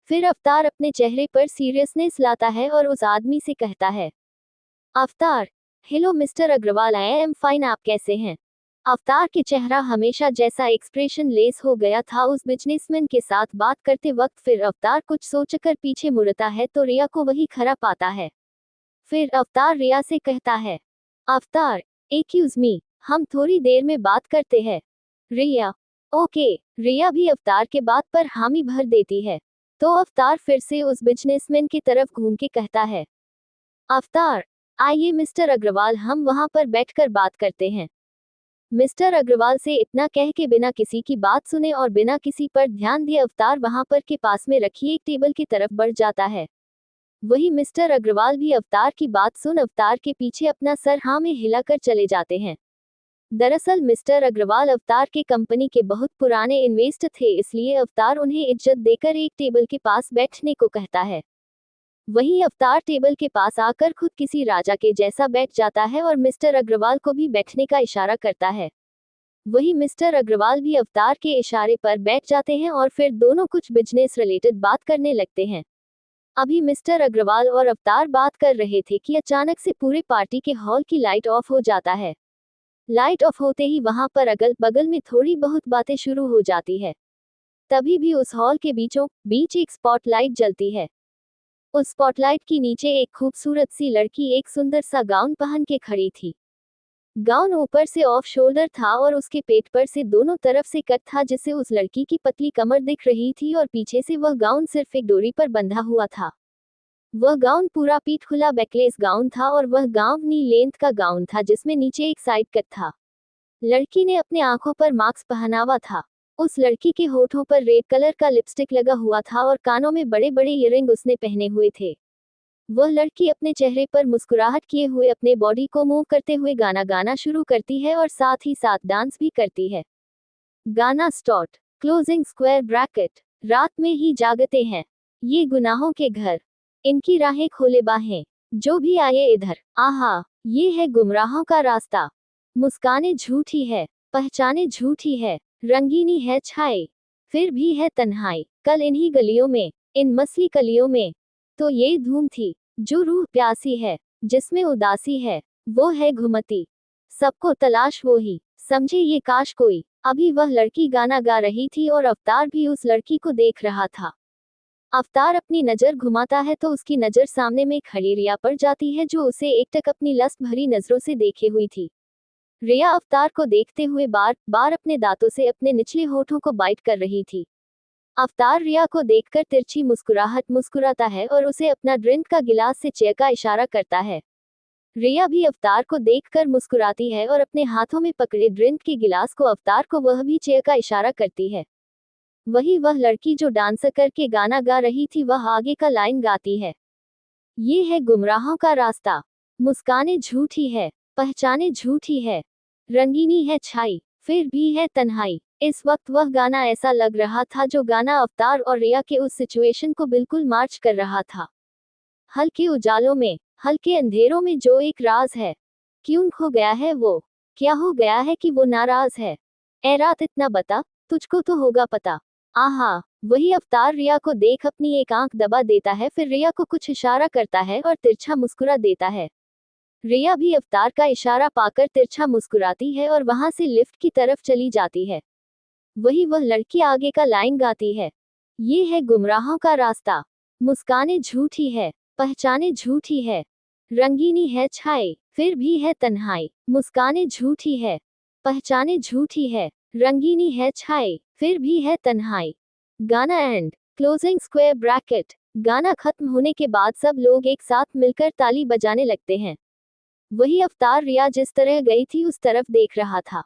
फिर अवतार अपने चेहरे पर सीरियसनेस लाता है और उस आदमी से कहता है, Avtar, hello mister Agarwal, I am fine, आप कैसे हैं। अवतार के चेहरा हमेशा जैसा एक्सप्रेशन लेस हो गया था उस बिजनेसमैन के साथ बात करते वक्त। फिर अवतार कुछ सोचकर पीछे मुड़ता है तो रिया को वही खड़ा पाता है। फिर अवतार रिया से कहता है, अवतार, एक्यूज मी, हम थोड़ी देर में बात करते हैं। रिया, ओके। रिया भी अवतार के बात पर हामी भर देती है तो अवतार फिर से उस बिजनेसमैन की तरफ घूम के कहता है, अवतार, आइए मिस्टर अग्रवाल, हम वहां पर बैठकर बात करते हैं। मिस्टर अग्रवाल से इतना कह के बिना किसी की बात सुने और बिना किसी पर ध्यान दिए अवतार वहां पर के पास में रखी एक टेबल की तरफ बढ़ जाता है। वही मिस्टर अग्रवाल भी अवतार की बात सुन अवतार के पीछे अपना सर हाँ में हिलाकर चले जाते हैं। दरअसल मिस्टर अग्रवाल अवतार के कंपनी के बहुत पुराने इन्वेस्टर थे, इसलिए अवतार उन्हें इज्जत देकर एक टेबल के पास बैठने को कहता है। वहीं अवतार टेबल के पास आकर खुद किसी राजा के जैसा बैठ जाता है और मिस्टर अग्रवाल को भी बैठने का इशारा करता है। वही मिस्टर अग्रवाल भी अवतार के इशारे पर बैठ जाते हैं और फिर दोनों कुछ बिजनेस रिलेटेड बात करने लगते हैं। अभी मिस्टर अग्रवाल और अवतार बात कर रहे थे कि अचानक से पूरे पार्टी के हॉल की लाइट ऑफ हो जाता है। लाइट ऑफ होते ही वहां पर अगल बगल में थोड़ी बहुत बातें शुरू हो जाती है। तभी भी उस हॉल के बीचों बीच एक स्पॉटलाइट जलती है। उस स्पॉटलाइट के नीचे एक खूबसूरत सी लड़की एक सुंदर सा गाउन पहन के खड़ी थी। गाउन ऊपर से ऑफ शोल्डर था और उसके पेट पर से दोनों तरफ से कट था, जिससे उस लड़की की पतली कमर दिख रही थी और पीछे से वह गाउन सिर्फ एक डोरी पर बंधा हुआ था। वह गाउन पूरा पीठ खुला बैकलेस गाउन था और वह गाउन नी लेंथ का गाउन था जिसमें नीचे एक साइड कट था। लड़की ने अपने आंखों पर मास्क पहना हुआ था। उस लड़की के होठों पर रेड कलर का लिपस्टिक लगा हुआ था और कानों में बड़े बड़े इयररिंग उसने पहने हुए थे। वह लड़की अपने चेहरे पर मुस्कुराहट किए हुए अपने बॉडी को मूव करते हुए गाना गाना शुरू करती है और साथ ही साथ डांस भी करती है। गाना स्टार्ट। Closing square bracket. रात में ही जागते हैं ये गुनाहों के घर, इनकी राहें खोले बाहें, जो भी आए इधर, आहा ये है गुमराहों का रास्ता। मुस्काने झूठी है, पहचाने झूठी है, रंगीनी है छाई, फिर भी है तन्हाई। कल इन्हीं गलियों में, इन मसली कलियों में तो ये धूम थी, जो रूह प्यासी है, जिसमें उदासी है, वो है घुमती, सबको तलाश वो ही, समझे ये काश कोई। अभी वह लड़की गाना गा रही थी और अवतार भी उस लड़की को देख रहा था। अवतार अपनी नजर घुमाता है तो उसकी नजर सामने में खड़ी रिया पर जाती है, जो उसे एकटक अपनी लस्त भरी नजरों से देखे हुई थी। रिया अवतार को देखते हुए बार बार अपने दांतों से अपने निचले होठों को बाइट कर रही थी। अवतार रिया को देखकर तिरछी मुस्कुराहट मुस्कुराता है और उसे अपना ड्रिंक का गिलास से चेयर का इशारा करता है। रिया भी अवतार को देखकर मुस्कुराती है और अपने हाथों में पकड़े ड्रिंक के गिलास को अवतार को वह भी चेयर का इशारा करती है। वही वह लड़की जो डांस करके गाना गा रही थी वह आगे का लाइन गाती है। ये है गुमराहों का रास्ता, मुस्काने झूठी है, पहचाने झूठी है, रंगीनी है छाई, फिर भी है तन्हाई। इस वक्त वह गाना ऐसा लग रहा था जो गाना अवतार और रिया के उस सिचुएशन को बिल्कुल मैच कर रहा था। हल्के उजालों में, हल्के अंधेरों में जो एक राज है, क्यों खो गया है वो, क्या हो गया है कि वो नाराज है। ए रात इतना बता, तुझको तो होगा पता। आहा, वही अवतार रिया को देख अपनी एक आंख दबा देता है, फिर रिया को कुछ इशारा करता है और तिरछा मुस्कुरा देता है। रिया भी अवतार का इशारा पाकर तिरछा मुस्कुराती है और वहां से लिफ्ट की तरफ चली जाती है। वही वह लड़की आगे का लाइन गाती है। ये है गुमराहों का रास्ता, मुस्काने झूठी है, पहचाने झूठी है, रंगीनी है छाई, फिर भी है तन्हाई। मुस्काने झूठी है, पहचाने झूठी है, रंगीनी है छाई, फिर भी है तन्हाई। गाना एंड। Closing square bracket. गाना खत्म होने के बाद सब लोग एक साथ मिलकर ताली बजाने लगते हैं। वही अवतार रिया जिस तरह गई थी उस तरफ देख रहा था।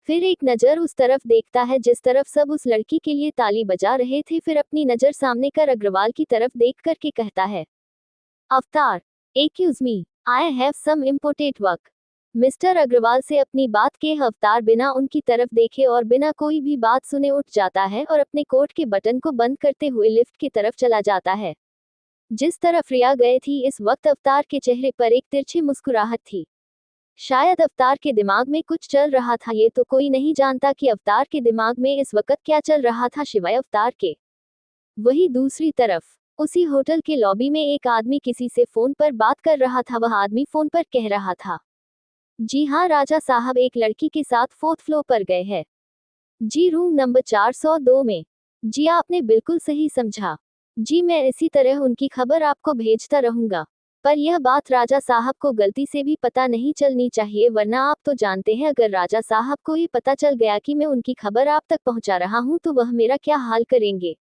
फिर एक नजर उस तरफ देखता है जिस तरफ सब उस लड़की के लिए ताली बजा रहे थे, फिर अपनी नजर सामने कर अग्रवाल की तरफ देख करके कहता है, Avtar, excuse me, I have some important work. Mister Agarwal से अपनी बात के अवतार बिना उनकी तरफ देखे और बिना कोई भी बात सुने उठ जाता है और अपने कोट के बटन को बंद करते हुए लिफ्ट की तरफ चला जाता है। जिस तरफ रिया गए थी इस वक्त अवतार के चेहरे पर एक तिरछी मुस्कुराहट थी। शायद अवतार के दिमाग में कुछ चल रहा था, ये तो कोई नहीं जानता कि अवतार के दिमाग में इस वक्त क्या चल रहा था सिवाय अवतार के। वही दूसरी तरफ उसी होटल के लॉबी में एक आदमी किसी से फोन पर बात कर रहा था। वह आदमी फोन पर कह रहा था, जी हाँ राजा साहब एक लड़की के साथ 4th फ्लोर पर गए हैं। जी रूम नंबर 402 में। जी आपने बिल्कुल सही समझा। जी मैं इसी तरह उनकी खबर आपको भेजता रहूंगा। पर यह बात राजा साहब को गलती से भी पता नहीं चलनी चाहिए, वरना आप तो जानते हैं अगर राजा साहब को ये पता चल गया कि मैं उनकी खबर आप तक पहुंचा रहा हूं तो वह मेरा क्या हाल करेंगे।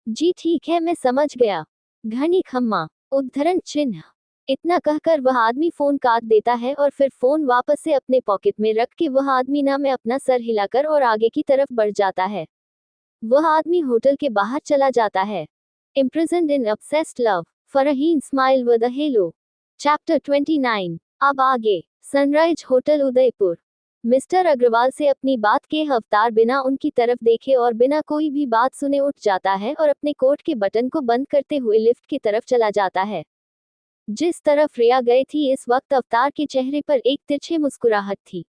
जी ठीक है मैं समझ गया। घनी खम्मा उद्धरण चिन्ह। इतना कहकर वह आदमी फोन काट देता है और फिर फोन वापस से अपने पॉकेट में रख के वह आदमी ना में अपना सर हिलाकर और आगे की तरफ बढ़ जाता है। वह आदमी होटल के बाहर चला जाता है। Imprisoned in obsessed love, Farheen smile with a hello. Chapter 29। अब आगे। Sunrise hotel Udaipur. Mister Agarwal से अपनी बात के अवतार बिना उनकी तरफ देखे और बिना कोई भी बात सुने उठ जाता है और अपने कोट के बटन को बंद करते हुए लिफ्ट की तरफ चला जाता है। जिस तरफ रिया गई थी इस वक्त अवतार के चेहरे पर एक तिरछी मुस्कुराहट थी।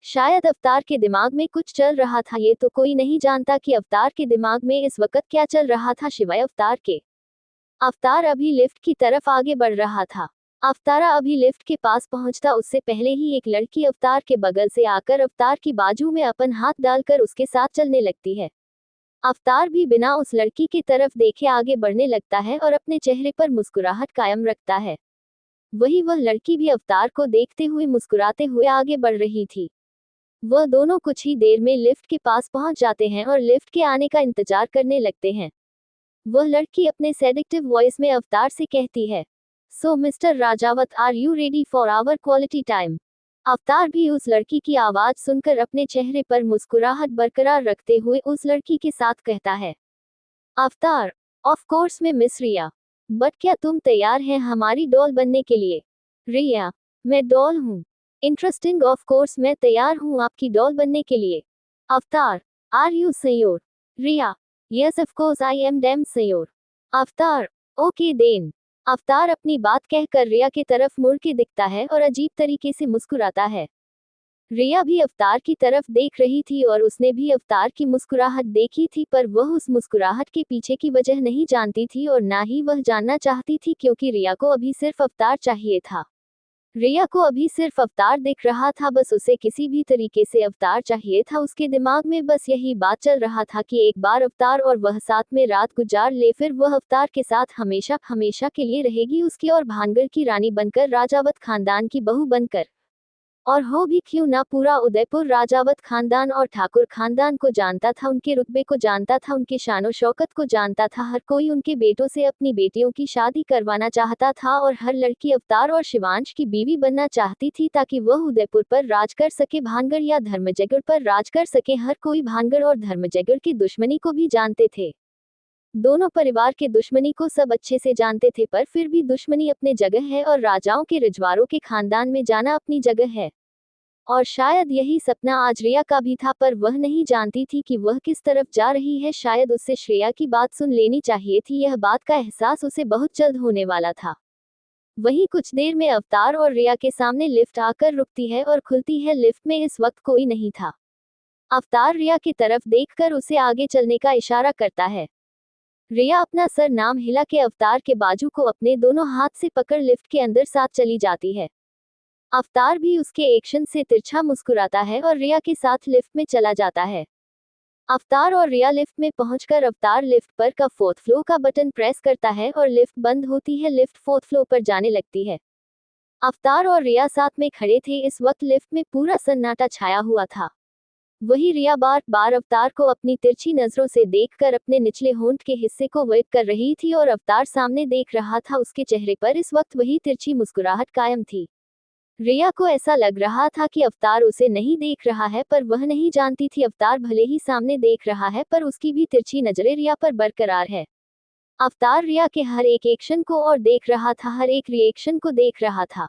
शायद अवतार के दिमाग में कुछ चल रहा था, ये तो कोई नहीं जानता कि अवतार के दिमाग में इस वक्त क्या चल रहा था सिवाय अवतार के। अवतार अभी लिफ्ट की तरफ आगे बढ़ रहा था। अवतारा अभी लिफ्ट के पास पहुंचता उससे पहले ही एक लड़की अवतार के बगल से आकर अवतार की बाजू में अपन हाथ डालकर उसके साथ चलने लगती है। अवतार भी बिना उस लड़की की तरफ देखे आगे बढ़ने लगता है और अपने चेहरे पर मुस्कुराहट कायम रखता है। वही वह लड़की भी अवतार को देखते हुए मुस्कुराते हुए आगे बढ़ रही थी। वह दोनों कुछ ही देर में लिफ्ट के पास पहुंच जाते हैं और लिफ्ट के आने का इंतजार करने लगते हैं। वह लड़की अपने सेडिक्टिव वॉइस में अवतार से कहती है, so mister Rajawat, are you ready for our quality time? Avatar भी उस लड़की की आवाज सुनकर अपने चेहरे पर मुस्कुराहट बरकरार रखते हुए उस लड़की के साथ कहता है, अवतार, ऑफ कोर्स मैं मिस रिया, बट क्या तुम तैयार हैं हमारी डॉल बनने के लिए? रिया, मैं डॉल हूँ। इंटरेस्टिंग, ऑफ कोर्स मैं तैयार हूँ आपकी डॉल बनने के लिए। Avtar, are you sure? Riya, yes of course I am damn sure. Avtar, okay then. Avtar अपनी बात कहकर रिया की तरफ मुड़ के दिखता है और अजीब तरीके से मुस्कुराता है। रिया भी अवतार की तरफ देख रही थी और उसने भी अवतार की मुस्कुराहट देखी थी, पर वह उस मुस्कुराहट के पीछे की वजह नहीं जानती थी और ना ही वह जानना चाहती थी, क्योंकि रिया को अभी सिर्फ अवतार चाहिए था। रिया को अभी सिर्फ अवतार दिख रहा था, बस उसे किसी भी तरीके से अवतार चाहिए था। उसके दिमाग में बस यही बात चल रहा था कि एक बार अवतार और वह साथ में रात गुजार ले, फिर वह अवतार के साथ हमेशा हमेशा के लिए रहेगी, उसकी और भानगढ़ की रानी बनकर, राजावत खानदान की बहू बनकर। और हो भी क्यों ना, पूरा उदयपुर राजावत खानदान और ठाकुर खानदान को जानता था, उनके रुतबे को जानता था, उनके शानो शौकत को जानता था। हर कोई उनके बेटों से अपनी बेटियों की शादी करवाना चाहता था और हर लड़की अवतार और शिवांश की बीवी बनना चाहती थी, ताकि वह उदयपुर पर राज कर सके, भानगढ़ या धर्मजयगढ़ पर राज कर सके। हर कोई भानगढ़ और धर्मजयगढ़ की दुश्मनी को भी जानते थे। दोनों परिवार के दुश्मनी को सब अच्छे से जानते थे, पर फिर भी दुश्मनी अपने जगह है और राजाओं के रजवाड़ों के खानदान में जाना अपनी जगह है। और शायद यही सपना आज रिया का भी था, पर वह नहीं जानती थी कि वह किस तरफ जा रही है। शायद उससे श्रेया की बात सुन लेनी चाहिए थी, यह बात का एहसास उसे बहुत जल्द होने वाला था। वहीं कुछ देर में अवतार और रिया के सामने लिफ्ट आकर रुकती है और खुलती है। लिफ्ट में इस वक्त कोई नहीं था। अवतार रिया की तरफ देखकर उसे आगे चलने का इशारा करता है। रिया अपना सर नाम हिला के अवतार के बाजू को अपने दोनों हाथ से पकड़ लिफ्ट के अंदर साथ चली जाती है। अवतार भी उसके एक्शन से तिरछा मुस्कुराता है और रिया के साथ लिफ्ट में चला जाता है। अवतार और रिया लिफ्ट में पहुंचकर अवतार लिफ्ट पर का 4th फ्लोर का बटन प्रेस करता है और लिफ्ट बंद होती है। लिफ्ट 4th फ्लोर पर जाने लगती है। अवतार और रिया साथ में खड़े थे। इस वक्त लिफ्ट में पूरा सन्नाटा छाया हुआ था। वही रिया बार बार अवतार को अपनी तिरछी नजरों से देखकर अपने निचले होंठ के हिस्से को वेट कर रही थी और अवतार सामने देख रहा था। उसके चेहरे पर इस वक्त वही तिरछी मुस्कुराहट कायम थी। रिया को ऐसा लग रहा था कि अवतार उसे नहीं देख रहा है, पर वह नहीं जानती थी अवतार भले ही सामने देख रहा है, पर उसकी भी तिरछी नजरें रिया पर बरकरार है। अवतार रिया के हर एक एक्शन को और देख रहा था, हर एक रिएक्शन को देख रहा था।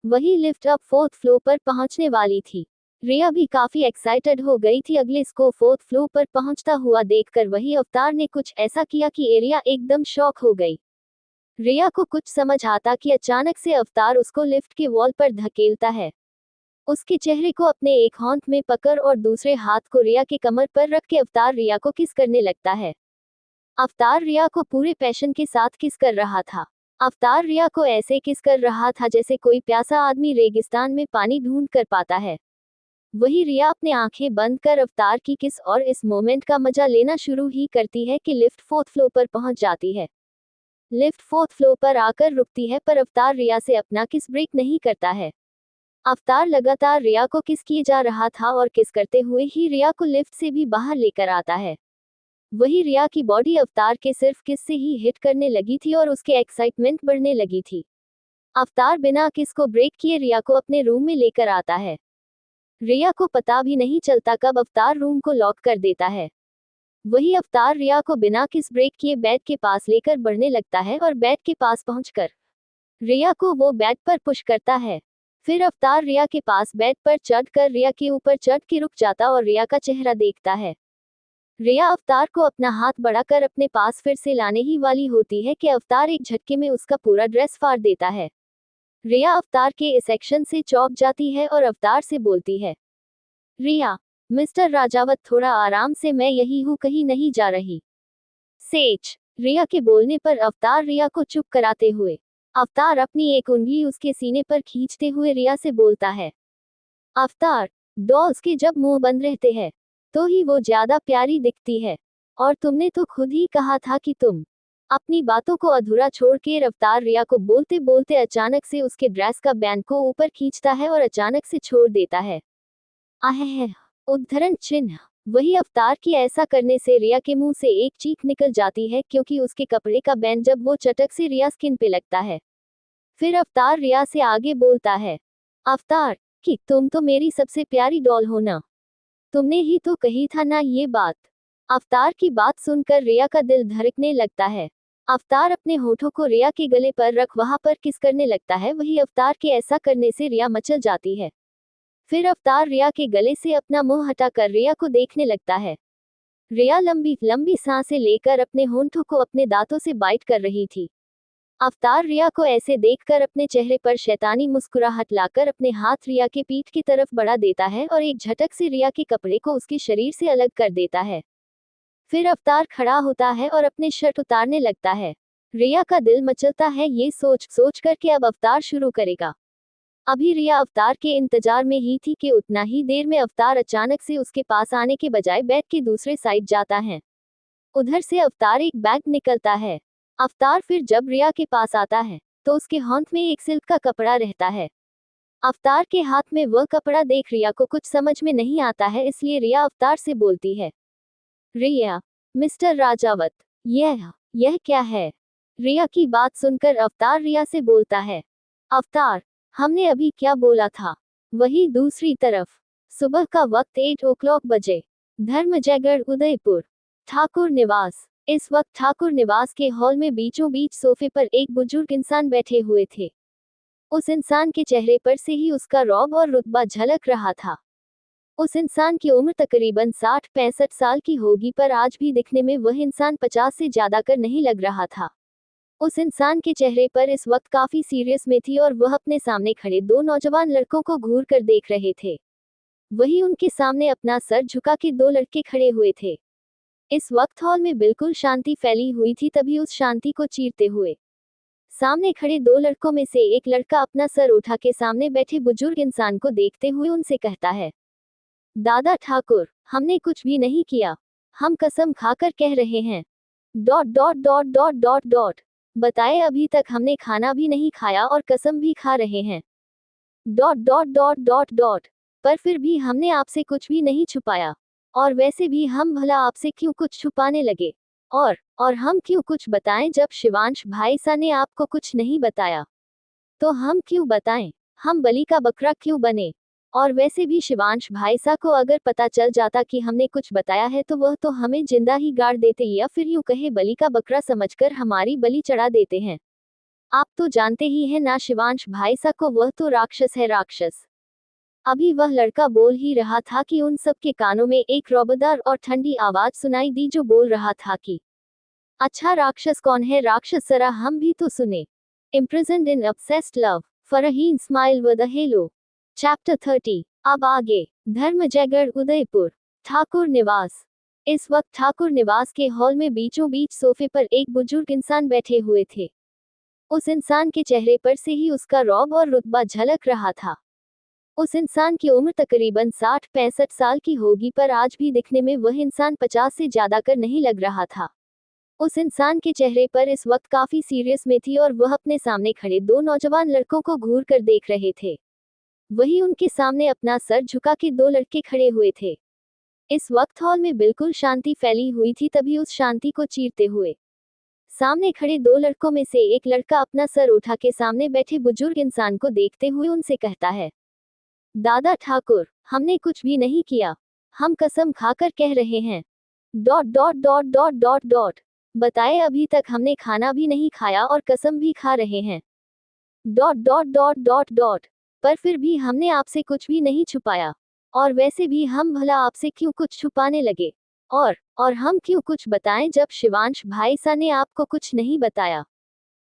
वही लिफ्ट अब 4th फ्लोर पर पहुंचने वाली थी। रिया भी काफी एक्साइटेड हो गई थी अगले इसको 4th फ्लोर पर पहुंचता हुआ देखकर। वही अवतार ने कुछ ऐसा किया कि एरिया एकदम शॉक हो गई। रिया को कुछ समझ आता कि अचानक से अवतार उसको लिफ्ट के वॉल पर धकेलता है। उसके चेहरे को अपने एक हाथ में पकड़ और दूसरे हाथ को रिया के कमर पर रख के अवतार रिया को किस करने लगता है। अवतार रिया को पूरे पैशन के साथ किस कर रहा था। अवतार रिया को ऐसे किस कर रहा था जैसे कोई प्यासा आदमी रेगिस्तान में पानी ढूंढ कर पाता है। वही रिया अपने आंखें बंद कर अवतार की किस और इस मोमेंट का मजा लेना शुरू ही करती है कि लिफ्ट 4th फ्लोर पर पहुंच जाती है। लिफ्ट 4th फ्लोर पर आकर रुकती है, पर अवतार रिया से अपना किस ब्रेक नहीं करता है। अवतार लगातार रिया को किस किए जा रहा था और किस करते हुए ही रिया को लिफ्ट से भी बाहर लेकर आता है। वही रिया की बॉडी अवतार के सिर्फ किस से ही हिट करने लगी थी और उसके एक्साइटमेंट बढ़ने लगी थी। अवतार बिना किस को ब्रेक किए रिया को अपने रूम में लेकर आता है। रिया को पता भी नहीं चलता कब अवतार रूम को लॉक कर देता है। वही अवतार रिया को बिना किस ब्रेक किए बेड के पास लेकर बढ़ने लगता है और बेड के पास पहुंचकर रिया को वो बेड पर पुश करता है। फिर अवतार रिया के पास बेड पर चढ़कर रिया के ऊपर चढ़ के रुक जाता और रिया का चेहरा देखता है। रिया अवतार को अपना हाथ बढ़ाकर अपने पास फिर से लाने ही वाली होती है कि अवतार एक झटके में उसका पूरा ड्रेस फाड़ देता है। रिया अवतार के इस एक्शन से चौंक जाती है और अवतार से बोलती है, रिया, मिस्टर राजावत थोड़ा आराम से, मैं यही हूँ, कहीं नहीं जा रही। सेच। रिया के बोलने पर अवतार रिया को चुप कराते हुए अवतार अपनी एक उंगली उसके सीने पर खींचते हुए रिया से बोलता है, अवतार, डॉल्स के जब मुंह बंद रहते हैं तो ही वो ज्यादा प्यारी दिखती है। और तुमने तो खुद ही कहा था कि तुम। अपनी बातों को अधूरा छोड़ के अवतार रिया को बोलते बोलते अचानक से उसके ड्रेस का बैंड को ऊपर खींचता है और अचानक से छोड़ देता है। आहे, उद्धरण चिन्ह। वही अवतार की ऐसा करने से रिया के मुंह से एक चीख निकल जाती है, क्योंकि उसके कपड़े का बैंड जब वो चटक से रिया स्किन पे लगता है। फिर अवतार रिया से आगे बोलता है, अवतार कि तुम तो मेरी सबसे प्यारी डॉल हो ना। तुमने ही तो कही था ना ये बात। अवतार की बात सुनकर रिया का दिल धड़कने लगता है। अवतार अपने होठों को रिया के गले पर रख वहां पर किस करने लगता है। वही अवतार के ऐसा करने से रिया मचल जाती है। फिर अवतार रिया के गले से अपना मुंह हटाकर रिया को देखने लगता है। रिया लंबी लंबी सांसें लेकर अपने होंठों को अपने दांतों से बाइट कर रही थी। अवतार रिया को ऐसे देखकर अपने चेहरे पर शैतानी मुस्कुराहट लाकर अपने हाथ रिया के पीठ की तरफ बढ़ा देता है और एक झटक से रिया के कपड़े को उसके शरीर से अलग कर देता है। फिर अवतार खड़ा होता है और अपने शर्ट उतारने लगता है। रिया का दिल मचलता है ये सोच कर कि अब अवतार शुरू करेगा। अभी रिया अवतार के इंतजार में ही थी कि उतना ही देर में अवतार अचानक से उसके पास आने के बजाय बेड के दूसरे साइड जाता है। उधर से अवतार एक बैग निकलता है। अवतार फिर जब रिया के पास आता है तो उसके हाथ में एक सिल्क का कपड़ा रहता है। अवतार के हाथ में वह कपड़ा देख रिया को कुछ समझ में नहीं आता है, इसलिए रिया अवतार से बोलती है, रिया, मिस्टर राजावत, यह क्या है। रिया की बात सुनकर अवतार रिया से बोलता है, अवतार, हमने अभी क्या बोला था। वही दूसरी तरफ सुबह का वक्त 8 बजे, धर्मजयगढ़ उदयपुर, ठाकुर निवास। इस वक्त ठाकुर निवास के हॉल में बीचों बीच सोफे पर एक बुजुर्ग इंसान बैठे हुए थे। उस इंसान के चेहरे पर से ही उसका रौब और रुतबा झलक रहा था। उस इंसान की उम्र तकरीबन 60-65 साल की होगी, पर आज भी दिखने में वह इंसान 50 से ज्यादा कर नहीं लग रहा था। उस इंसान के चेहरे पर इस वक्त काफी सीरियस में थी और वह अपने सामने खड़े दो नौजवान लड़कों को घूर कर देख रहे थे। वही उनके सामने अपना सर झुका के दो लड़के खड़े हुए थे। इस वक्त हॉल में बिल्कुल शांति फैली हुई थी। तभी उस शांति को चीरते हुए सामने खड़े दो लड़कों में से एक लड़का अपना सर उठा के सामने बैठे बुजुर्ग इंसान को देखते हुए उनसे कहता है, दादा ठाकुर, हमने कुछ भी नहीं किया। हम कसम खाकर कह रहे हैं। Dot dot dot dot dot dot बताए अभी तक हमने खाना भी नहीं खाया और कसम भी खा रहे हैं। Dot dot dot dot dot पर फिर भी हमने आपसे कुछ भी नहीं छुपाया। और वैसे भी हम भला आपसे क्यों कुछ छुपाने लगे। और हम क्यों कुछ बताएं जब शिवांश भाईसा ने आपको कुछ नहीं बताया। तो हम क्यों बताएं। हम बलि का बकरा क्यों बने। और वैसे भी शिवांश भाईसा को अगर पता चल जाता कि हमने कुछ बताया है तो वह तो हमें जिंदा ही गाड़ देते, या फिर यूं कहे बलि का बकरा समझकर हमारी बलि चढ़ा देते हैं। आप तो जानते ही हैं ना शिवांश भाईसा को, वह तो राक्षस है, राक्षस। अभी वह लड़का बोल ही रहा था कि उन सब के कानों में एक रौबदार और ठंडी आवाज सुनाई दी जो बोल रहा था कि अच्छा राक्षस कौन है, राक्षस जरा हम भी तो सुने। Imprisoned in obsessed love, Farheen smile with a hello. Chapter 30। अब आगे। धर्मजयगढ़ उदयपुर, ठाकुर निवास। इस वक्त ठाकुर निवास के हॉल में बीचों बीच सोफे पर एक बुजुर्ग इंसान बैठे हुए थे। उस इंसान के चेहरे पर से ही उसका रौब और रुतबा झलक रहा था। उस इंसान की उम्र तकरीबन 60-65 साल की होगी, पर आज भी दिखने में वह इंसान 50 से ज्यादा कर नहीं लग रहा था। उस इंसान के चेहरे पर इस वक्त काफी सीरियस में थी और वह अपने सामने खड़े दो नौजवान लड़कों को घूर कर देख रहे थे। वही उनके सामने अपना सर झुका के दो लड़के खड़े हुए थे। इस वक्त हॉल में बिल्कुल शांति फैली हुई थी। तभी उस शांति को चीरते हुए सामने खड़े दो लड़कों में से एक लड़का अपना सर उठा के सामने बैठे बुजुर्ग इंसान को देखते हुए उनसे कहता है, दादा ठाकुर, हमने कुछ भी नहीं किया। हम कसम खाकर कह रहे हैं। Dot dot dot dot dot dot बताए अभी तक हमने खाना भी नहीं खाया और कसम भी खा रहे हैं। Dot dot dot dot dot पर फिर भी हमने आपसे कुछ भी नहीं छुपाया। और वैसे भी हम भला आपसे क्यों कुछ छुपाने लगे। और हम क्यों कुछ बताएं जब शिवांश भाईसा ने आपको कुछ नहीं बताया।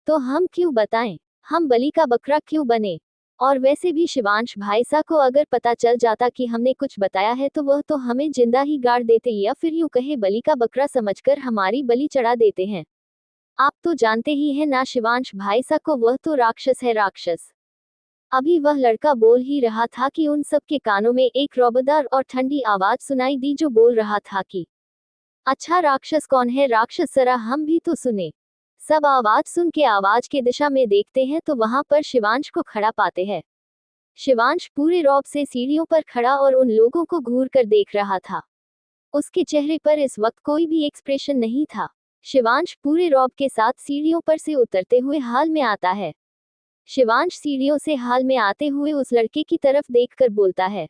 तो हम क्यों बताएं। हम बलि का बकरा क्यों बने। और वैसे भी शिवांश भाईसा को अगर पता चल जाता कि हमने कुछ बताया है तो वह तो हमें जिंदा ही गाड़ देते, या फिर यूं कहे बलि का बकरा समझकर हमारी बलि चढ़ा देते हैं। आप तो जानते ही हैं ना शिवांश भाईसा को, वह तो राक्षस है, राक्षस। अभी वह लड़का बोल ही रहा था कि उन सब के कानों में एक रौबदार और ठंडी आवाज सुनाई दी जो बोल रहा था कि अच्छा राक्षस कौन है राक्षस, जरा हम भी तो सुने। सब आवाज सुन के आवाज के दिशा में देखते हैं तो वहां पर शिवांश को खड़ा पाते हैं। शिवांश पूरे रौब से सीढ़ियों पर खड़ा और उन लोगों को घूर कर देख रहा था। उसके चेहरे पर इस वक्त कोई भी एक्सप्रेशन नहीं था। शिवांश पूरे रौब के साथ सीढ़ियों पर से उतरते हुए हाल में आता है। शिवांश सीढ़ियों से हाल में आते हुए उस लड़के की तरफ देखकर बोलता है,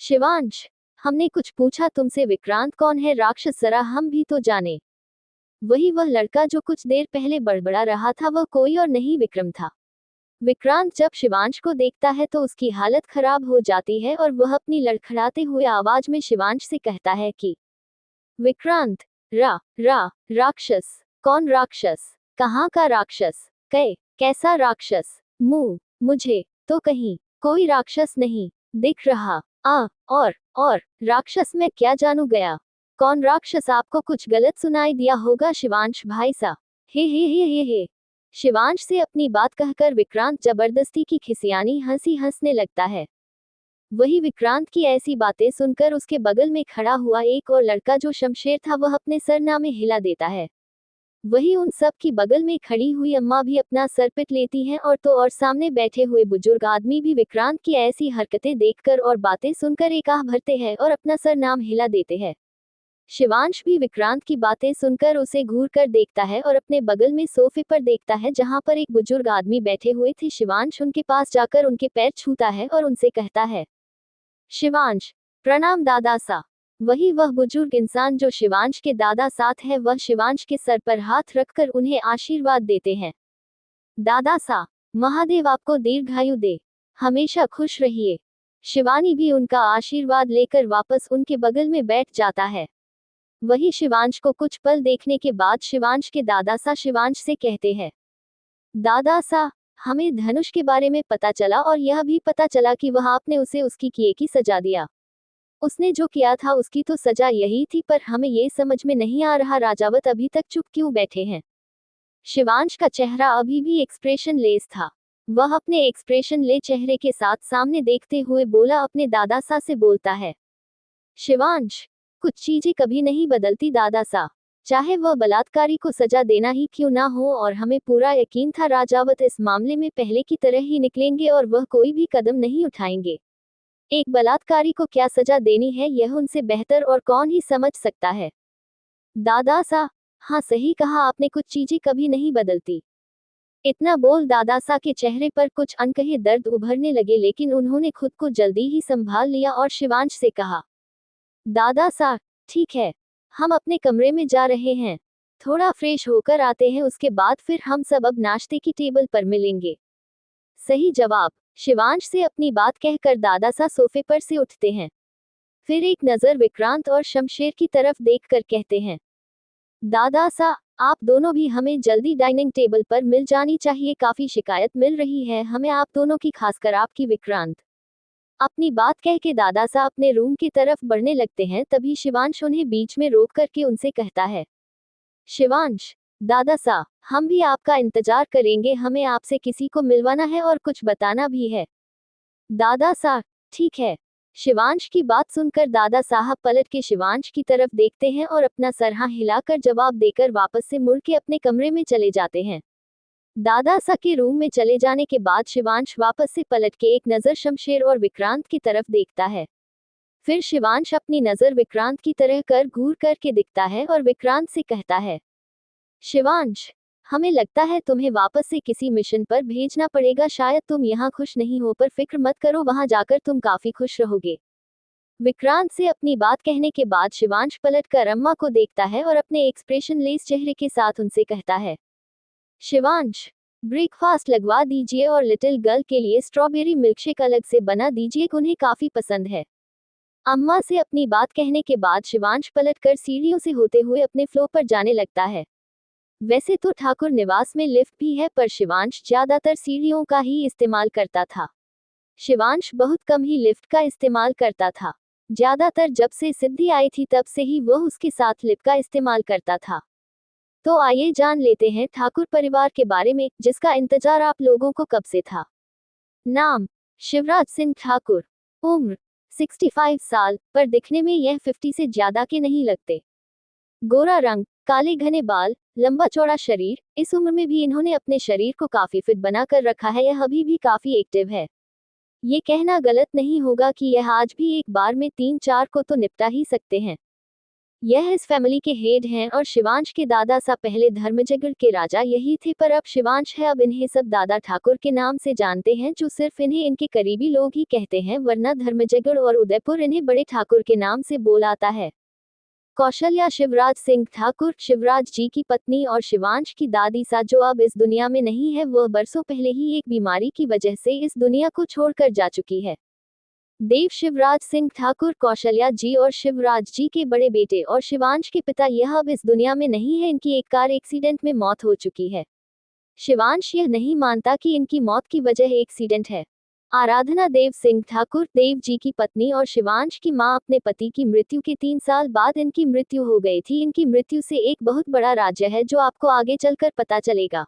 शिवांश, हमने कुछ पूछा तुमसे, विक्रांत कौन है राक्षस, जरा हम भी तो जाने। वही वह लड़का जो कुछ देर पहले बड़बड़ा रहा था, वह कोई और नहीं विक्रम था। विक्रांत जब शिवांश को देखता है तो उसकी हालत खराब हो जाती है और वह अपनी लड़खड़ाते हुए आवाज में शिवांश से कहता है कि विक्रांत, राक्षस, कौन राक्षस, कहाँ का राक्षस, कैसा राक्षस, मुझे तो कहीं कोई राक्षस नहीं दिख रहा। और राक्षस मैं क्या जानू गया, कौन राक्षस, आपको कुछ गलत सुनाई दिया होगा शिवांश भाई सा। हे। शिवांश से अपनी बात कहकर विक्रांत जबरदस्ती की खिसियानी हंसी हंसने लगता है। वही विक्रांत की ऐसी बातें सुनकर उसके बगल में खड़ा हुआ एक और लड़का जो शमशेर था, वह अपने सरना में हिला देता है। वही उन सब की बगल में खड़ी हुई अम्मा भी अपना सर पिट लेती हैं और सामने बैठे हुए बुजुर्ग आदमी भी विक्रांत की ऐसी हरकतें देखकर और बातें सुनकर एक आह भरते हैं और अपना सर नाम हिला देते हैं। शिवांश भी विक्रांत की बातें सुनकर उसे घूर कर देखता है और अपने बगल में सोफे पर देखता है जहां पर एक बुजुर्ग आदमी बैठे हुए थे। शिवांश उनके पास जाकर उनके पैर छूता है और उनसे कहता है, शिवांश, प्रणाम दादा सा। वही वह बुजुर्ग इंसान जो शिवांश के दादा साथ है, वह शिवांश के सर पर हाथ रखकर उन्हें आशीर्वाद देते हैं। दादा सा, महादेव आपको दीर्घायु दे, हमेशा खुश रहिए। शिवानी भी उनका आशीर्वाद लेकर वापस उनके बगल में बैठ जाता है। वही शिवांश को कुछ पल देखने के बाद शिवांश के दादा सा शिवांश से कहते हैं, दादा सा, हमें धनुष के बारे में पता चला और यह भी पता चला कि वह आपने उसे उसकी किए की सजा दिया। उसने जो किया था उसकी तो सजा यही थी, पर हमें ये समझ में नहीं आ रहा राजावत अभी तक चुप क्यों बैठे हैं। शिवांश का चेहरा अभी भी एक्सप्रेशन लेस था। वह अपने एक्सप्रेशन ले चेहरे के साथ सामने देखते हुए बोला, अपने दादा सा से बोलता है, शिवांश, कुछ चीजें कभी नहीं बदलती दादा सा, चाहे वह बलात्कारी को सजा देना ही क्यों ना हो, और हमें पूरा यकीन था राजावत इस मामले में पहले की तरह ही निकलेंगे और वह कोई भी कदम नहीं उठाएंगे। एक बलात्कारी को क्या सजा देनी है यह उनसे बेहतर और कौन ही समझ सकता है। दादा सा, हाँ सही कहा आपने, कुछ चीजें कभी नहीं बदलती। इतना बोल दादा सा के चेहरे पर कुछ अनकहे दर्द उभरने लगे, लेकिन उन्होंने खुद को जल्दी ही संभाल लिया और शिवांश से कहा, दादा सा, ठीक है, हम अपने कमरे में जा रहे हैं, थोड़ा फ्रेश होकर आते हैं, उसके बाद फिर हम सब अब नाश्ते की टेबल पर मिलेंगे। सही जवाब। शिवांश से अपनी बात कहकर दादा सा सोफे पर से उठते हैं। फिर एक नजर विक्रांत और शमशेर की तरफ देखकर कहते हैं, दादा सा, आप दोनों भी हमें जल्दी डाइनिंग टेबल पर मिल जानी चाहिए, काफी शिकायत मिल रही है हमें आप दोनों की, खासकर आपकी। विक्रांत अपनी बात कह के दादा सा अपने रूम की तरफ बढ़ने लगते हैं, तभी शिवांश उन्हें बीच में रोक करके उनसे कहता है, शिवांश, दादा सा, हम भी आपका इंतजार करेंगे, हमें आपसे किसी को मिलवाना है और कुछ बताना भी है। दादा सा, ठीक है। शिवांश की बात सुनकर दादा साहब पलट के शिवांश की तरफ देखते हैं और अपना सर हाँ हिलाकर जवाब देकर वापस से मुड़ के अपने कमरे में चले जाते हैं। दादा सा के रूम में चले जाने के बाद शिवांश वापस से पलट के एक नजर शमशेर और विक्रांत की तरफ देखता है। फिर शिवांश अपनी नजर विक्रांत की तरह कर घूर करके दिखता है और विक्रांत से कहता है, शिवांश, हमें लगता है तुम्हें वापस से किसी मिशन पर भेजना पड़ेगा, शायद तुम यहाँ खुश नहीं हो, पर फिक्र मत करो, वहां जाकर तुम काफी खुश रहोगे। विक्रांत से अपनी बात कहने के बाद शिवांश पलट कर अम्मा को देखता है और अपने एक्सप्रेशन लेस चेहरे के साथ उनसे कहता है, शिवांश, ब्रेकफास्ट लगवा दीजिए और लिटिल गर्ल के लिए स्ट्रॉबेरी मिल्कशेक अलग से बना दीजिए, उन्हें काफी पसंद है। अम्मा से अपनी बात कहने के बाद शिवांश पलटकर सीढ़ियों से होते हुए अपने फ्लोर पर जाने लगता है। वैसे तो ठाकुर निवास में लिफ्ट भी है, पर शिवांश ज्यादातर सीढ़ियों का ही इस्तेमाल करता था। शिवांश बहुत कम ही लिफ्ट का इस्तेमाल करता था। ज्यादातर जब से सिद्धि आई थी तब से ही वह उसके साथ लिफ्ट का इस्तेमाल करता था। तो आइए जान लेते हैं ठाकुर परिवार के बारे में, जिसका इंतजार आप लोगों को कब से था। नाम, शिवराज सिंह ठाकुर। उम्र, 65 साल, पर दिखने में यह 50 से ज्यादा के नहीं लगते। गोरा रंग, काले घने बाल, लंबा चौड़ा शरीर, इस उम्र में भी इन्होंने अपने शरीर को काफी फिट बना कर रखा है। यह अभी भी काफी एक्टिव है। ये कहना गलत नहीं होगा कि यह आज भी एक बार में 3-4 को तो निपटा ही सकते हैं। यह इस फैमिली के हेड हैं और शिवांश के दादा सा पहले धर्मजयगढ़ के राजा यही थे, पर अब शिवांश है। अब इन्हें सब दादा ठाकुर के नाम से जानते हैं, जो सिर्फ इन्हें इनके करीबी लोग ही कहते हैं, वरना धर्मजयगढ़ और उदयपुर इन्हें बड़े ठाकुर के नाम से बोलाता है। कौशल्या शिवराज सिंह ठाकुर शिवराज जी की पत्नी और शिवांश की दादी सा, जो अब इस दुनिया में नहीं है, वह बरसों पहले ही एक बीमारी की वजह से इस दुनिया को छोड़कर जा चुकी है। देव शिवराज सिंह ठाकुर कौशल्या जी और शिवराज जी के बड़े बेटे और शिवांश के पिता यह अब इस दुनिया में नहीं है। इनकी एक कार एक्सीडेंट में मौत हो चुकी है। शिवांश यह नहीं मानता कि इनकी मौत की वजह एक्सीडेंट है। आराधना देव सिंह ठाकुर देव जी की पत्नी और शिवांश की मां, अपने पति की मृत्यु के 3 साल बाद इनकी मृत्यु हो गई थी। इनकी मृत्यु से एक बहुत बड़ा राज्य है, जो आपको आगे चलकर पता चलेगा।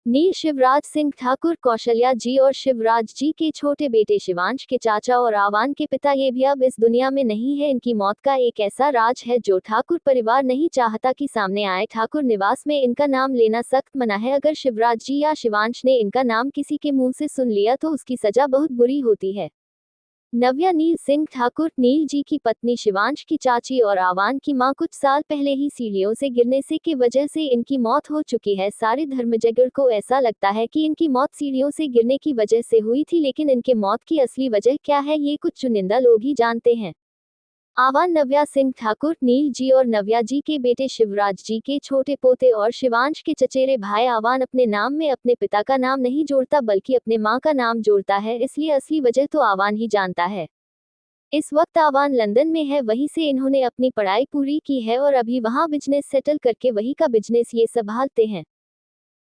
नील शिवराज सिंह ठाकुर कौशल्या जी और शिवराज जी के छोटे बेटे शिवांश के चाचा और आवान के पिता ये भी अब इस दुनिया में नहीं है। इनकी मौत का एक ऐसा राज है जो ठाकुर परिवार नहीं चाहता कि सामने आए। ठाकुर निवास में इनका नाम लेना सख्त मना है। अगर शिवराज जी या शिवांश ने इनका नाम किसी के मुंह से सुन लिया तो उसकी सजा बहुत बुरी होती है। नव्या नील सिंह ठाकुर नील जी की पत्नी, शिवांश की चाची और आवान की मां, कुछ साल पहले ही सीढ़ियों से गिरने से की वजह से इनकी मौत हो चुकी है। सारे धर्मजयगढ़ को ऐसा लगता है कि इनकी मौत सीढ़ियों से गिरने की वजह से हुई थी, लेकिन इनके मौत की असली वजह क्या है ये कुछ चुनिंदा लोग ही जानते हैं। आवान नव्या सिंह ठाकुर नील जी और नव्या जी के बेटे शिवराज जी के छोटे पोते और शिवांश के चचेरे भाई। आवान अपने नाम में अपने पिता का नाम नहीं जोड़ता बल्कि अपने मां का नाम जोड़ता है, इसलिए असली वजह तो आवान ही जानता है। इस वक्त आवान लंदन में है, वहीं से इन्होंने अपनी पढ़ाई पूरी की है और अभी वहां बिजनेस सेटल करके वही का बिजनेस ये संभालते हैं।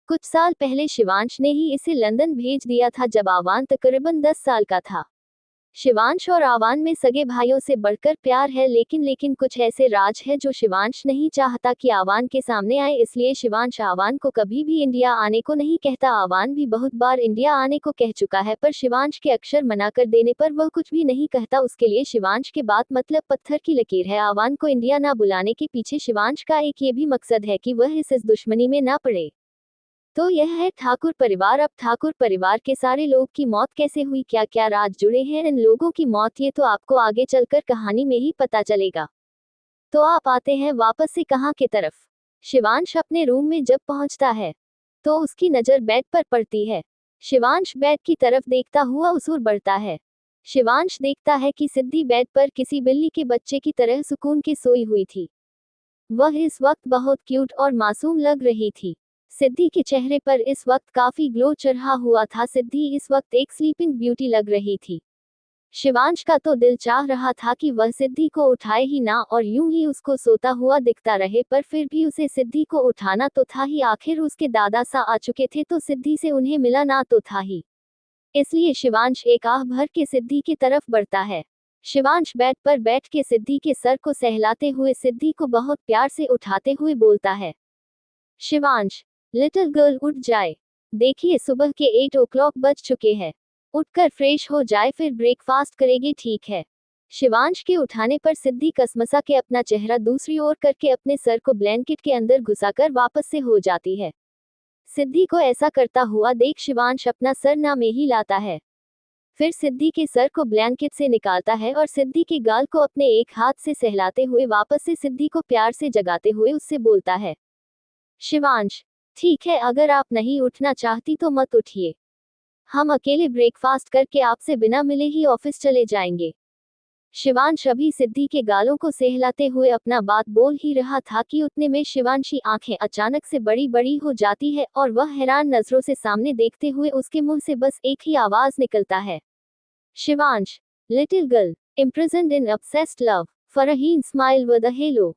कुछ साल पहले शिवांश ने ही इसे लंदन भेज दिया था, जब आवान तकरीबन 10 साल का था। शिवांश और आवान में सगे भाइयों से बढ़कर प्यार है, लेकिन कुछ ऐसे राज है जो शिवांश नहीं चाहता कि आवान के सामने आए, इसलिए शिवांश आवान को कभी भी इंडिया आने को नहीं कहता। आवान भी बहुत बार इंडिया आने को कह चुका है, पर शिवांश के अक्षर मना कर देने पर वह कुछ भी नहीं कहता। उसके लिए शिवांश के बात मतलब पत्थर की लकीर है। आवान को इंडिया ना बुलाने के पीछे शिवांश का एक ये भी मकसद है कि वह इस दुश्मनी में ना पड़े। तो यह है ठाकुर परिवार। अब ठाकुर परिवार के सारे लोग की मौत कैसे हुई, क्या क्या राज जुड़े हैं इन लोगों की मौत, ये तो आपको आगे चलकर कहानी में ही पता चलेगा। तो आप आते हैं वापस से कहां की तरफ। शिवांश अपने रूम में जब पहुंचता है तो उसकी नजर बेड पर पड़ती है। शिवांश बेड की तरफ देखता हुआ उस ओर बढ़ता है। शिवांश देखता है कि सिद्धि बेड पर किसी बिल्ली के बच्चे की तरह सुकून के सोई हुई थी। वह इस वक्त बहुत क्यूट और मासूम लग रही थी। सिद्धि के चेहरे पर इस वक्त काफी ग्लो चढ़ा हुआ था। सिद्धि इस वक्त एक स्लीपिंग ब्यूटी लग रही थी। शिवांश का तो दिल चाह रहा था कि वह सिद्धि को उठाए ही ना और यूं ही उसको सोता हुआ दिखता रहे, पर फिर भी उसे सिद्धि को उठाना तो था ही। आखिर उसके दादा सा आ चुके थे तो सिद्धि से उन्हें मिलाना तो था ही। इसलिए शिवांश एक आह भर के सिद्धि की तरफ बढ़ता है। शिवांश बेड पर बैठ के सिद्धि के सर को सहलाते हुए सिद्धि को बहुत प्यार से उठाते हुए बोलता है, शिवांश लिटिल गर्ल उठ जाए, देखिए सुबह के 8 o'clock बज चुके हैं। उठकर फ्रेश हो जाए, फिर ब्रेकफास्ट करेगी, ठीक है। शिवांश के उठाने पर सिद्धि कसमसा के अपना चेहरा दूसरी ओर करके अपने सर को ब्लैंकेट के अंदर घुसाकर वापस से हो जाती है। सिद्धि को ऐसा करता हुआ देख शिवांश अपना सर ना में ही लाता है। फिर सिद्धि के सर को ब्लैंकेट से निकालता है और सिद्धि के गाल को अपने एक हाथ से सहलाते हुए वापस से सिद्धि को प्यार से जगाते हुए उससे बोलता है, शिवांश ठीक है, अगर आप नहीं उठना चाहती तो मत उठिए। हम अकेले ब्रेकफास्ट करके आपसे बिना मिले ही ऑफिस चले जाएंगे। शिवांश अभी सिद्धि के गालों को सहलाते हुए अपना बात बोल ही रहा था कि उतने में शिवांशी आंखें अचानक से बड़ी बड़ी हो जाती है और वह हैरान नजरों से सामने देखते हुए उसके मुंह से बस एक ही आवाज निकलता है, Shivansh little girl imprisoned in obsessed love। Farheen smile with a hello.